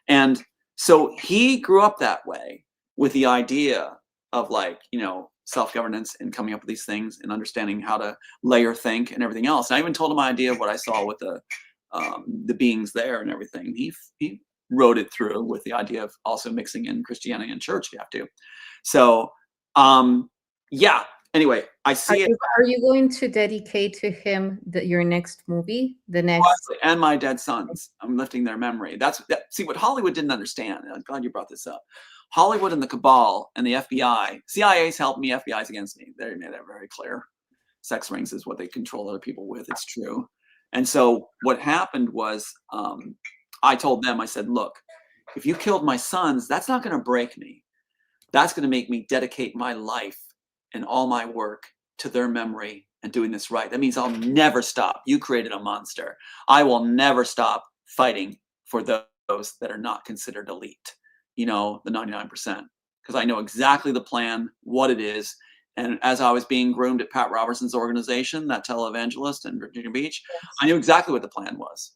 And so he grew up that way with the idea of like, you know, self-governance and coming up with these things and understanding how to layer think and everything else. And I even told him my idea of what I saw with the beings there and everything. He wrote it through with the idea of also mixing in Christianity and church. You have to. So um, yeah. Anyway, I see it. Are you going to dedicate to him your next movie? The next. And my dead sons. I'm lifting their memory. That's that. See what Hollywood didn't understand. I'm glad you brought this up. Hollywood and the cabal and the FBI, CIA's helped me, FBI's against me. They made that very clear. Sex rings is what they control other people with. It's true. And so what happened was, I told them, I said, look, if you killed my sons, that's not going to break me. That's going to make me dedicate my life and all my work to their memory and doing this right. That means I'll never stop. You created a monster. I will never stop fighting for those that are not considered elite, you know, the 99%, because I know exactly the plan, what it is. And as I was being groomed at Pat Robertson's organization, that televangelist in Virginia Beach, I knew exactly what the plan was.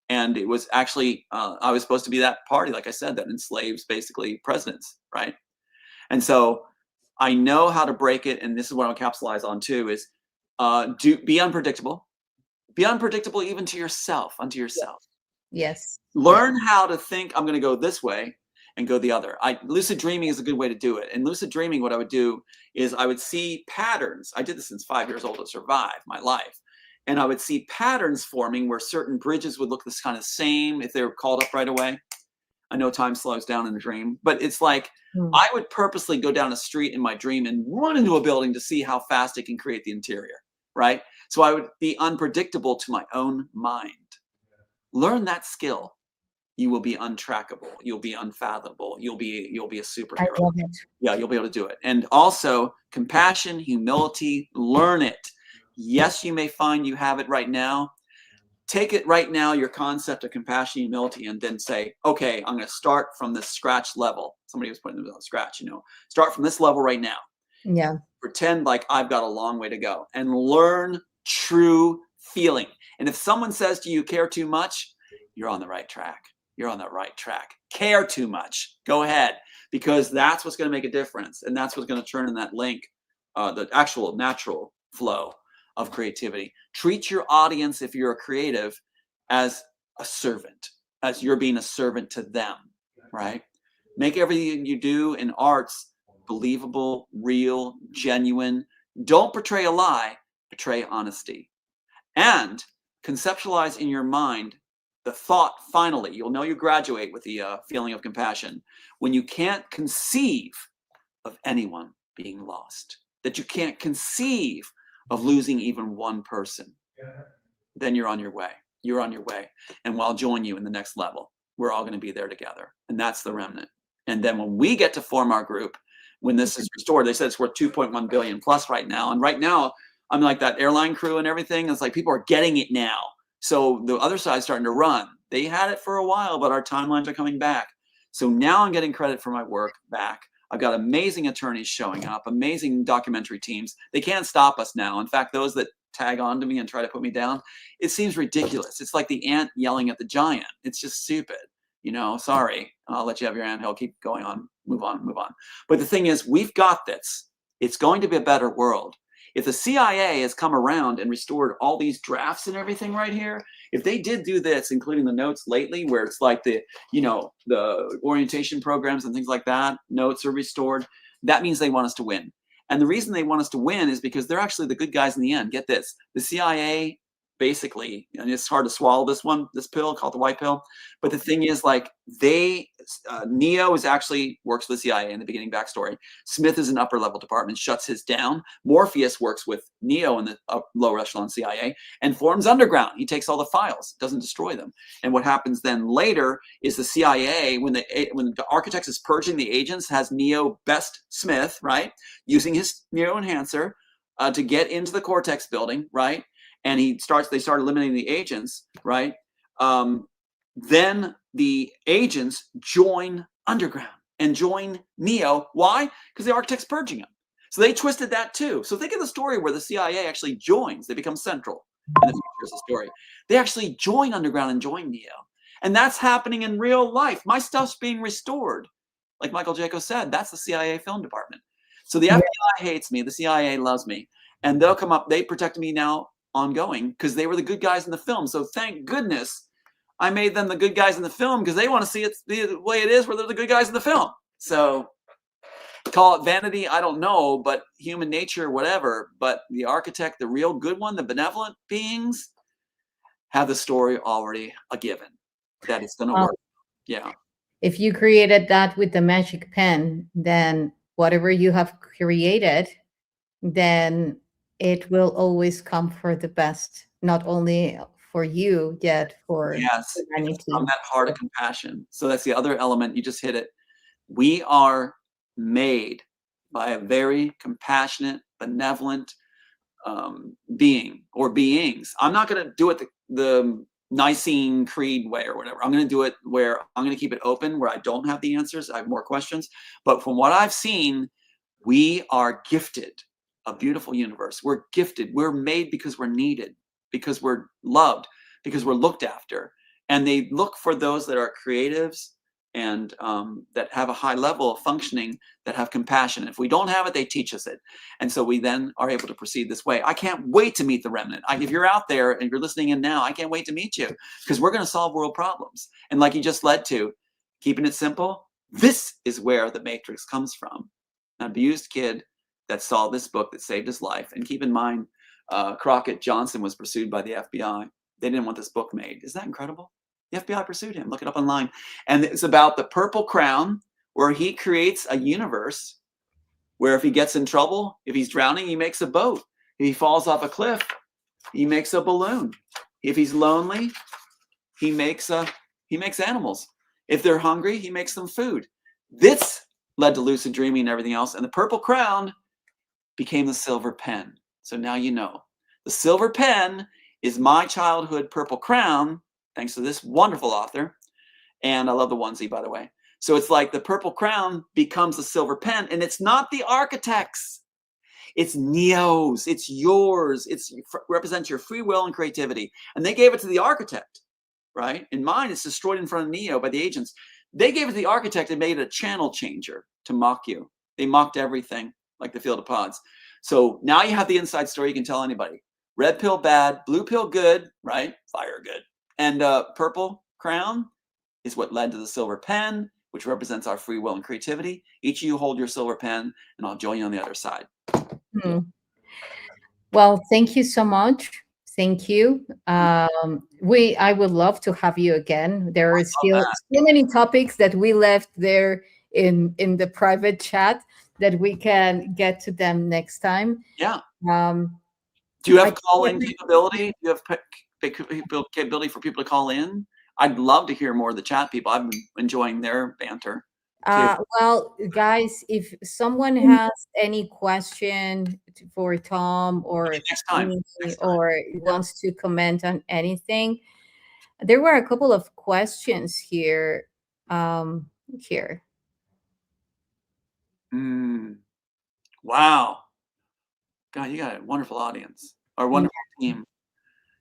And it was actually, I was supposed to be that party, like I said, that enslaves basically presidents, right? And so I know how to break it, and this is what I'll capitalize on too: is be unpredictable. Be unpredictable even to yourself, unto yourself. Yes. Yeah. Learn how to think. I'm going to go this way and go the other. Lucid dreaming is a good way to do it. And lucid dreaming, what I would do is I would see patterns. I did this since 5 years old to survive my life. And I would see patterns forming where certain bridges would look this kind of same if they were called up right away. I know time slows down in a dream, but it's like Mm. I would purposely go down a street in my dream and run into a building to see how fast it can create the interior, right? So I would be unpredictable to my own mind. Learn that skill. You will be untrackable. You'll be unfathomable. You'll be a I superhero. love it. Yeah, you'll be able to do it. And also compassion, humility, learn it. Yes, you may find you have it right now. Take it right now, your concept of compassion, humility, and then say, okay, I'm going to start from this scratch level. Somebody was putting it on scratch, you know, start from this level right now. Yeah. Pretend like I've got a long way to go and learn true feeling. And if someone says to you, care too much, you're on the right track. You're on the right track. Care too much. Go ahead, because that's what's going to make a difference. And that's what's going to turn in that link, the actual natural flow of creativity. Treat your audience, if you're a creative, as a servant, as you're being a servant to them, right? Make everything you do in arts believable, real, genuine. Don't portray a lie, betray honesty, and conceptualize in your mind the thought, finally, you'll know you graduate with the feeling of compassion, when you can't conceive of anyone being lost, that you can't conceive of losing even one person, then you're on your way. You're on your way. And I'll join you in the next level. We're all going to be there together. And that's the remnant. And then when we get to form our group, when this is restored, they said it's worth 2.1 billion plus right now. And right now, I'm like that airline crew and everything. It's like people are getting it now. So the other side's starting to run. They had it for a while, but our timelines are coming back. So now I'm getting credit for my work back. I've got amazing attorneys showing up, amazing documentary teams. They can't stop us now. In fact, those that tag on to me and try to put me down, it seems ridiculous. It's like the ant yelling at the giant. It's just stupid. You know, sorry. I'll let you have your anthill. Keep going on. Move on, move on. But the thing is, we've got this. It's going to be a better world. If the CIA has come around and restored all these drafts and everything right here, if they did do this, including the notes lately, where it's like the, you know, the orientation programs and things like that, notes are restored, that means they want us to win. And the reason they want us to win is because they're actually the good guys in the end. Get this, the CIA basically, and it's hard to swallow this pill called the white pill, but the thing is, like, Neo is actually works for the CIA in the beginning backstory. Smith is an upper level department, shuts his down. Morpheus works with Neo in the lower echelon CIA and forms underground. He takes all the files, doesn't destroy them. And what happens then later is the CIA, when the architect is purging the agents, has Neo best Smith, right, using his Neo enhancer to get into the Cortex building, right? And they start eliminating the agents, right? Then the agents join underground and join Neo. Why? Because the architect's purging them. So they twisted that too. So think of the story where the CIA actually joins. They become central in the future of the story. They actually join underground and join Neo. And that's happening in real life. My stuff's being restored. Like Michael Jaco said, that's the CIA film department. So the FBI hates me. The CIA loves me. And they'll come up. They protect me now ongoing because they were the good guys in the film. So thank goodness I made them the good guys in the film, because they want to see it the way it is where they're the good guys in the film. So call it vanity, I don't know, but human nature, whatever. But the architect, the real good one, the benevolent beings, have the story already a given that it's going to work. Yeah. If you created that with the magic pen, then whatever you have created, then it will always come for the best, not only for you, yet for Yes, humanity. from that heart of compassion. So that's the other element. You just hit it. We are made by a very compassionate, benevolent being or beings. I'm not going to do it the Nicene Creed way or whatever. I'm going to do it where I'm going to keep it open, where I don't have the answers. I have more questions. But from what I've seen, we are gifted a beautiful universe. We're gifted. We're made because we're needed, because we're loved, because we're looked after. And they look for those that are creatives and that have a high level of functioning, that have compassion. If we don't have it, they teach us it. And so we then are able to proceed this way. I can't wait to meet the remnant. If you're out there and you're listening in now, I can't wait to meet you, because we're going to solve world problems. And like you just led to, keeping it simple, this is where the Matrix comes from. An abused kid that saw this book that saved his life. And keep in mind, Crockett Johnson was pursued by the FBI. They didn't want this book made. Isn't that incredible? The FBI pursued him. Look it up online. And it's about the Purple Crown, where he creates a universe where if he gets in trouble, if he's drowning, he makes a boat. If he falls off a cliff, he makes a balloon. If he's lonely, he makes animals. If they're hungry, he makes them food. This led to lucid dreaming and everything else. And the Purple Crown became the silver pen. So now you know. The silver pen is my childhood Purple Crown, thanks to this wonderful author. And I love the onesie, by the way. So it's like the Purple Crown becomes the silver pen, and it's not the architect's. It's Neo's. It's yours. It represents your free will and creativity. And they gave it to the architect, right? In mine, it's destroyed in front of Neo by the agents. They gave it to the architect and made it a channel changer to mock you. They mocked everything, like the field of pods. So now you have the inside story. You can tell anybody. Red pill bad, blue pill good, right? Fire good. And Purple Crown is what led to the silver pen, which represents our free will and creativity. Each of you hold your silver pen, and I'll join you on the other side. Hmm. Well, thank you so much. Thank you. I would love to have you again. There are Love still that. so many topics that we left there in the private chat that we can get to them next time. Yeah. Um, Do you I have call-in capability? Do you have capability for people to call in? I'd love to hear more of the chat people. I've been enjoying their banter too. well, guys, if someone has any question for Tom or Next time. me, Next time. or wants to comment on anything, there were a couple of questions here. Here. Mm, wow. God, you got a wonderful audience or Yeah. wonderful team.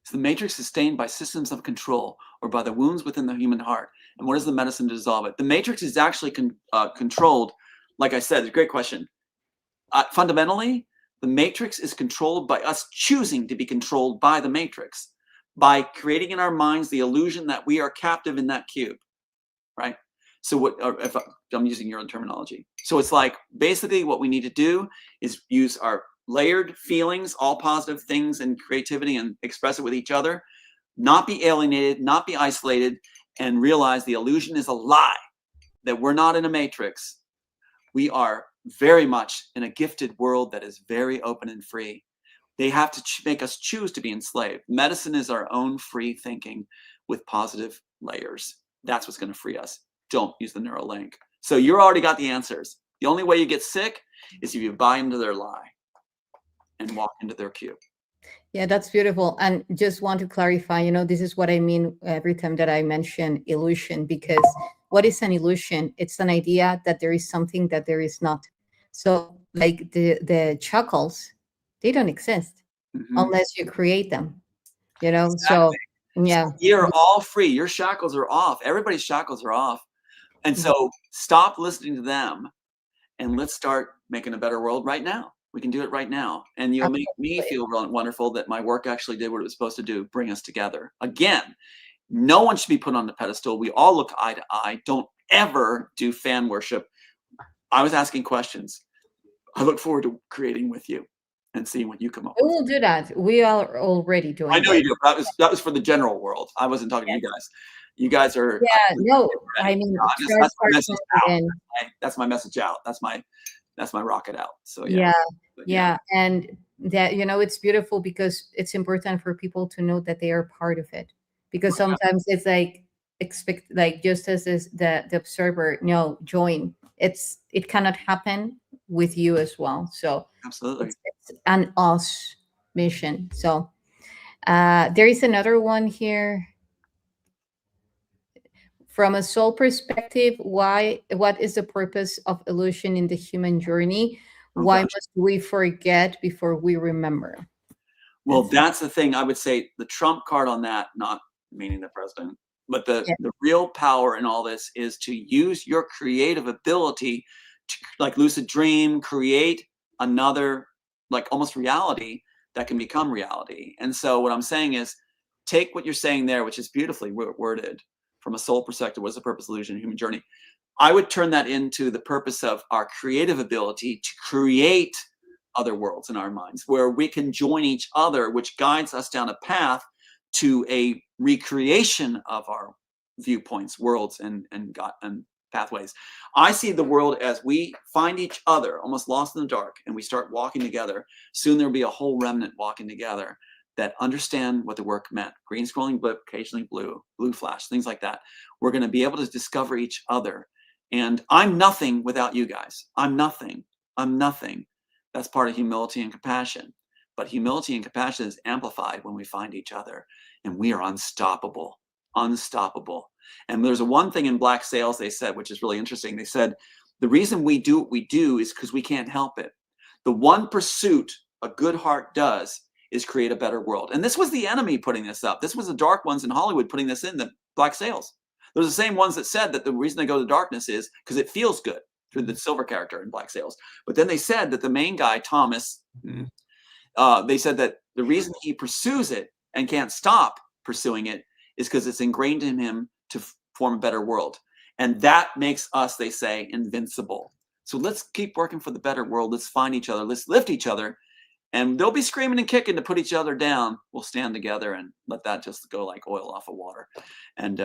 Is the matrix sustained by systems of control or by the wounds within the human heart? And what is the medicine to dissolve it? The matrix is actually controlled. Like I said, it's a great question. Fundamentally, the matrix is controlled by us choosing to be controlled by the matrix, by creating in our minds the illusion that we are captive in that cube, right? So what, or if I'm using your own terminology. So it's like basically what we need to do is use our layered feelings, all positive things and creativity, and express it with each other, not be alienated, not be isolated, and realize the illusion is a lie, that we're not in a matrix. We are very much in a gifted world that is very open and free. They have to make us choose to be enslaved. Medicine is our own free thinking with positive layers. That's what's going to free us. Don't use the neural link. So you already got the answers. The only way you get sick is if you buy into their lie and walk into their cube. Yeah, that's beautiful. And just want to clarify, this is what I mean every time that I mention illusion, because what is an illusion? It's an idea that there is something that there is not. So, like the chuckles, they don't exist Mhm. unless you create them, you know? So, Exactly. So yeah. you're all free. Your shackles are off. Everybody's shackles are off. And Yeah. so stop listening to them and let's start making a better world right now. We can do it right now. And you'll make me Absolutely. feel real wonderful that my work actually did what it was supposed to do, bring us together. Again, no one should be put on the pedestal. We all look eye to eye. Don't ever do fan worship. I was asking questions. I look forward to creating with you and seeing what you come up We with. will do that. We are already I doing know it. you do. That was for the general world. I wasn't talking to you guys. You guys are Yeah, no, ready. I mean, No, charts that's my are message coming out. in. That's my message out. That's my rocket out. So yeah. Yeah, But yeah. yeah, and that it's beautiful because it's important for people to know that they are part of it. Because sometimes it's like expect, like, just as is the observer, no, join. It cannot happen with you as well. So Absolutely. it's an us mission. So there is another one here. From a soul perspective, what is the purpose of illusion in the human journey? Oh Why gosh. must we forget before we remember? Well, That's that's the thing. I would say the trump card on that, not meaning the president, but yeah, the real power in all this is to use your creative ability to, like lucid dream, create another, like almost reality that can become reality. And so what I'm saying is take what you're saying there, which is beautifully worded from a soul perspective. What's the purpose of illusion, human journey? I would turn that into the purpose of our creative ability to create other worlds in our minds where we can join each other, which guides us down a path to a recreation of our viewpoints, worlds, and pathways. I see the world as we find each other almost lost in the dark and we start walking together. Soon there'll be a whole remnant walking together that understand what the work meant. Green scrolling blip, occasionally blue flash, things like that. We're going to be able to discover each other. And I'm nothing without you guys. I'm nothing. I'm nothing. That's part of humility and compassion. But humility and compassion is amplified when we find each other, and we are unstoppable, unstoppable. And there's a one thing in Black Sails they said, which is really interesting. They said, the reason we do what we do is because we can't help it. The one pursuit a good heart does is create a better world. And this was the enemy putting this up. This was the dark ones in Hollywood putting this in, the Black Sails. Those are the same ones that said that the reason they go to darkness is because it feels good through the silver character in Black Sails. But then they said that the main guy, Thomas, they said that the reason he pursues it and can't stop pursuing it is because it's ingrained in him to form a better world. And that makes us, they say, invincible. So let's keep working for the better world. Let's find each other. Let's lift each other. And they'll be screaming and kicking to put each other down. We'll stand together and let that just go like oil off of water, and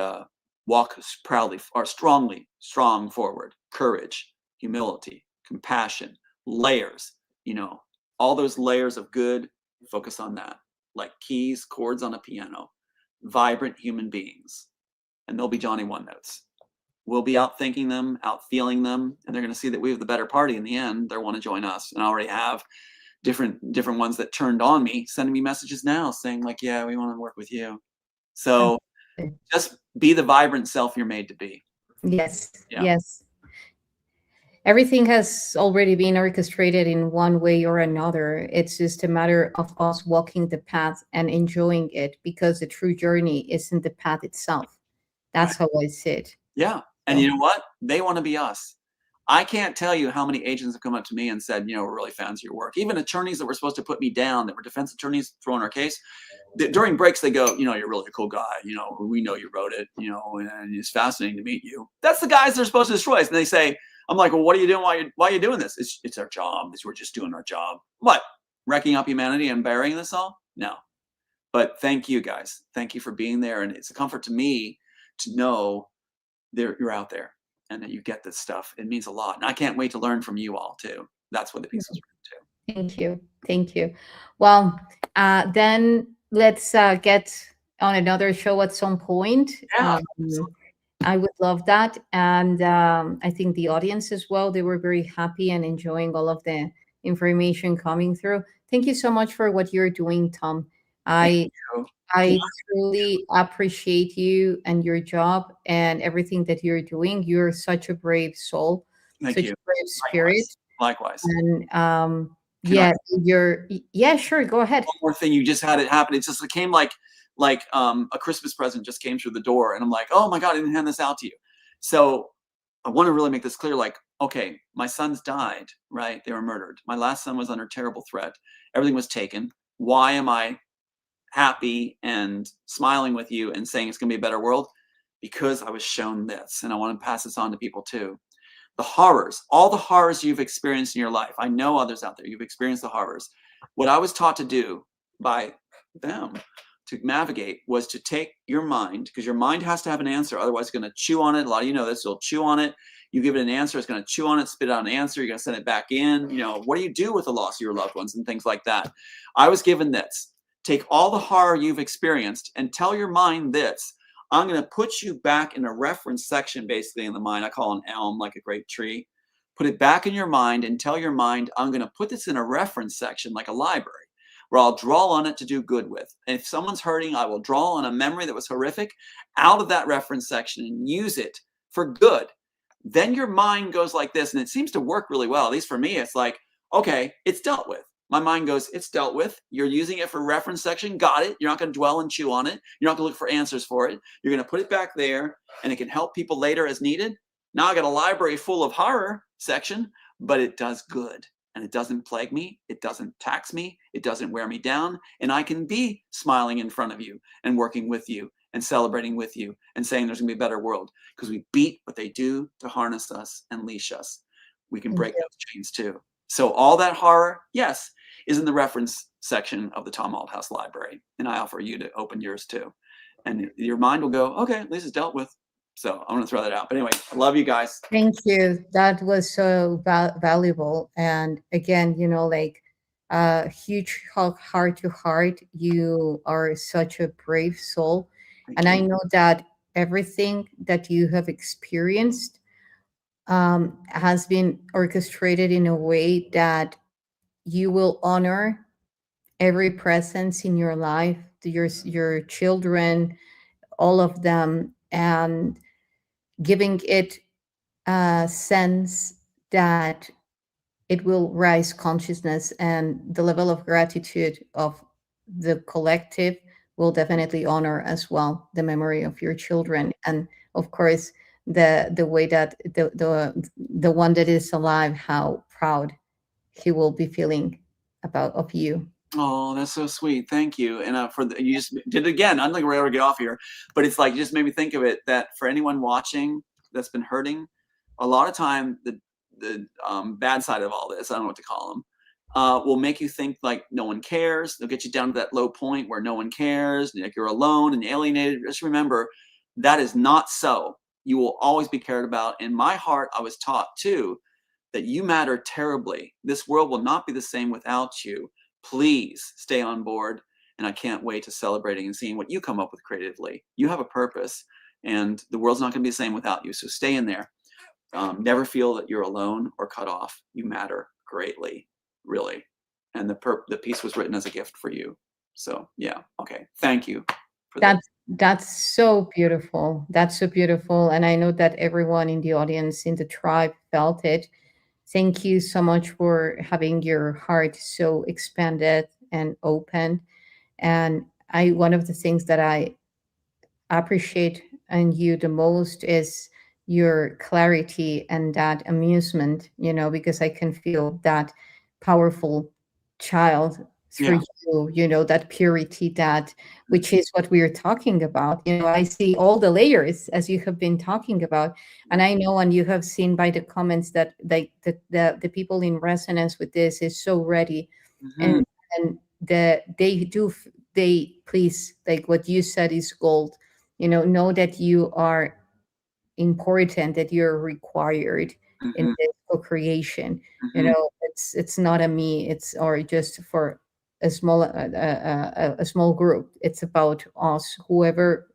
walk proudly or strong forward. Courage, humility, compassion, layers. You know, all those layers of good. Focus on that, like keys, chords on a piano. Vibrant human beings, and they'll be Johnny One Notes. We'll be out thinking them, out feeling them, and they're going to see that we have the better party in the end. They want to join us, and I already have different ones that turned on me, sending me messages now saying like, yeah, we want to work with you. So just be the vibrant self you're made to be. Yes, Yeah. yes. Everything has already been orchestrated in one way or another. It's just a matter of us walking the path and enjoying it, because the true journey isn't the path itself. Right. That's how I see it. Yeah. And you know what? They want to be us. I can't tell you how many agents have come up to me and said, you know, we're really fans of your work. Even attorneys that were supposed to put me down, that were defense attorneys throwing our case, during breaks they go, you know, you're really a cool guy. You know, we know you wrote it. You know, and it's fascinating to meet you. That's the guys they're supposed to destroy. And they say, I'm like, well, what are you doing? Why are you doing this? It's our job. We're just doing our job. What? Wrecking up humanity and burying this all? No. But thank you guys. Thank you for being there. And it's a comfort to me to know you're out there and that you get this stuff. It means a lot. And I can't wait to learn from you all too. That's what the piece was written to. Thank you. Thank you. Well, then let's get on another show at some point. Yeah. I would love that. And I think the audience as well, they were very happy and enjoying all of the information coming through. Thank you so much for what you're doing, Tom. I truly appreciate you and your job and everything that you're doing. You're such a brave soul, Thank such you. a brave spirit. Likewise. And yeah, sure, go ahead. One more thing, you just had it happen. It just came like a Christmas present just came through the door, and I'm like, oh my God, I didn't hand this out to you. So I want to really make this clear. Like, okay, my sons died, right? They were murdered. My last son was under terrible threat. Everything was taken. Why am I happy and smiling with you and saying it's going to be a better world? Because I was shown this, and I want to pass this on to people too. The horrors, all the horrors you've experienced in your life. I know others out there, you've experienced the horrors. What I was taught to do by them to navigate was to take your mind, because your mind has to have an answer. Otherwise, it's going to chew on it. A lot of you know this. It'll chew on it. You give it an answer, it's going to chew on it, spit out an answer. You're going to send it back in. You know, what do you do with the loss of your loved ones and things like that? I was given this. Take all the horror you've experienced and tell your mind this. I'm going to put you back in a reference section, basically, in the mind. I call an elm, like a great tree. Put it back in your mind and tell your mind, I'm going to put this in a reference section, like a library, where I'll draw on it to do good with. And if someone's hurting, I will draw on a memory that was horrific out of that reference section and use it for good. Then your mind goes like this, and it seems to work really well. At least for me, it's like, okay, it's dealt with. My mind goes, it's dealt with. You're using it for reference section. Got it. You're not going to dwell and chew on it. You're not going to look for answers for it. You're going to put it back there, and it can help people later as needed. Now I got a library full of horror section, but it does good. And it doesn't plague me. It doesn't tax me. It doesn't wear me down. And I can be smiling in front of you and working with you and celebrating with you and saying there's going to be a better world, because we beat what they do to harness us and leash us. We can break those chains too. So all that horror, yes, is in the reference section of the Tom Althouse library. And I offer you to open yours too. And your mind will go, okay, at least it's dealt with. So I'm going to throw that out. But anyway, I love you guys. Thank you. That was so valuable. And again, you know, like huge hug, heart to heart. You are such a brave soul. And I know that everything that you have experienced has been orchestrated in a way that you will honor every presence in your life, your children, all of them, and giving it a sense that it will rise consciousness, and the level of gratitude of the collective will definitely honor as well the memory of your children, and of course the way that the one that is alive, how proud he will be feeling about of you. Oh, that's so sweet. Thank you. And you just did it again. I'm like ready to get off here, but it's like, you just made me think of it, that for anyone watching that's been hurting, a lot of time the bad side of all this, I don't know what to call them, will make you think like no one cares. They'll get you down to that low point where no one cares, like you're alone and alienated. Just remember, that is not so. You will always be cared about. In my heart, I was taught too that you matter terribly. This world will not be the same without you. Please stay on board. And I can't wait to celebrating and seeing what you come up with creatively. You have a purpose, and the world's not going to be the same without you. So stay in there. Never feel that you're alone or cut off. You matter greatly, really. And the piece was written as a gift for you. So yeah, okay. Thank you for that. That's so beautiful. That's so beautiful. And I know that everyone in the audience in the tribe felt it. Thank you so much for having your heart so expanded and open. And one of the things that I appreciate in you the most is your clarity and that amusement, because I can feel that powerful child through Yeah. you, that purity, that which is what we are talking about. I see all the layers as you have been talking about. And I know, and you have seen by the comments that like the people in resonance with this is so ready. Mm-hmm. And they do, they please, like what you said is gold. Know that you are important, that you're required in Mm-hmm. this co-creation. Mm-hmm. It's not a me, it's or just for a small group. It's about us, whoever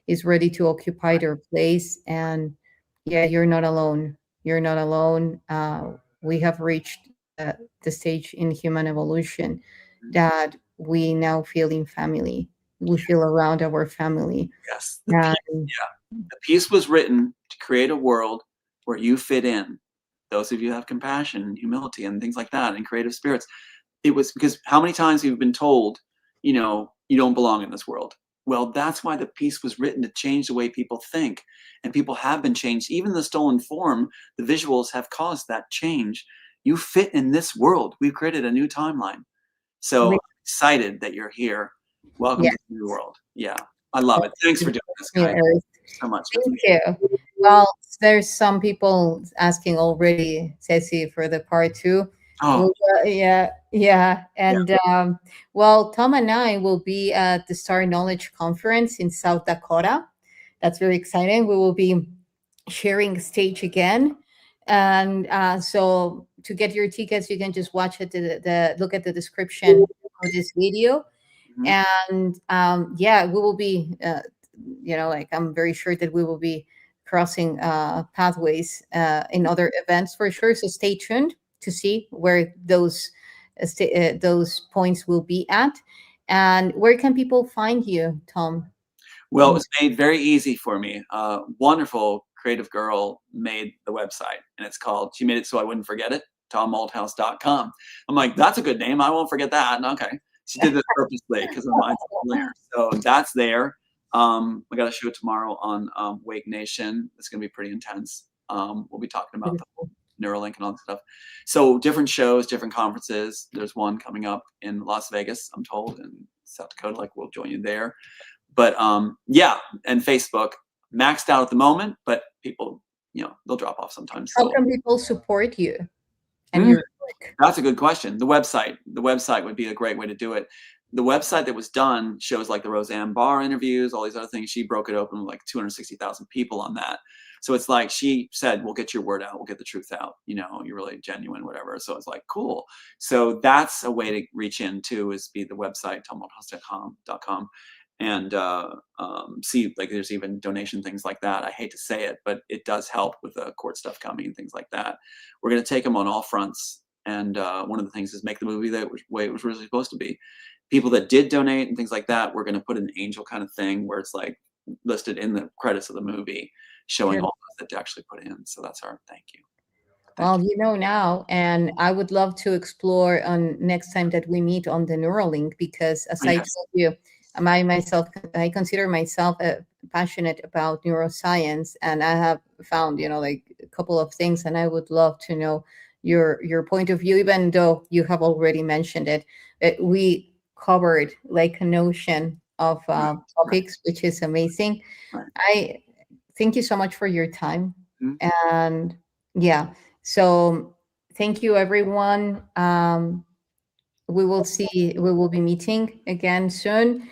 is ready to occupy their place. And yeah, you're not alone. You're not alone. We have reached the stage in human evolution that we now feel in family. We feel around our family. Yes. And The piece was written to create a world where you fit in. Those of you who have compassion and humility and things like that and creative spirits. It was because how many times have you been told, you don't belong in this world? Well, that's why the piece was written, to change the way people think. And people have been changed. Even the stolen form, the visuals have caused that change. You fit in this world. We've created a new timeline. So we, I'm excited that you're here. Welcome yeah, to the new world. Yeah, I love it. Thanks for doing this, new guys. earth. So much. It's Thank you. Well, there's some people asking already, Ceci, for the part two. oh, Yeah, yeah. yeah. And well, Tom and I will be at the Star Knowledge Conference in South Dakota. That's very exciting. We will be sharing stage again. And so to get your tickets, you can just watch it, the look at the description of this video. Mhm. And yeah, we will be like, I'm very sure that we will be crossing pathways in other events for sure, so stay tuned to see where those points will be at. And where can people find you, Tom? Well, it was made very easy for me. Wonderful creative girl made the website, and she made it so I wouldn't forget it, tomalthouse.com. I'm like, that's a good name. I won't forget that. And okay. She did this purposely because of my there. So that's there. We got a show tomorrow on Wake Nation. It's going to be pretty intense. We'll be talking about the Beautiful. Neuralink and all that stuff. So different shows, different conferences. There's one coming up in Las Vegas, I'm told, in South Dakota. Like, we'll join you there. But yeah, and Facebook maxed out at the moment, but people, they'll drop off sometimes. How So can people support you and mm, your work? that's a good question. The website would be a great way to do it. The website that was done shows like the Roseanne Barr interviews, all these other things. She broke it open with like 260,000 people on that. So it's like she said, "We'll get your word out. We'll get the truth out. You're really genuine, whatever." So it's like, cool. So that's a way to reach in too, is be the website, tomalthouse.com, and see, like, there's even donation things like that. I hate to say it, but it does help with the court stuff coming and things like that. We're going to take them on all fronts, and one of the things is make the movie the way it was really supposed to be. People that did donate and things like that, we're going to put an angel kind of thing where it's like listed in the credits of the movie, showing all those that actually put in. So that's our thank you. Thank Well, you. you know now, and I would love to explore on next time that we meet on the Neuralink, because as Oh, I yes. told you, I consider myself passionate about neuroscience, and I have found, like a couple of things, and I would love to know your point of view, even though you have already mentioned it. We covered like an ocean of Right. Right. topics, which is amazing. Right. I thank you so much for your time, Mhm. and yeah. So thank you, everyone. we will be meeting again soon,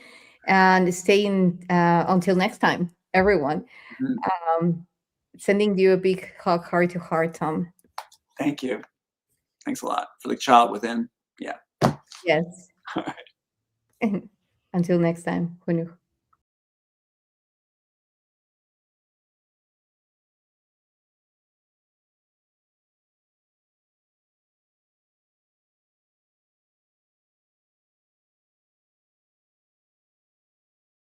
and staying until next time, everyone. Mhm. Um, Sending you a big hug, heart to heart, Tom. Thank you. Thanks a lot for the child within. Yeah. Yes. All right. Until next time.